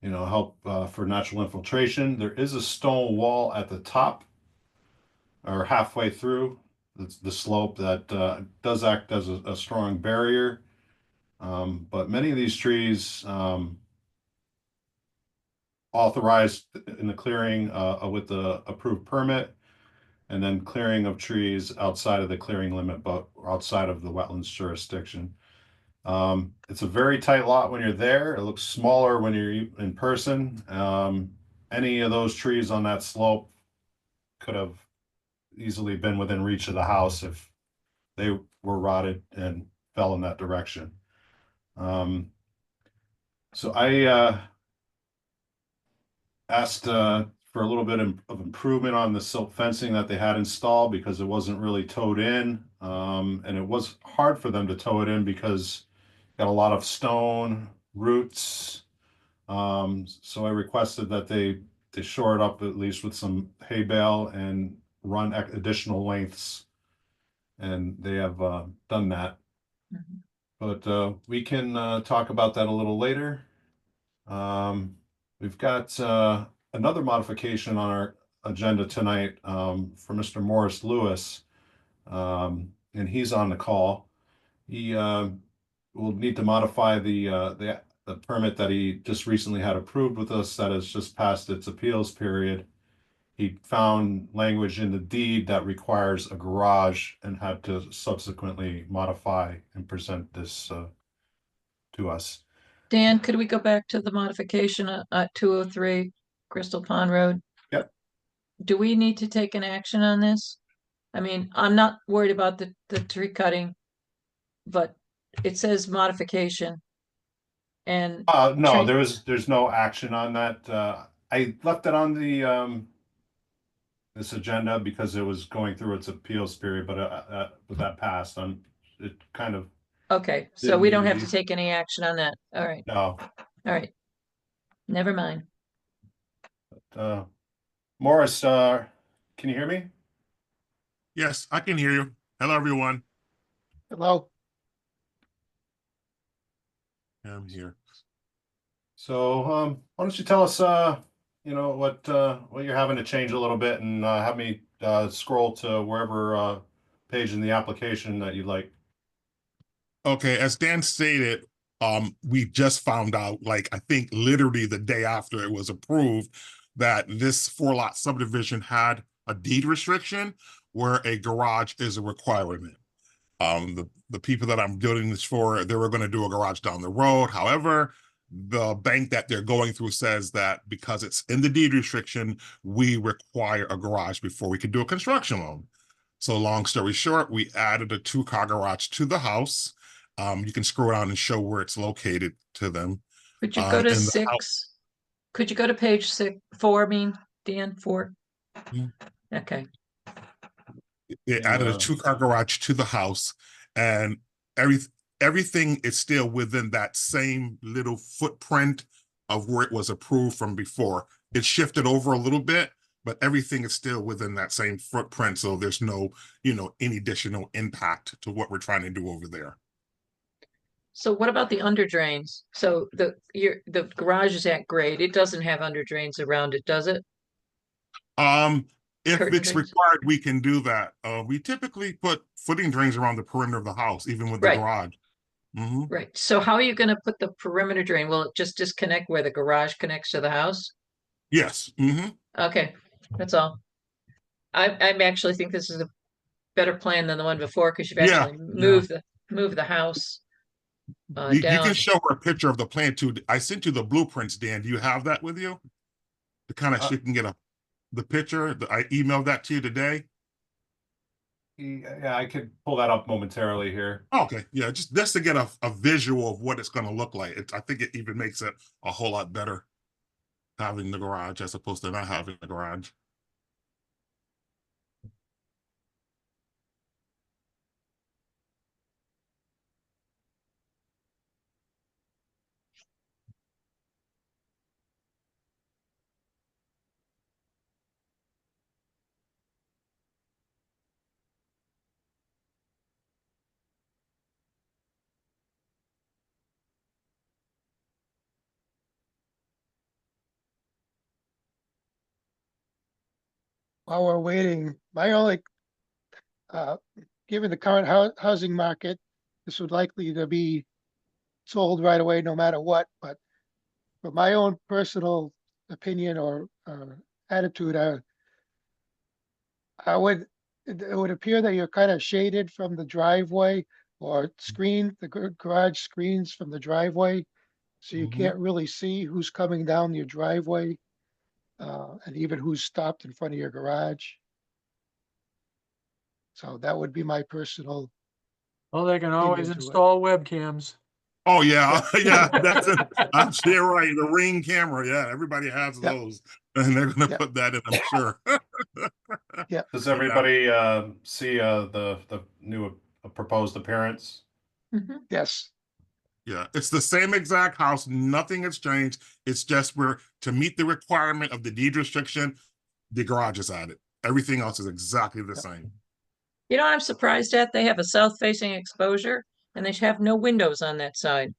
help for natural infiltration. There is a stone wall at the top or halfway through the slope that does act as a strong barrier. But many of these trees authorized in the clearing with the approved permit, and then clearing of trees outside of the clearing limit, but outside of the wetlands jurisdiction. It's a very tight lot when you're there. It looks smaller when you're in person. Any of those trees on that slope could have easily been within reach of the house if they were rotted and fell in that direction. So I asked for a little bit of improvement on the silt fencing that they had installed because it wasn't really towed in. And it was hard for them to tow it in because got a lot of stone roots. So I requested that they shore it up at least with some hay bale and run additional lengths. And they have done that. But we can talk about that a little later. We've got another modification on our agenda tonight for Mr. Morris Lewis. And he's on the call. He will need to modify the permit that he just recently had approved with us that has just passed its appeals period. He found language in the deed that requires a garage and had to subsequently modify and present this to us. Dan, could we go back to the modification at 203 Crystal Pond Road? Yep. Do we need to take an action on this? I mean, I'm not worried about the tree cutting, but it says modification. And No, tree- there's no action on that. I left it on the this agenda because it was going through its appeals period, but with that passed, it kind of okay, so Didn't we need don't to have be. to take any action on that. All right, no. all right. Never mind. Morris, can you hear me? Yes, I can hear you. Hello, everyone. Hello? I'm here. So, why don't you tell us, what you're having to change a little bit, and have me scroll to wherever page in the application that you'd like. Okay, as Dan stated, we just found out, like, I think literally the day after it was approved, that this 4-lot subdivision had a deed restriction where a garage is a requirement. The people that I'm building this for, they were going to do a garage down the road. However, the bank that they're going through says that because it's in the deed restriction, we require a garage before we could do a construction loan. So long story short, we added a 2-car garage to the house. You can scroll down and show where it's located to them. Could you go to and the 6? Could you go to page 4, I mean, Dan, 4? Yeah. Okay. They added a 2-car garage to the house, and everything is still within that same little footprint of where it was approved from before. It shifted over a little bit, but everything is still within that same footprint. So there's no, any additional impact to what we're trying to do over there. So what about the under drains? So the garage is at grade. It doesn't have under drains around it, does it? If Curtain it's drains? required, we can do that. We typically put footing drains around the perimeter of the house, even with the Right. garage. Mhm. Right. So how are you going to put the perimeter drain? Will it just disconnect where the garage connects to the house? Yes. Okay, that's all. I actually think this is a better plan than the one before because you've Yeah, actually moved the house You down. can show her a picture of the plan too. I sent you the blueprints, Dan. Do you have that with you? To kind of, she can get the picture. I emailed that to you today. Yeah, I could pull that up momentarily here. Okay, yeah, just to get a visual of what it's going to look like. I think it even makes it a whole lot better having the garage as opposed to not having the garage. While we're waiting, my only, given the current housing market, this would likely to be sold right away no matter what, but for my own personal opinion or attitude, it would appear that you're kind of shaded from the driveway or the garage screens from the driveway. So you can't really see who's coming down your driveway, and even who's stopped in front of your garage. So that would be my personal, Well, they can always Opinion to it. install webcams. Oh yeah, yeah, I'm sure right. The Ring camera, yeah, everybody has Yeah. those, and they're gonna Yeah. put that in, I'm sure. Does everybody see the new proposed appearance? Mhm. yes, Yeah, it's the same exact house. Nothing has changed. It's just to meet the requirement of the deed restriction, the garage is added. Everything else is exactly the same. You know what I'm surprised at? They have a south-facing exposure and they have no windows on that side.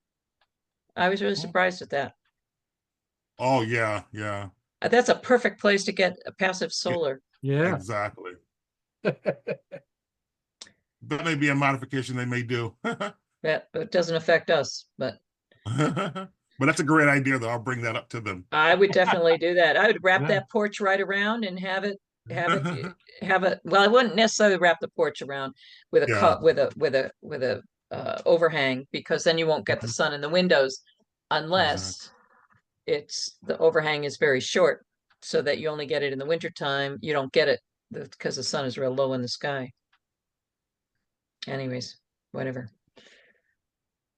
I was really surprised at that. Oh, yeah, yeah, That's a perfect place to get a passive solar. Yeah. exactly. That may be a modification they may do. That it doesn't affect us, but But that's a great idea, though. I'll bring that up to them. I would definitely do that. I would wrap Yeah. that porch right around and have it, well, I wouldn't necessarily wrap the porch around with a Yeah. cut, with a overhang, because then you won't get the sun in the windows unless the overhang is very short, so that you only get it in the wintertime. You don't get it because the sun is real low in the sky. Anyways, whatever.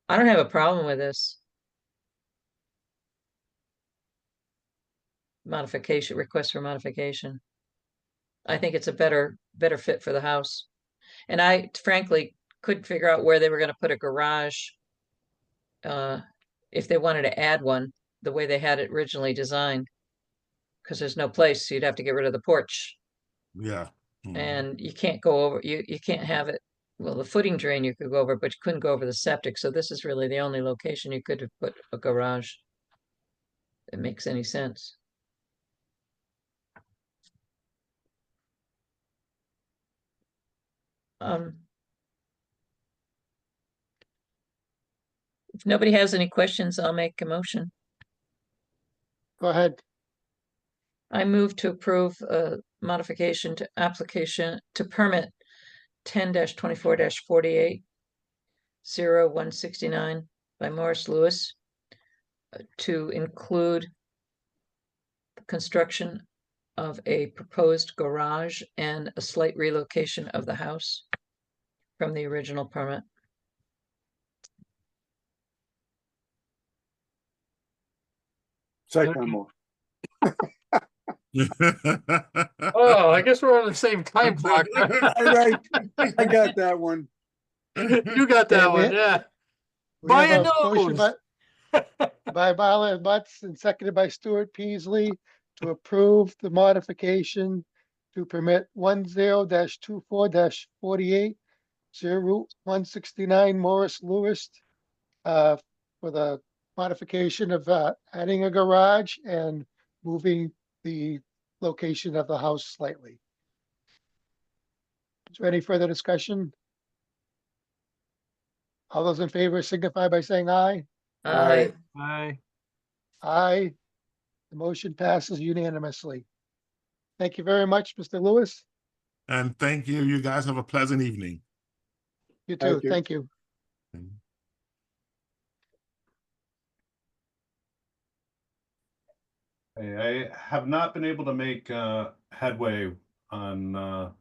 I don't have a problem with this. Modification, request for modification. I think it's a better fit for the house. And I frankly couldn't figure out where they were gonna put a garage. If they wanted to add one, the way they had it originally designed. Cause there's no place, so you'd have to get rid of the porch. Yeah. Mhm. And you can't go over, you can't have it, well, the footing drain you could go over, but you couldn't go over the septic, so this is really the only location you could have put a garage. That makes any sense. If nobody has any questions, I'll make a motion. Go ahead. I move to approve a modification to application to permit 10-24-48 0169 by Morris Lewis to include the construction of a proposed garage and a slight relocation of the house from the original permit. Second motion. Oh, I guess we're on the same time clock. Right, I got that one. You got that Okay, one, yeah. We By have a a motion nose. by Marla Butts and seconded by Stuart Peasley to approve the modification to permit 10-24-48 Route 169 Morris Lewis for the modification of adding a garage and moving the location of the house slightly. Is there any further discussion? All those in favor signify by saying aye. Aye. Aye. Aye. The motion passes unanimously. Thank you very much, Mr. Lewis. And thank you. You guys have a pleasant evening. You too. Thank you. Thank you. Hey, I have not been able to make headway on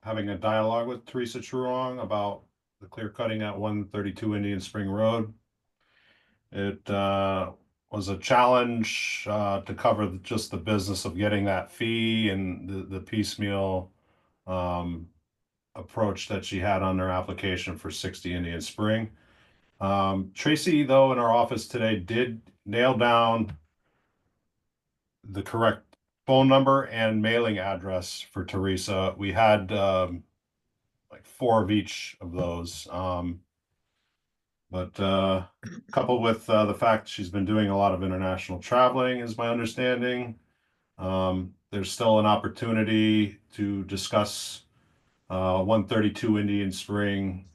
having a dialogue with Teresa Truong about the clear cutting at 132 Indian Spring Road. It was a challenge to cover just the business of getting that fee and the piecemeal approach that she had on her application for 60 Indian Spring. Tracy, though, in our office today did nail down the correct phone number and mailing address for Teresa. We had like 4 of each of those. But coupled with the fact she's been doing a lot of international traveling, is my understanding, there's still an opportunity to discuss 132 Indian Spring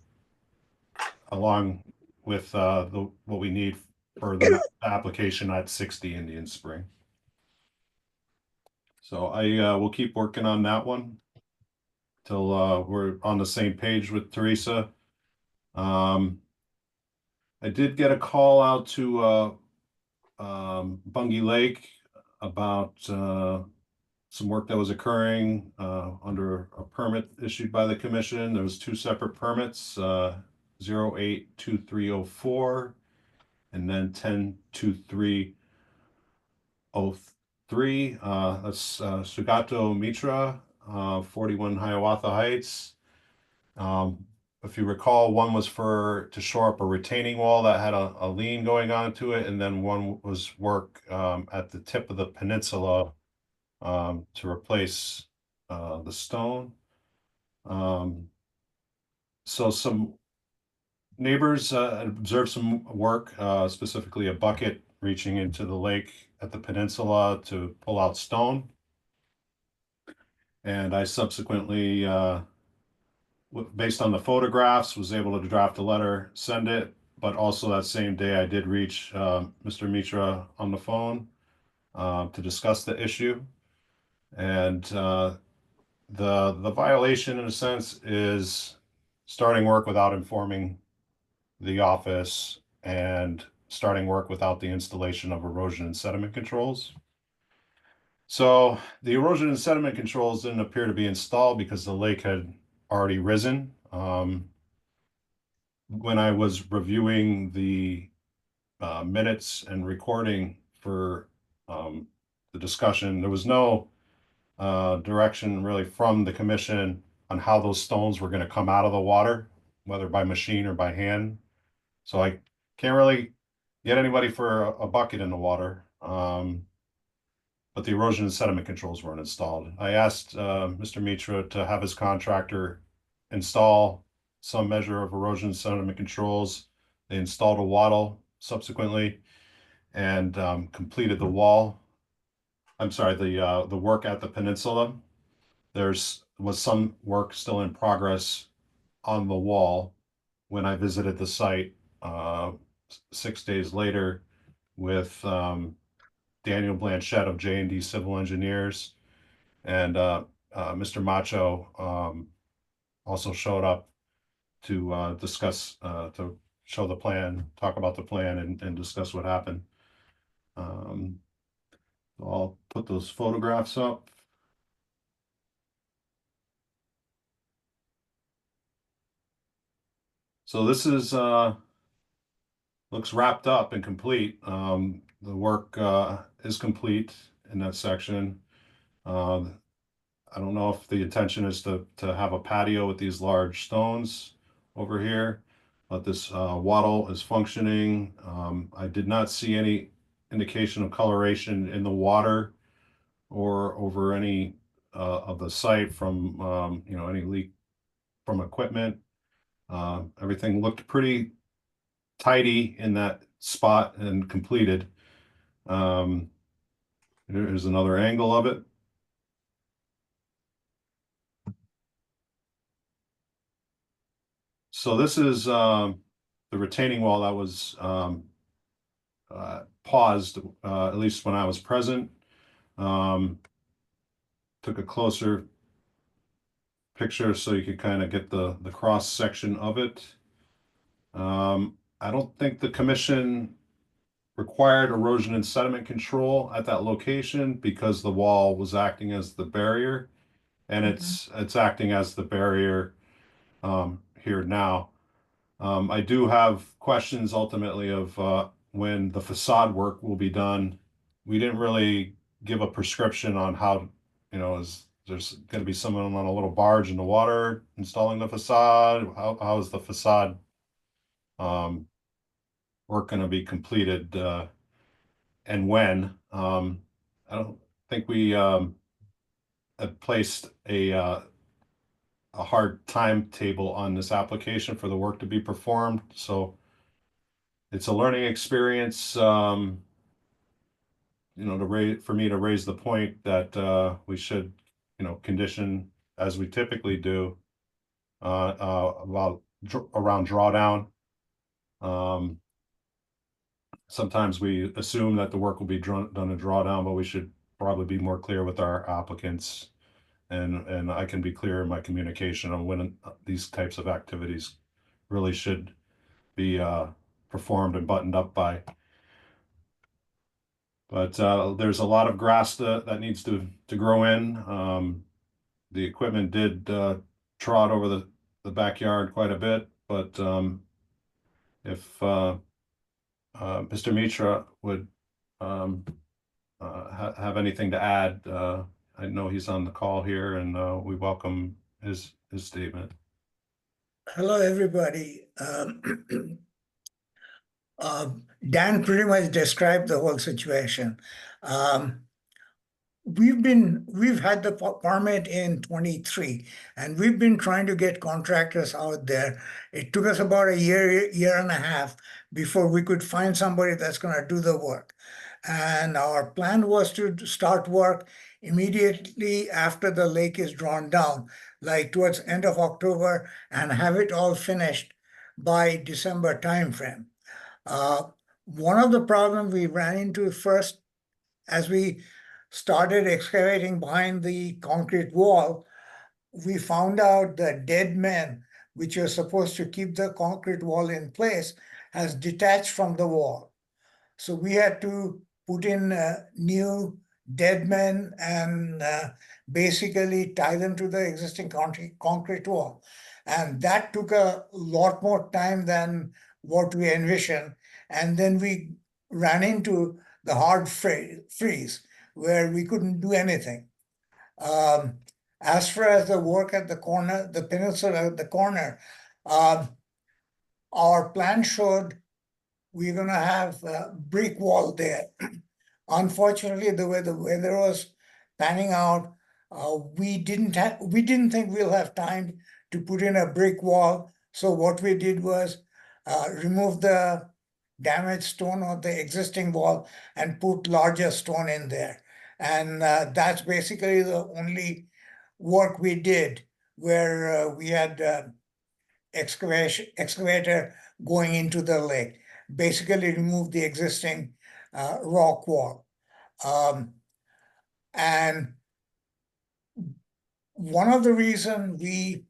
along with what we need for the application at 60 Indian Spring. So I will keep working on that one till we're on the same page with Teresa. I did get a call out to Bungie Lake about some work that was occurring under a permit issued by the commission. There was 2 separate permits, 082304 and then 102303. That's Sugato Mitra, 41 Hiawatha Heights. If you recall, one was to shore up a retaining wall that had a lean going on to it, and then one was work at the tip of the peninsula to replace the stone. So some neighbors observed some work, specifically a bucket reaching into the lake at the peninsula to pull out stone. And I subsequently, based on the photographs, was able to draft a letter, send it. But also that same day, I did reach Mr. Mitra on the phone to discuss the issue. And the violation, in a sense, is starting work without informing the office and starting work without the installation of erosion and sediment controls. So the erosion and sediment controls didn't appear to be installed because the lake had already risen. When I was reviewing the minutes and recording for the discussion, there was no direction really from the commission on how those stones were going to come out of the water, whether by machine or by hand. So I can't really get anybody for a bucket in the water. But the erosion and sediment controls weren't installed. I asked Mr. Mitra to have his contractor install some measure of erosion and sediment controls. They installed a wattle subsequently and completed the wall. I'm sorry, the work at the peninsula. Was some work still in progress on the wall when I visited the site 6 days later with Daniel Blanchette of J&D Civil Engineers, and Mr. Macho also showed up to discuss, to show the plan, talk about the plan, and discuss what happened. I'll put those photographs up. So this is looks wrapped up and complete. The work is complete in that section. I don't know if the intention is to have a patio with these large stones over here, but this wattle is functioning. I did not see any indication of coloration in the water or over any of the site from any leak from equipment. Everything looked pretty tidy in that spot and completed. Here's another angle of it. So this is the retaining wall that was paused, at least when I was present. Took a closer picture so you could kind of get the cross section of it. I don't think the commission required erosion and sediment control at that location because the wall was acting as the barrier, and it's acting as the barrier here now. I do have questions ultimately of when the facade work will be done. We didn't really give a prescription on how, is there's going to be someone on a little barge in the water installing the facade? How is the facade work going to be completed and when? I don't think we have placed a hard timetable on this application for the work to be performed. So it's a learning experience, for me to raise the point that we should, condition as we typically do around drawdown. Sometimes we assume that the work will be done in drawdown, but we should probably be more clear with our applicants. And I can be clear in my communication on when these types of activities really should be performed and buttoned up by. But there's a lot of grass that needs to grow in. The equipment did trot over the backyard quite a bit, but if Mr. Mitra would have anything to add, I know he's on the call here, and we welcome his statement. Hello, everybody. Dan pretty much described the whole situation. we've had the permit in 23, and we've been trying to get contractors out there. It took us about a year and a half before we could find somebody that's gonna do the work. And our plan was to start work immediately after the lake is drawn down, like towards end of October, and have it all finished by December timeframe. One of the problems we ran into first as we started excavating behind the concrete wall, we found out that dead men, which are supposed to keep the concrete wall in place, has detached from the wall. So we had to put in new dead men and basically tie them to the existing concrete wall. And that took a lot more time than what we envisioned. And then we ran into the hard freeze where we couldn't do anything. As far as the work at the corner, the peninsula at the corner, our plan showed we're gonna have a brick wall there. Unfortunately, the way the weather was panning out, we didn't think we'll have time to put in a brick wall. So what we did was remove the damaged stone of the existing wall and put larger stone in there. And that's basically the only work we did where we had excavator going into the lake. Basically remove the existing rock wall. And one of the reasons we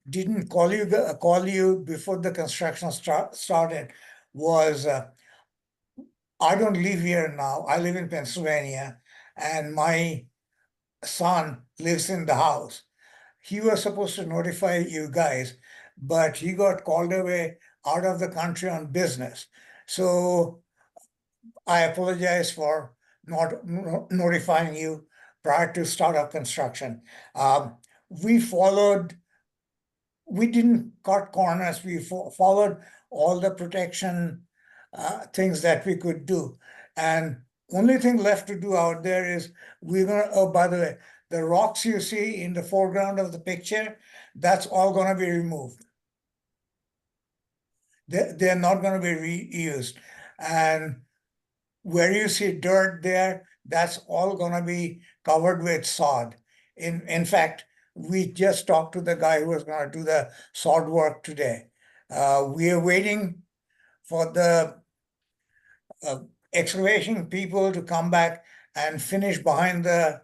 didn't call you before the construction started was I don't live here now. I live in Pennsylvania, and my son lives in the house. He was supposed to notify you guys, but he got called away out of the country on business. So I apologize for not notifying you prior to start of construction. We didn't cut corners. We followed all the protection things that we could do. And only thing left to do out there is we're gonna, oh, by the way, the rocks you see in the foreground of the picture, that's all gonna be removed. They're not gonna be reused. And where you see dirt there, that's all gonna be covered with sod. In fact, we just talked to the guy who was gonna do the sod work today. We are waiting for the excavation people to come back and finish behind the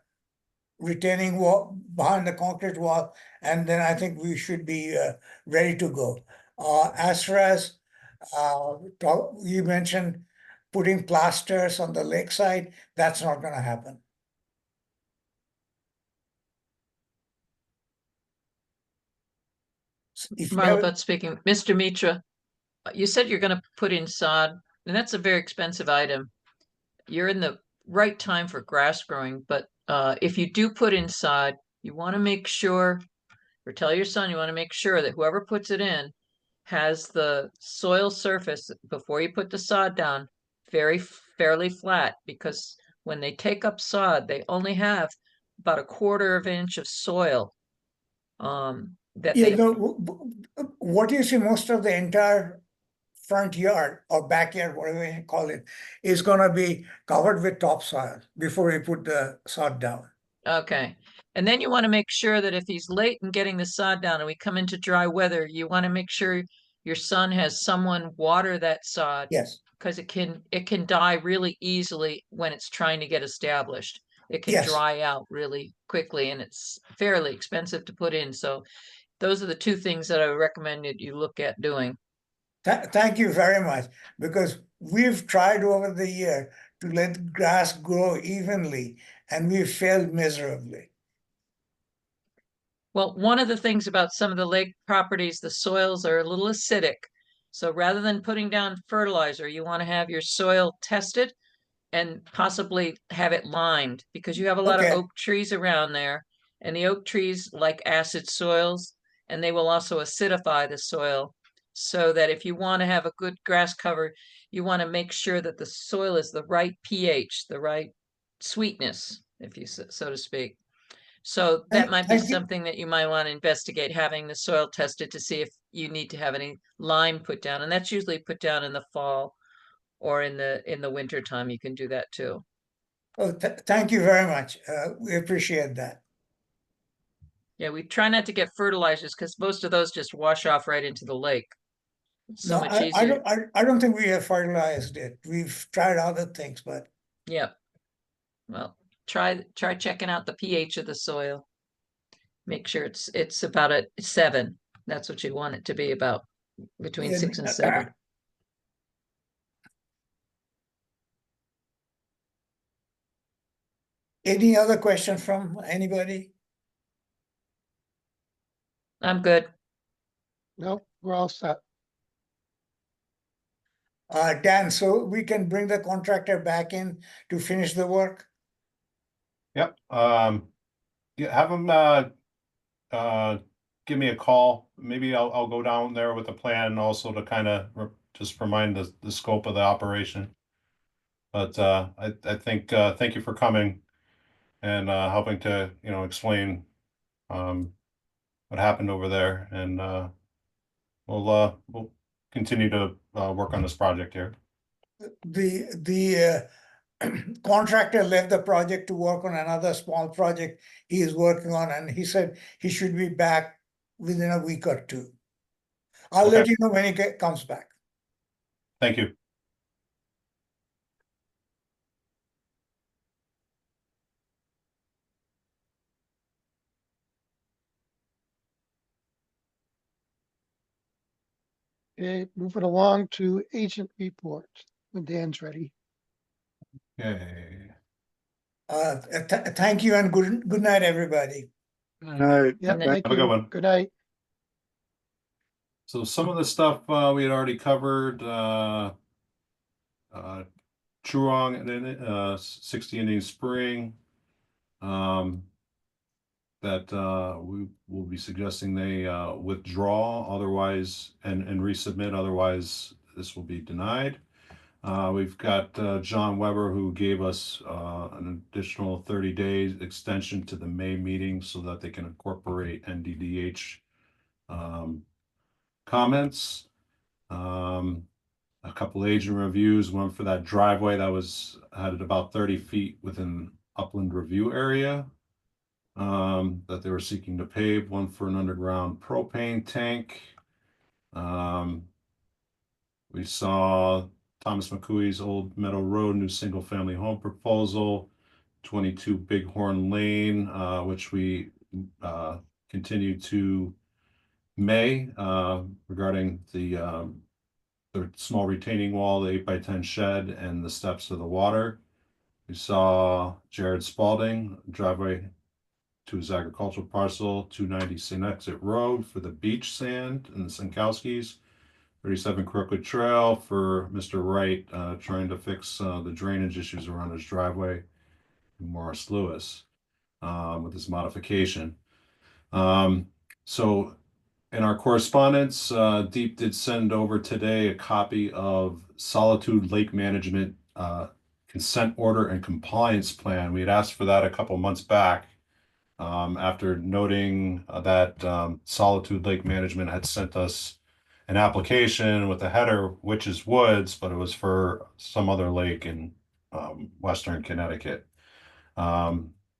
retaining wall, behind the concrete wall, and then I think we should be ready to go. As far as you mentioned putting plasters on the lakeside, that's not gonna happen. If you Marla have- Butt speaking. Mr. Mitra, you said you're gonna put in sod, and that's a very expensive item. You're in the right time for grass growing, but if you do put in sod, you wanna make sure, or tell your son, you wanna make sure that whoever puts it in has the soil surface before you put the sod down fairly flat, because when they take up sod, they only have about a quarter of an inch of soil. That Yeah, they what you see most of the entire front yard or backyard, whatever you call it, is gonna be covered with topsoil before you put the sod down. Okay. And then you want to make sure that if he's late in getting the sod down and we come into dry weather, you want to make sure your son has someone water that sod, Yes, because it can die really easily when it's trying to get established. It can Yes. dry out really quickly, and it's fairly expensive to put in. So those are the two things that I recommend that you look at doing. Thank you very much, because we've tried over the year to let grass grow evenly, and we failed miserably. Well, one of the things about some of the lake properties, the soils are a little acidic. So rather than putting down fertilizer, you want to have your soil tested and possibly have it limed, because you have a lot of Okay. oak trees around there. And the oak trees like acid soils, and they will also acidify the soil. So that if you want to have a good grass cover, you want to make sure that the soil is the right pH, the right sweetness. if you so to speak. So that might be Thank you. something that you might want to investigate, having the soil tested to see if you need to have any lime put down. And that's usually put down in the fall or in the winter time. You can do that too. Oh, thank you very much. We appreciate that. Yeah, we try not to get fertilizers because most of those just wash off right into the lake. It's so No, much I easier. don't, I don't think we have fertilized it. We've tried other things, but Yeah. Well, try checking out the pH of the soil. Make sure it's about a 7. That's what you want it to be, about between yeah, 6 and 7. Any other question from anybody? I'm good. No, we're all set. Dan, so we can bring the contractor back in to finish the work? Yep, yeah, have them, give me a call. Maybe I'll go down there with a plan also to kind of just remind the scope of the operation. But, I think, thank you for coming and, helping to, explain, what happened over there, and, we'll continue to, work on this project here. The contractor left the project to work on another small project he is working on, and he said he should be back within a week or two. I'll let Okay. you know when he comes back. Thank you. Okay, moving along to agent report when Dan's ready. Okay. Thank you and good night, everybody. All right. Yeah, And then- thank Have a good you. one. Good night. So some of the stuff, we had already covered, Truong and then, 60 Indian Spring. That, we will be suggesting they, withdraw otherwise and resubmit, otherwise this will be denied. We've got, John Weber, who gave us, an additional 30 days extension to the May meeting so that they can incorporate NDDH, comments. A couple agent reviews, one for that driveway that had it about 30 feet within upland review area, that they were seeking to pave, one for an underground propane tank. We saw Thomas McCooey's Old Meadow Road, new single-family home proposal, 22 Bighorn Lane, which we, continued to May, regarding the small retaining wall, the 8x10 shed, and the steps to the water. We saw Jared Spalding, driveway to his agricultural parcel, 290 St. Exit Road for the beach sand and the Sinkowskis. 37 Crooked Trail for Mr. Wright, trying to fix the drainage issues around his driveway in Morris Lewis, with this modification. So in our correspondence, Deep did send over today a copy of Solitude Lake Management consent order and compliance plan. We had asked for that a couple months back, after noting that Solitude Lake Management had sent us an application with the header Witches Woods, but it was for some other lake in Western Connecticut.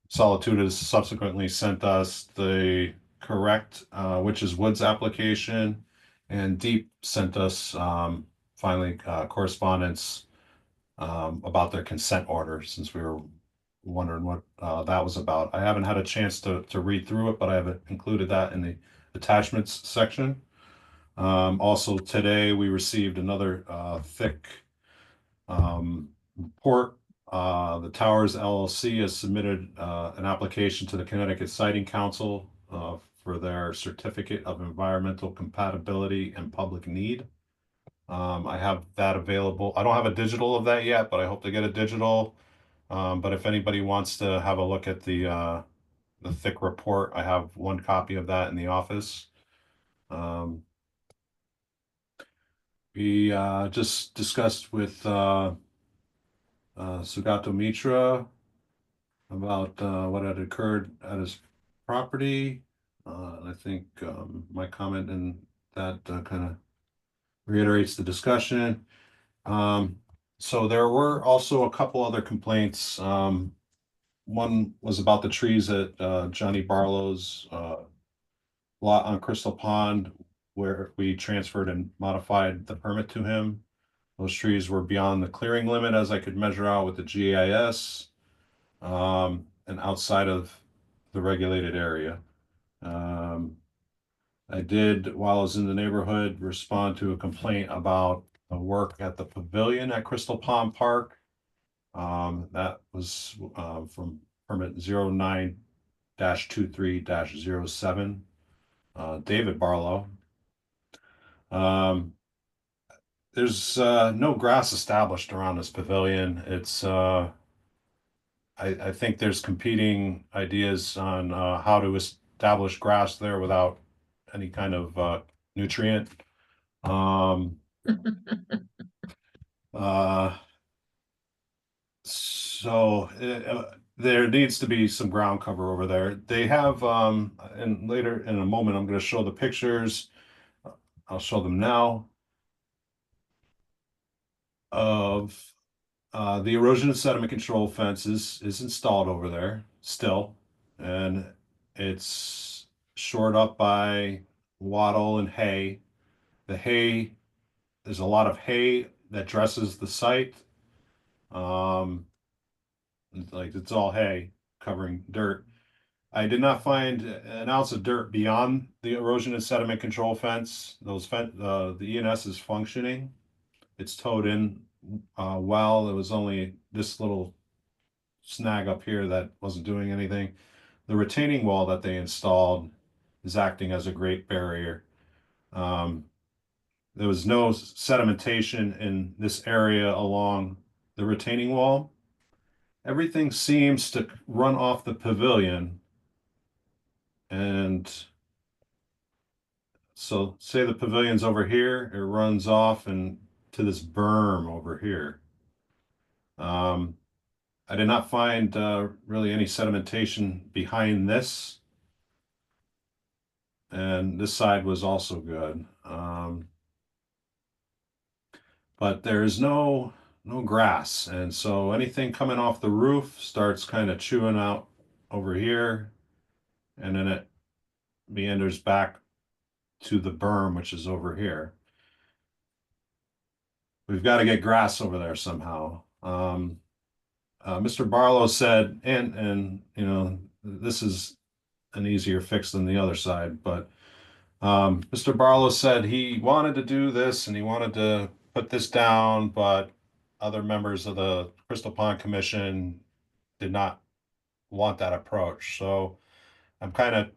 Solitude has subsequently sent us the correct Witches Woods application, and Deep sent us finally correspondence about their consent order, since we were wondering what that was about. I haven't had a chance to read through it, but I have included that in the attachments section. Also today, we received another thick report. The Towers LLC has submitted an application to the Connecticut Siting Council for their certificate of environmental compatibility and public need. I have that available. I don't have a digital of that yet, but I hope to get a digital. But if anybody wants to have a look at the thick report, I have one copy of that in the office. We just discussed with Sugato Mitra about what had occurred at his property. I think my comment in that kind of reiterates the discussion. So there were also a couple other complaints. One was about the trees at Johnny Barlow's lot on Crystal Pond, where we transferred and modified the permit to him. Those trees were beyond the clearing limit as I could measure out with the GIS, and outside of the regulated area. I did, while I was in the neighborhood, respond to a complaint about the work at the pavilion at Crystal Pond Park. That was from permit 09-23-07, David Barlow. There's no grass established around this pavilion. It's I think there's competing ideas on how to establish grass there without any kind of nutrient. So there needs to be some ground cover over there. They have, and later in a moment, I'm going to show the pictures. I'll show them now of the erosion and sediment control fence is installed over there still, and it's shored up by wattle and hay. The hay, there's a lot of hay that dresses the site. Like it's all hay covering dirt. I did not find an ounce of dirt beyond the erosion and sediment control fence. The ENS is functioning. It's towed in well. It was only this little snag up here that wasn't doing anything. The retaining wall that they installed is acting as a great barrier. There was no sedimentation in this area along the retaining wall. Everything seems to run off the pavilion. And so say the pavilion's over here, it runs off and to this berm over here. I did not find really any sedimentation behind this. And this side was also good. But there's no grass. And so anything coming off the roof starts kind of chewing out over here. And then it meanders back to the berm, which is over here. We've got to get grass over there somehow. Mr. Barlow said, and you know, this is an easier fix than the other side, but Mr. Barlow said he wanted to do this and he wanted to put this down, but other members of the Crystal Pond Commission did not want that approach. So I'm kind of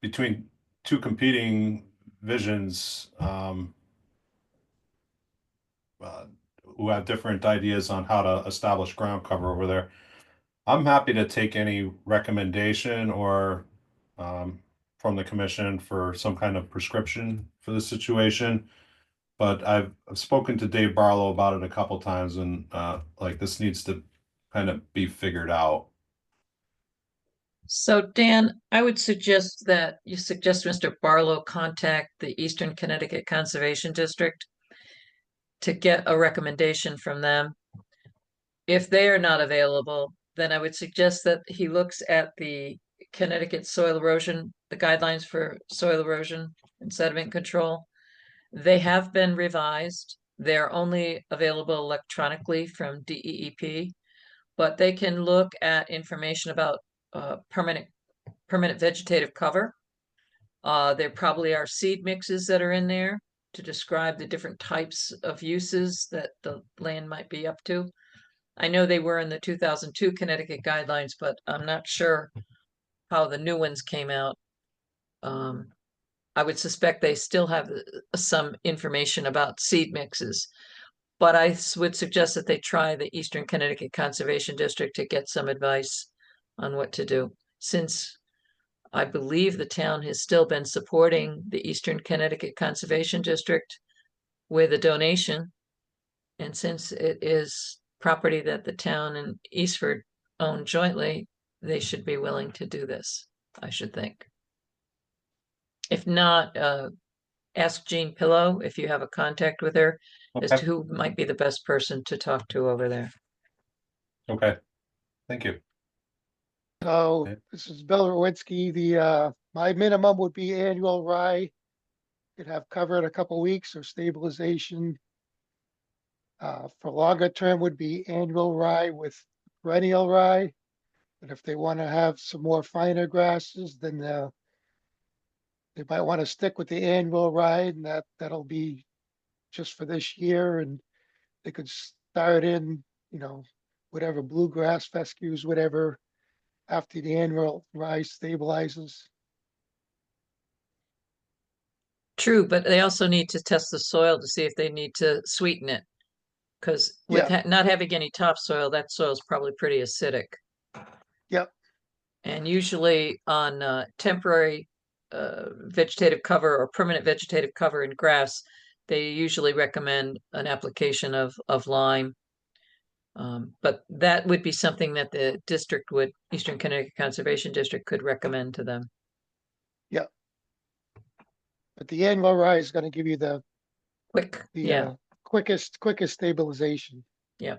between two competing visions, who have different ideas on how to establish ground cover over there. I'm happy to take any recommendation or from the commission for some kind of prescription for the situation. But I've spoken to Dave Barlow about it a couple times, and like this needs to kind of be figured out. So Dan, I would suggest that you suggest Mr. Barlow contact the Eastern Connecticut Conservation District to get a recommendation from them. If they are not available, then I would suggest that he looks at the Connecticut soil erosion, the guidelines for soil erosion and sediment control. They have been revised. They're only available electronically from DEEP, but they can look at information about permanent vegetative cover. There probably are seed mixes that are in there to describe the different types of uses that the land might be up to. I know they were in the 2002 Connecticut guidelines, but I'm not sure how the new ones came out. I would suspect they still have some information about seed mixes, but I would suggest that they try the Eastern Connecticut Conservation District to get some advice on what to do, since I believe the town has still been supporting the Eastern Connecticut Conservation District with a donation. And since it is property that the town and Eastford own jointly, they should be willing to do this, I should think. If not, ask Jean Pillow if you have a contact with her as Okay. to who might be the best person to talk to over there. Okay, thank you. So Okay. this is Bill Rowinski. My minimum would be annual rye. Could have cover in a couple weeks or stabilization. For longer term would be annual rye with perennial rye. But if they want to have some more finer grasses, then they might want to stick with the annual rye, and that'll be just for this year. And they could start in, whatever bluegrass, fescues, whatever, after the annual rye stabilizes. True, but they also need to test the soil to see if they need to sweeten it. Because with Yeah. not having any topsoil, that soil is probably pretty acidic. Yep. And usually on temporary vegetative cover or permanent vegetative cover in grass, they usually recommend an application of lime. But that would be something that the district would, Eastern Connecticut Conservation District could recommend to them. Yep. But the annual rye is going to give you the Quick, yeah, quickest stabilization. yeah.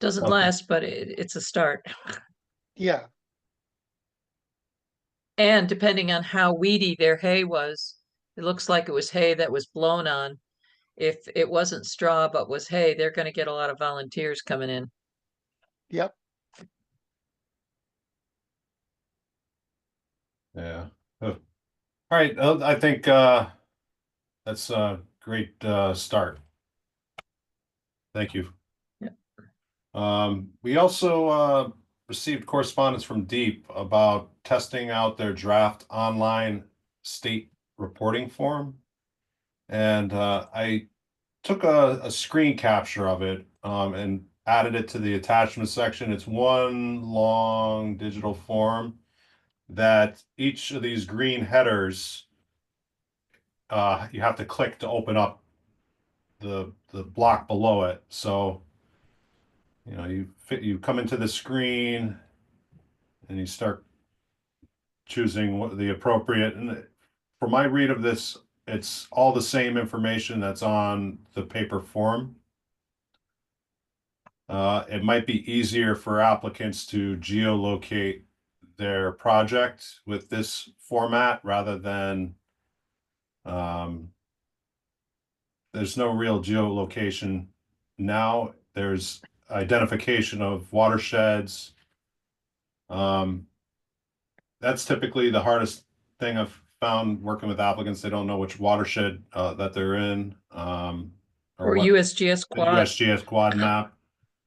Doesn't Okay. last, but it's a start. Yeah. And depending on how weedy their hay was, it looks like it was hay that was blown on. If it wasn't straw but was hay, they're going to get a lot of volunteers coming in. Yep. Yeah. All right, I think that's a great start. Thank you. Yeah. We also received correspondence from Deep about testing out their draft online state reporting form. And I took a screen capture of it and added it to the attachment section. It's one long digital form that each of these green headers you have to click to open up the block below it. So you come into the screen and you start choosing what the appropriate, and for my read of this, it's all the same information that's on the paper form. It might be easier for applicants to geolocate their project with this format rather than there's no real geolocation now. There's identification of watersheds. That's typically the hardest thing I've found working with applicants. They don't know which watershed that they're in. Or what USGS the quad, USGS quad map.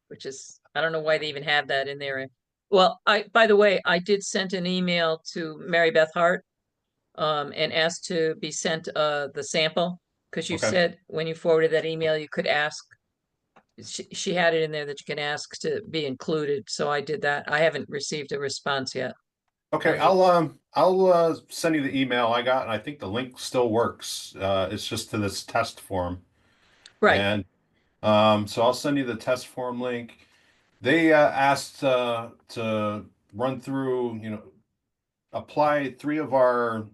which is, I don't know why they even have that in there. Well, by the way, I did send an email to Mary Beth Hart and asked to be sent the sample, because you Okay. said when you forwarded that email, you could ask. She had it in there that you can ask to be included, so I did that. I haven't received a response yet. Okay, I'll send you the email I got, and I think the link still works. It's just to this test form. Right. And so I'll send you the test form link. They asked to run through, apply 3 of our,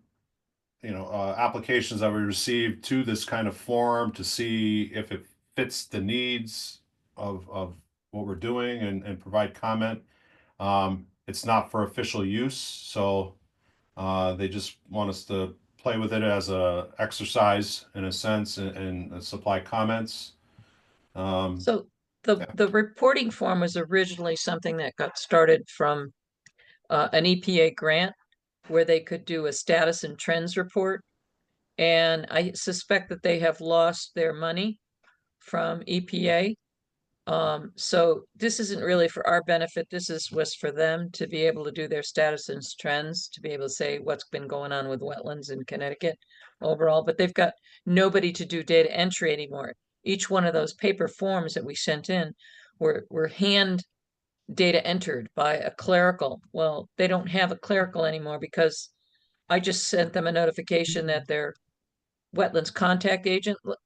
applications that we received to this kind of form to see if it fits the needs of what we're doing and provide comment. It's not for official use, so they just want us to play with it as a exercise in a sense and supply comments. So the reporting form was originally something that got started from an EPA grant where they could do a status and trends report. And I suspect that they have lost their money from EPA. So this isn't really for our benefit. This was for them to be able to do their status and trends, to be able to say what's been going on with wetlands in Connecticut overall. But they've got nobody to do data entry anymore. Each one of those paper forms that we sent in were hand data entered by a clerical. Well, they don't have a clerical anymore because I just sent them a notification that their wetlands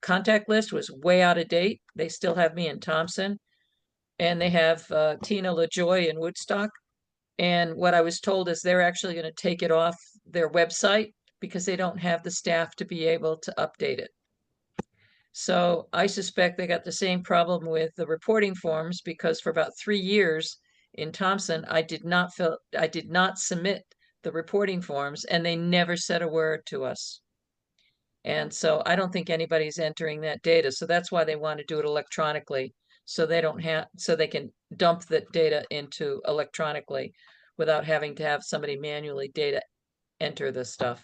contact list was way out of date. They still have me in Thompson. and they have Tina LaJoy in Woodstock. And what I was told is they're actually going to take it off their website because they don't have the staff to be able to update it. So I suspect they got the same problem with the reporting forms because for about 3 years in Thompson, I did not submit the reporting forms and they never said a word to us. And so I don't think anybody's entering that data. So that's why they want to do it electronically. So they don't have, so they can dump the data into electronically without having to have somebody manually enter the stuff.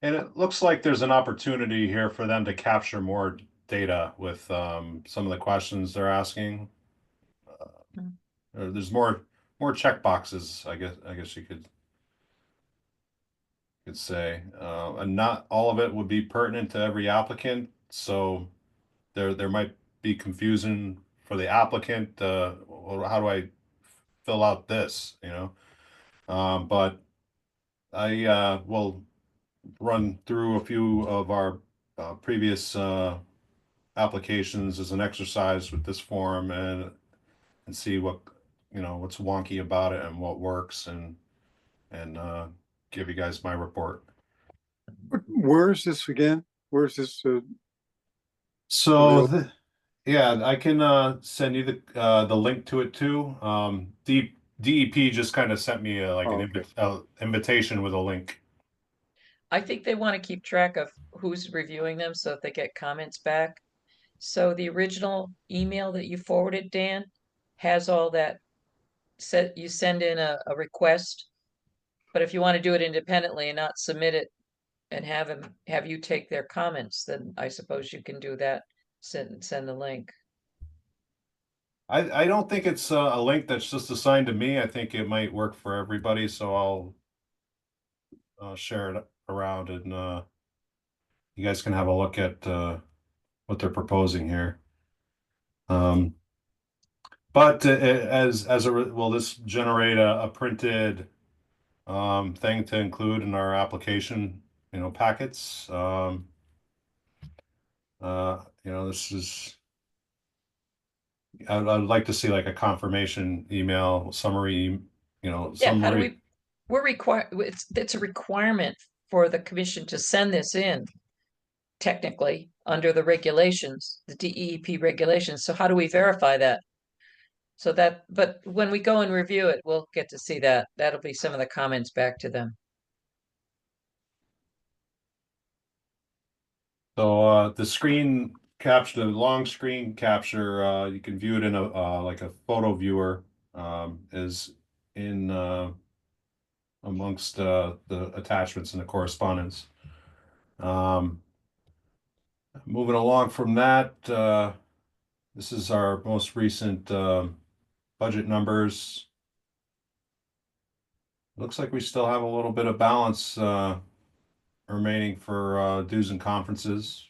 And it looks like there's an opportunity here for them to capture more data with some of the questions they're asking. There's more check boxes, I guess you could say, and not all of it would be pertinent to every applicant. So there might be confusion for the applicant. Well, how do I fill out this? You know, but I will run through a few of our previous applications as an exercise with this form and see what what's wonky about it and what works and give you guys my report. Where is this again? Where is this? So yeah, I can send you the link to it too. DEP just kind of sent me an invitation with a link. I think they want to keep track of who's reviewing them so if they get comments back. So the original email that you forwarded, Dan, has all that. You send in a request, but if you want to do it independently and not submit it and have you take their comments, then I suppose you can do that. Send the link. I don't think it's a link that's just assigned to me. I think it might work for everybody, so I'll share it around and you guys can have a look at what they're proposing here. But will this generate a printed thing to include in our application, packets? This is. I'd like to see like a confirmation email summary, Yeah, how do we? We're required. It's a requirement for the commission to send this in. Technically, under the regulations, the DEP regulations. So how do we verify that? So but when we go and review it, we'll get to see that. That'll be some of the comments back to them. So the long screen capture, you can view it in a like a photo viewer, is in amongst the attachments in the correspondence. Moving along from that, this is our most recent budget numbers. Looks like we still have a little bit of balance remaining for dues and conferences.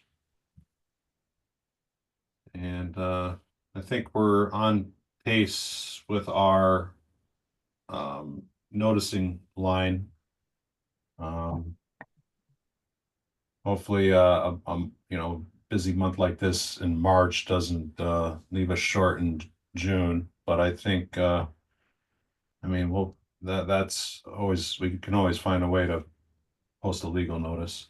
And I think we're on pace with our noticing line. Hopefully, busy month like this in March doesn't leave us short in June. But I think, that's always, we can always find a way to post a legal notice.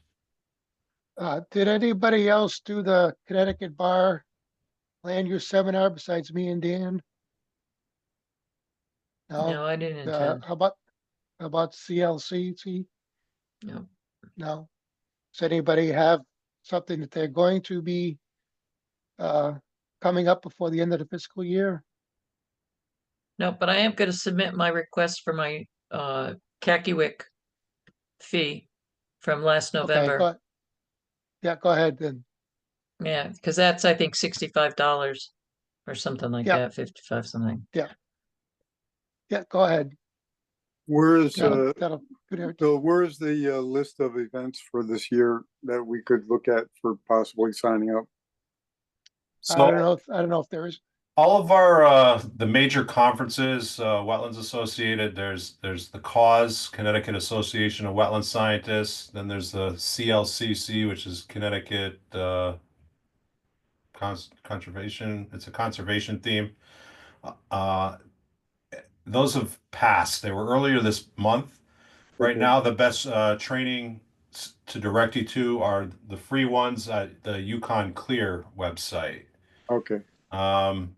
Did anybody else do the Connecticut Bar land use seminar besides me and Dan? No, I didn't attend. How about CLCC? No. No. Does anybody have something that they're going to be coming up before the end of the fiscal year? No, but I am going to submit my request for my Kakiwick fee from last Okay, November. go ahead then. Yeah, because that's I think $65 or something like that, 55 something. Yeah, go ahead. Where is Bill, where is the list of events for this year that we could look at for possibly signing up? So I don't know if there is. all of our the major conferences, Wetlands Associated, there's the CAUSE, Connecticut Association of Wetland Scientists, then there's the CLCC, which is Connecticut Conservation. It's a conservation theme. Uh, those have passed. They were earlier this month. Right Okay. now, the best training to direct you to are the free ones at the Yukon Clear website. Okay. Um,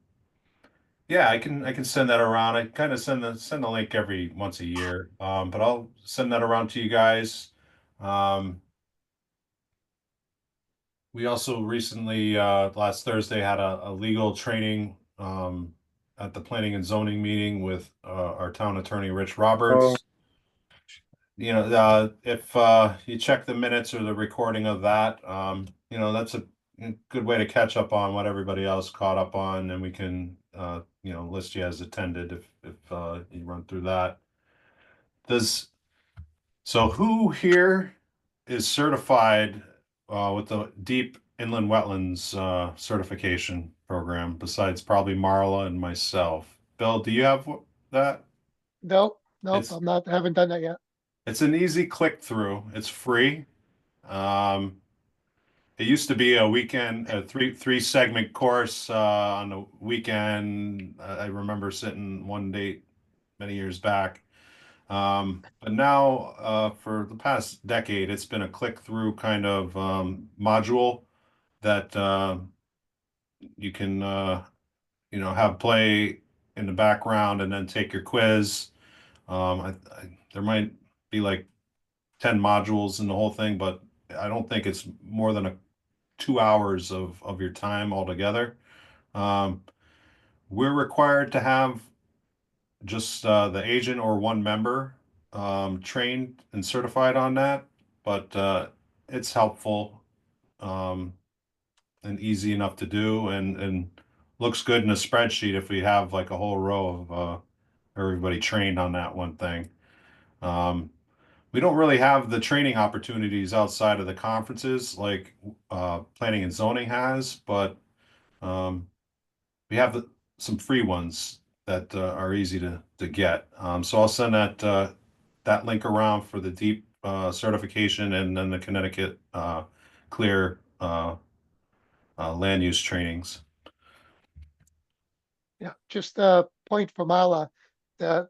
yeah, I can send that around. I kind of send the link every once a year. But I'll send that around to you guys. Um, we also recently last Thursday had a legal training at the planning and zoning meeting with our town attorney Rich Oh, Roberts. If you check the minutes or the recording of that, that's a good way to catch up on what everybody else caught up on, and we can, list you as attended if you run through that. Does so who here is certified with the deep inland wetlands certification program besides probably Marla and myself? Bill, do you have that? Nope, nope, It's haven't done that yet. it's an easy click through. It's free. Um, it used to be a weekend, a three segment course on the weekend. I remember sitting one date many years back. But now, for the past decade, it's been a click through kind of module that you can have play in the background and then take your quiz. There might be like 10 modules in the whole thing, but I don't think it's more than 2 hours of your time altogether. Um, we're required to have just the agent or one member trained and certified on that, but it's helpful um, and easy enough to do and looks good in a spreadsheet if we have like a whole row of everybody trained on that one thing. Um, we don't really have the training opportunities outside of the conferences like planning and zoning has, but um, we have some free ones that are easy to get. So I'll send that link around for the deep certification and then the Connecticut clear land use trainings. Yeah, just a point for Marla, that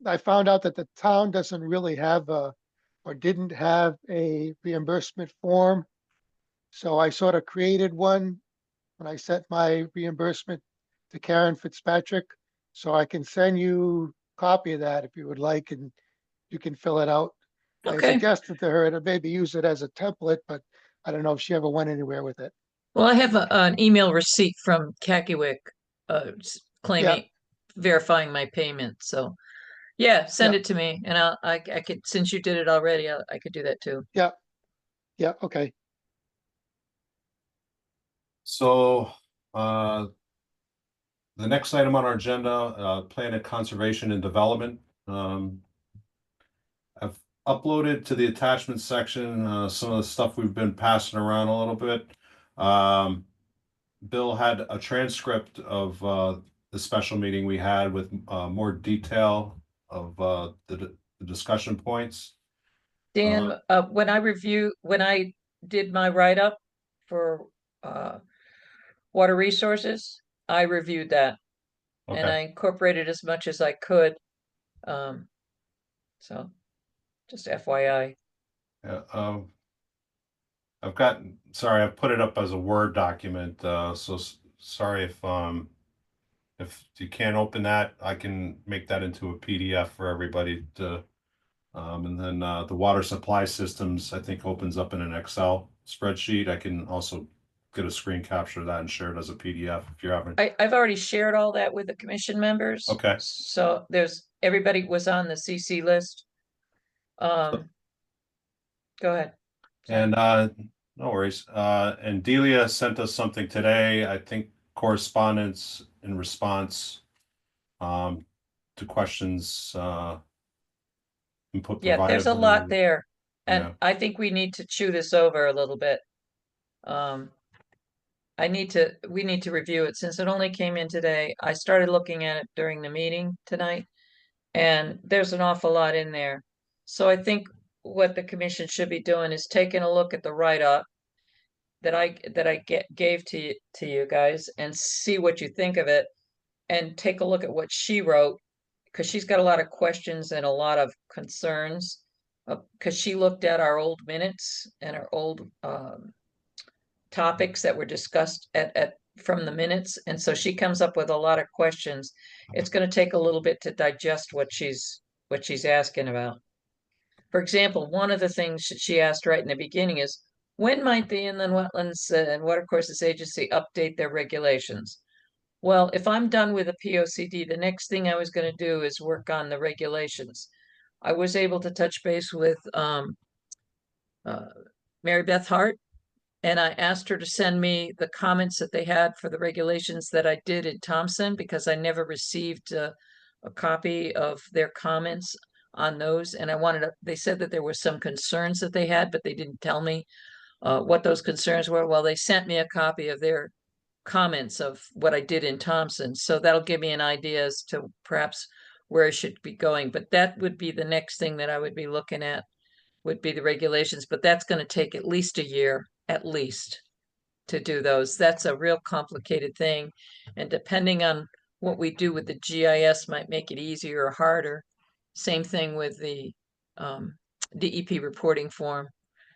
I found out that the town doesn't really have or didn't have a reimbursement form. So I sort of created one when I sent my reimbursement to Karen Fitzpatrick. So I can send you a copy of that if you would like, and you can fill it out. I Okay. suggested to her to maybe use it as a template, but I don't know if she ever went anywhere with it. Well, I have an email receipt from Kakiewicz claiming, verifying my payment. So yeah, send Yeah. it to me and I could, since you did it already, I could do that too. Yeah, okay. So the next item on our agenda, planet conservation and development. I've uploaded to the attachment section some of the stuff we've been passing around a little bit. Bill had a transcript of the special meeting we had with more detail of the discussion points. Dan, when I did my write-up for water resources, I reviewed that and I Okay. incorporated as much as I could. So just FYI. Yeah, sorry, I've put it up as a Word document, so sorry if you can't open that, I can make that into a PDF for everybody to, and then the water supply systems, I think opens up in an Excel spreadsheet. I can also get a screen capture of that and share it as a PDF if you're having. I've already shared all that with the commission members. Okay. So everybody was on the CC list. Go ahead. Sorry. And no worries. And Delia sent us something today, I think correspondence in response to questions input Yeah, provided. there's a lot there. And Yeah. I think we need to chew this over a little bit. We need to review it since it only came in today. I started looking at it during the meeting tonight, and there's an awful lot in there. So I think what the commission should be doing is taking a look at the write-up that I gave to you guys and see what you think of it. and take a look at what she wrote, because she's got a lot of questions and a lot of concerns. Because she looked at our old minutes and our old topics that were discussed from the minutes, and so she comes up with a lot of questions. It's going to take a little bit to digest what she's asking about. For example, one of the things that she asked right in the beginning is, when might the Inland Wetlands and Watercourses Agency update their regulations? Well, if I'm done with the POCD, the next thing I was going to do is work on the regulations. I was able to touch base with Mary Beth Hart, and I asked her to send me the comments that they had for the regulations that I did in Thompson, because I never received a copy of their comments on those. And they said that there were some concerns that they had, but they didn't tell me what those concerns were. Well, they sent me a copy of their comments of what I did in Thompson. So that'll give me an idea as to perhaps where I should be going. But that would be the next thing that I would be looking at, would be the regulations. But that's going to take at least a year, at least, to do those. That's a real complicated thing. And depending on what we do with the GIS might make it easier or harder. Same thing with the DEP reporting form.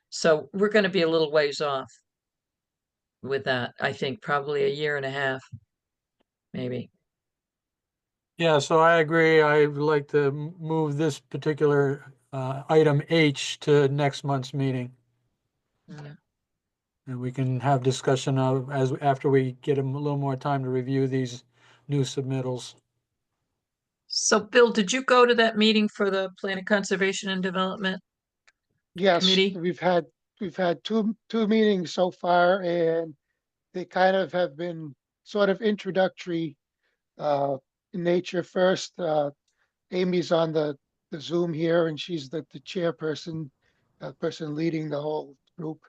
So we're going to be a little ways off with that. I think probably a year and a half, maybe. Yeah, so I agree. I would like to move this particular item H to next month's meeting. Mm. And we can have discussion of after we get a little more time to review these new submittals. So Bill, did you go to that meeting for the Plan of Conservation and Development Yes, Committee? we've had two meetings so far, and they kind of have been sort of introductory in nature. First, Amy's on the Zoom here, and she's the chairperson, person leading the whole group.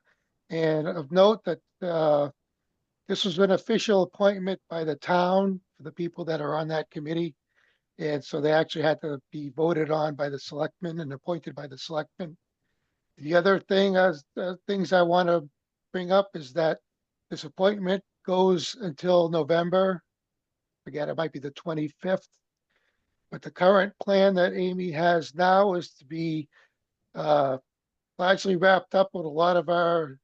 And of note that this was an official appointment by the town for the people that are on that committee. And so they actually had to be voted on by the selectmen and appointed by the selectmen. The other thing, things I want to bring up is that this appointment goes until November. Again, it might be the 25th. But the current plan that Amy has now is to be largely wrapped up with a lot of our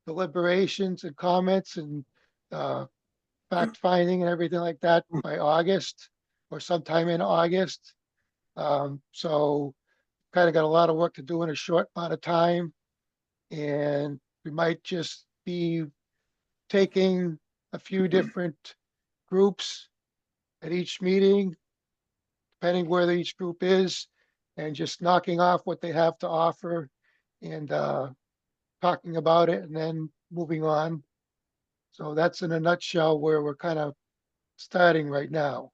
deliberations and comments and fact finding and everything like that by August or sometime in August. So kind of got a lot of work to do in a short amount of time. And we might just be taking a few different groups at each meeting, depending where each group is, and just knocking off what they have to offer and talking about it and then moving on. So that's in a nutshell where we're kind of starting right now.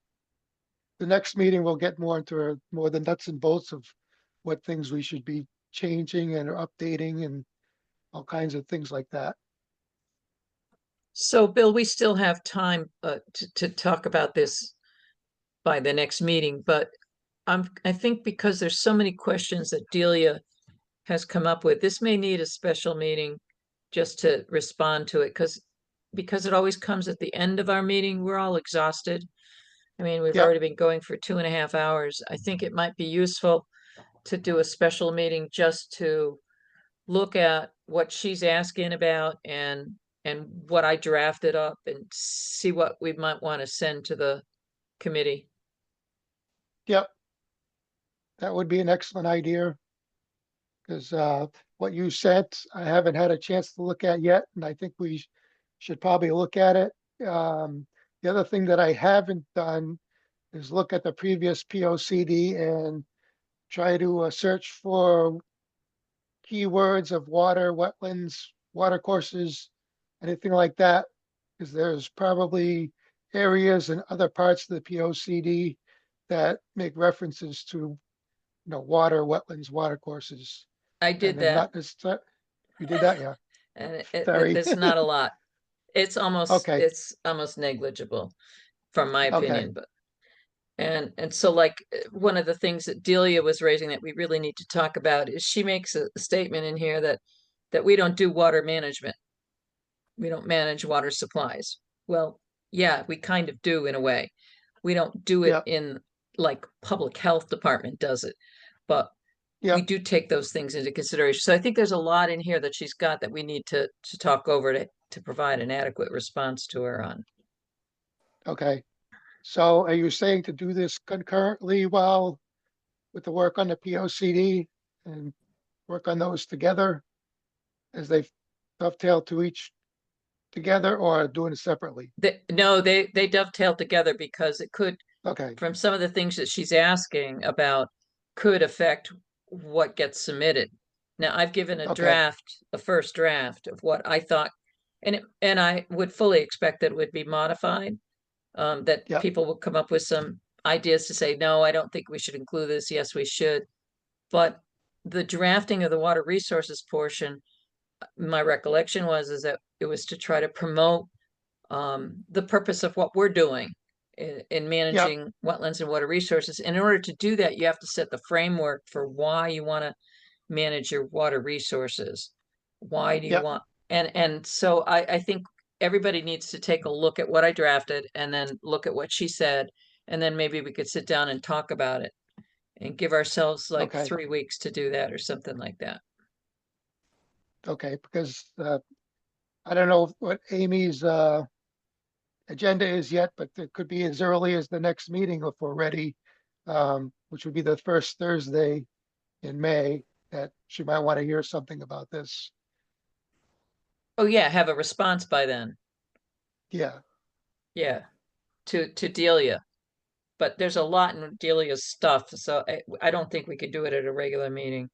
The next meeting we'll get more into more the nuts and bolts of what things we should be changing and updating and all kinds of things like that. So Bill, we still have time to talk about this by the next meeting, but I think because there's so many questions that Delia has come up with, this may need a special meeting just to respond to it, because it always comes at the end of our meeting. We're all exhausted. I mean, we've Yep. already been going for 2.5 hours. I think it might be useful to do a special meeting just to look at what she's asking about and what I drafted up and see what we might want to send to the committee. Yep. That would be an excellent idea. Because what you sent, I haven't had a chance to look at yet, and I think we should probably look at it. The other thing that I haven't done is look at the previous POCD and try to search for keywords of water, wetlands, water courses, anything like that. Because there's probably areas in other parts of the POCD that make references to, water, wetlands, water courses. I did And that, not you did that, yeah. and Sorry. it's not a lot. It's almost Okay. negligible, from my Okay. opinion. But and so, like, one of the things that Delia was raising that we really need to talk about is she makes a statement in here that we don't do water management. We don't manage water supplies. Well, yeah, we kind of do in a way. We don't do it Yep. in like public health department does it, but we Yep. do take those things into consideration. So I think there's a lot in here that she's got that we need to talk over to provide an adequate response to her on. Okay. So are you saying to do this concurrently while with the work on the POCD and work on those together as they dovetail to each together, or doing it separately? No, they dovetail together because it could, Okay. from some of the things that she's asking about, could affect what gets submitted. Now, I've given a Okay. first draft of what I thought, and I would fully expect that it would be modified. That Yep. people will come up with some ideas to say, no, I don't think we should include this. Yes, we should. But the drafting of the water resources portion, my recollection is that it was to try to promote the purpose of what we're doing in managing wetlands and water resources. And in order to do that, you have to set the framework for why you want to manage your water resources. Why do you Yep. want, and so I think everybody needs to take a look at what I drafted and then look at what she said, and then maybe we could sit down and talk about it and give ourselves like Okay. 3 weeks to do that or something like that. Okay, because I don't know what Amy's agenda is yet, but it could be as early as the next meeting if we're ready, which would be the first Thursday in May, that she might want to hear something about this. Oh yeah, have a response by then. Yeah. Yeah, to Delia. But there's a lot in Delia's stuff, so I don't think we could do it at a regular meeting.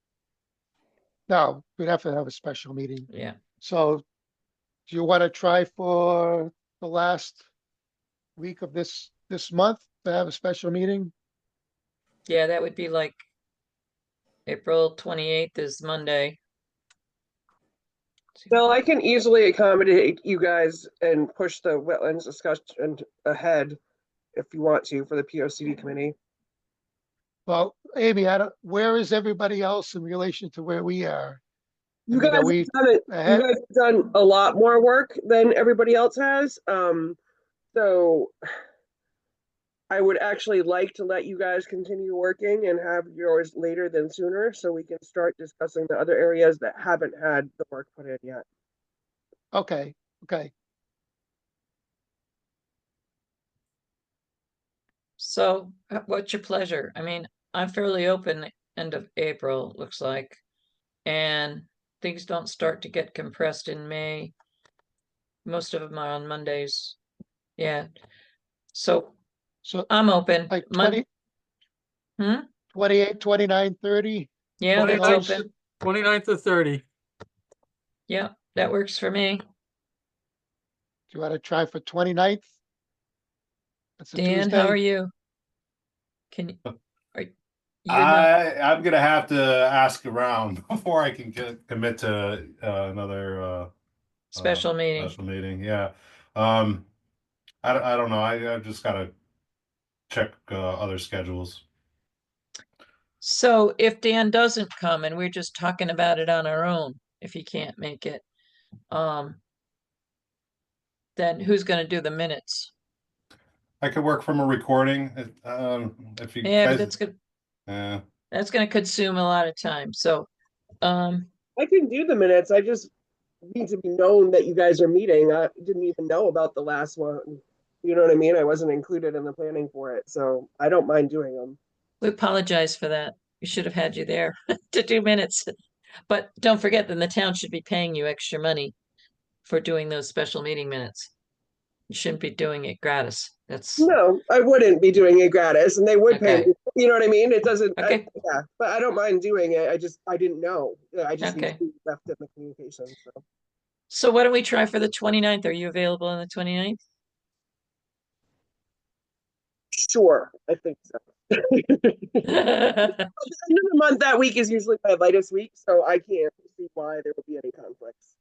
No, we'd have to have a special meeting. Yeah. So do you want to try for the last week of this month to have a special meeting? Yeah, that would be like April 28th is Monday. Bill, I can easily accommodate you guys and push the wetlands discussion ahead if you want to for the POCD committee. Well, Amy, where is everybody else in relation to where we are? You I mean, guys are we have done it. ahead? You guys have done a lot more work than everybody else has. So I would actually like to let you guys continue working and have yours later than sooner, so we can start discussing the other areas that haven't had the work put in yet. Okay, okay. So what's your pleasure? I mean, I'm fairly open end of April, looks like. And things don't start to get compressed in May. Most of them are on Mondays. Yeah. So So I'm open. like 20, 28, 29, 30. Yeah, that's 29th open. 29th to 30. Yeah, that works for me. Do you want to try for 29th? That's a Dan, Tuesday. how are you? Can you, you're not, I'm gonna have to ask around before I can commit to another special meeting? special meeting. Yeah. I don't know. I've just gotta check other schedules. So if Dan doesn't come and we're just talking about it on our own, if he can't make it, then who's gonna do the minutes? I could work from a recording. If you Yeah, but guys, that's good. yeah. That's gonna consume a lot of time. So, I can do the minutes. I just need to be known that you guys are meeting. I didn't even know about the last one. You know what I mean? I wasn't included in the planning for it, so I don't mind doing them. we apologize for that. We should have had you there to do minutes. But don't forget that the town should be paying you extra money for doing those special meeting minutes. You shouldn't be doing it gratis. That's No, I wouldn't be doing it gratis, and they would pay Okay. me. You know what I mean? It doesn't. Okay. Yeah, but I don't mind doing it. I didn't know. I just need Okay. to be left in the communication. So So why don't we try for the 29th? Are you available on the 29th? sure, I think so. The end of the month that week is usually my lightest week, so I can't see why there would be any conflicts.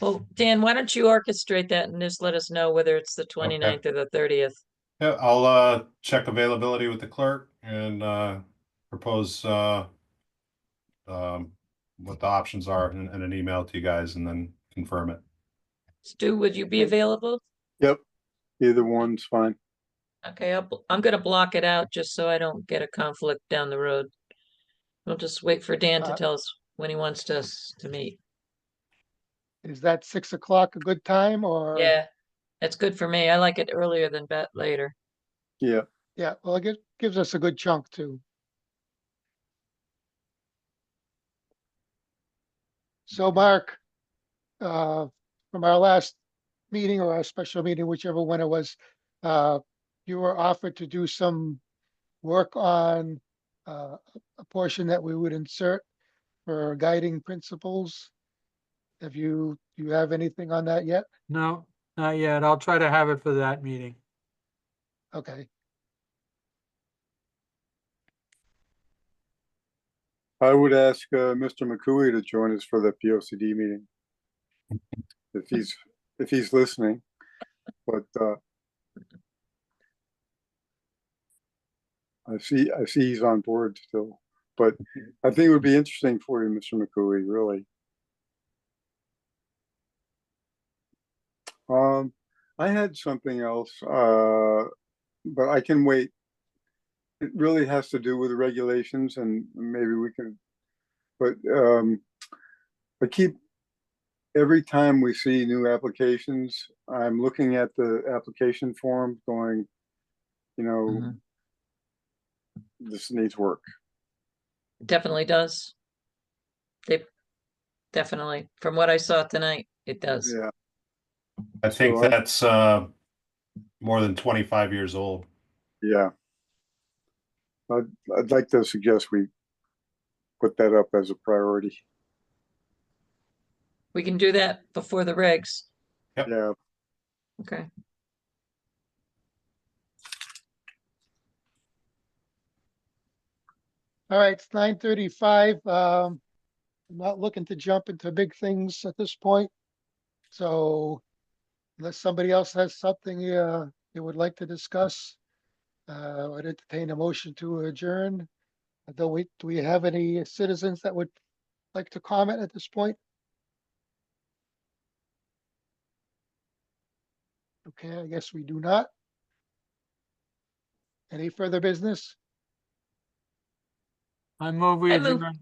Well, Dan, why don't you orchestrate that and just let us know whether it's the 29th or the 30th? Yeah, I'll check availability with the clerk and propose what the options are in an email to you guys and then confirm it. Stu, would you be available? Yep. Either one's fine. Okay, I'm gonna block it out just so I don't get a conflict down the road. We'll just wait for Dan to Uh, tell us when he wants us to meet. Is that 6 o'clock a good time or? Yeah, that's good for me. I like it earlier than later. Yeah, Yeah, well, it gives us a good chunk too. So Mark, from our last meeting or our special meeting, whichever one it was, you were offered to do some work on a portion that we would insert for guiding principles. Do you have anything on that yet? No, not yet. I'll try to have it for that meeting. Okay, I would ask Mr. McCooey to join us for the POCD meeting. If he's listening, but I see he's on board still. But I think it would be interesting for you, Mr. McCooey, really. I had something else, but I can wait. It really has to do with the regulations, and maybe we can. But I keep every time we see new applications, I'm looking at the application form, going, you know, Mhm. this needs work. Definitely does. They definitely, from what I saw tonight, it does. Yeah. I think So that's more than 25 years old. Yeah. I'd like to suggest we put that up as a priority. We can do that before the regs. Yep. Yeah. Okay. all right, it's 9:35. I'm not looking to jump into big things at this point. So unless somebody else has something they would like to discuss, I'd entertain a motion to adjourn. Do we have any citizens that would like to comment at this point? Okay, I guess we do not. Any further business? I move we I move. adjourn.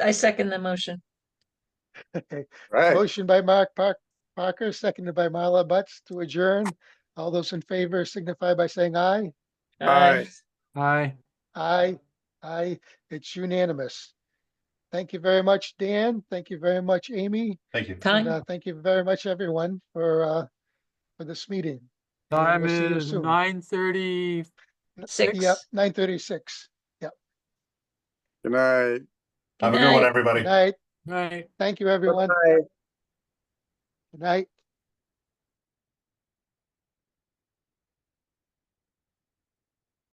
I second the motion. Okay, Right. motion by Parker, seconded by Marla Butts to adjourn. All those in favor signify by saying aye. Aye. Aye. Aye, aye, it's unanimous. Thank you very much, Dan. Thank you very much, Amy. Thank you. And Time? thank you very much, everyone, for this meeting. And Time we'll see you is soon. 9:30. Six? Yep, 9:36. Yep. Good night. Have a Good good one, night. everybody. Good night. Right. Thank you, everyone. Bye. Good night.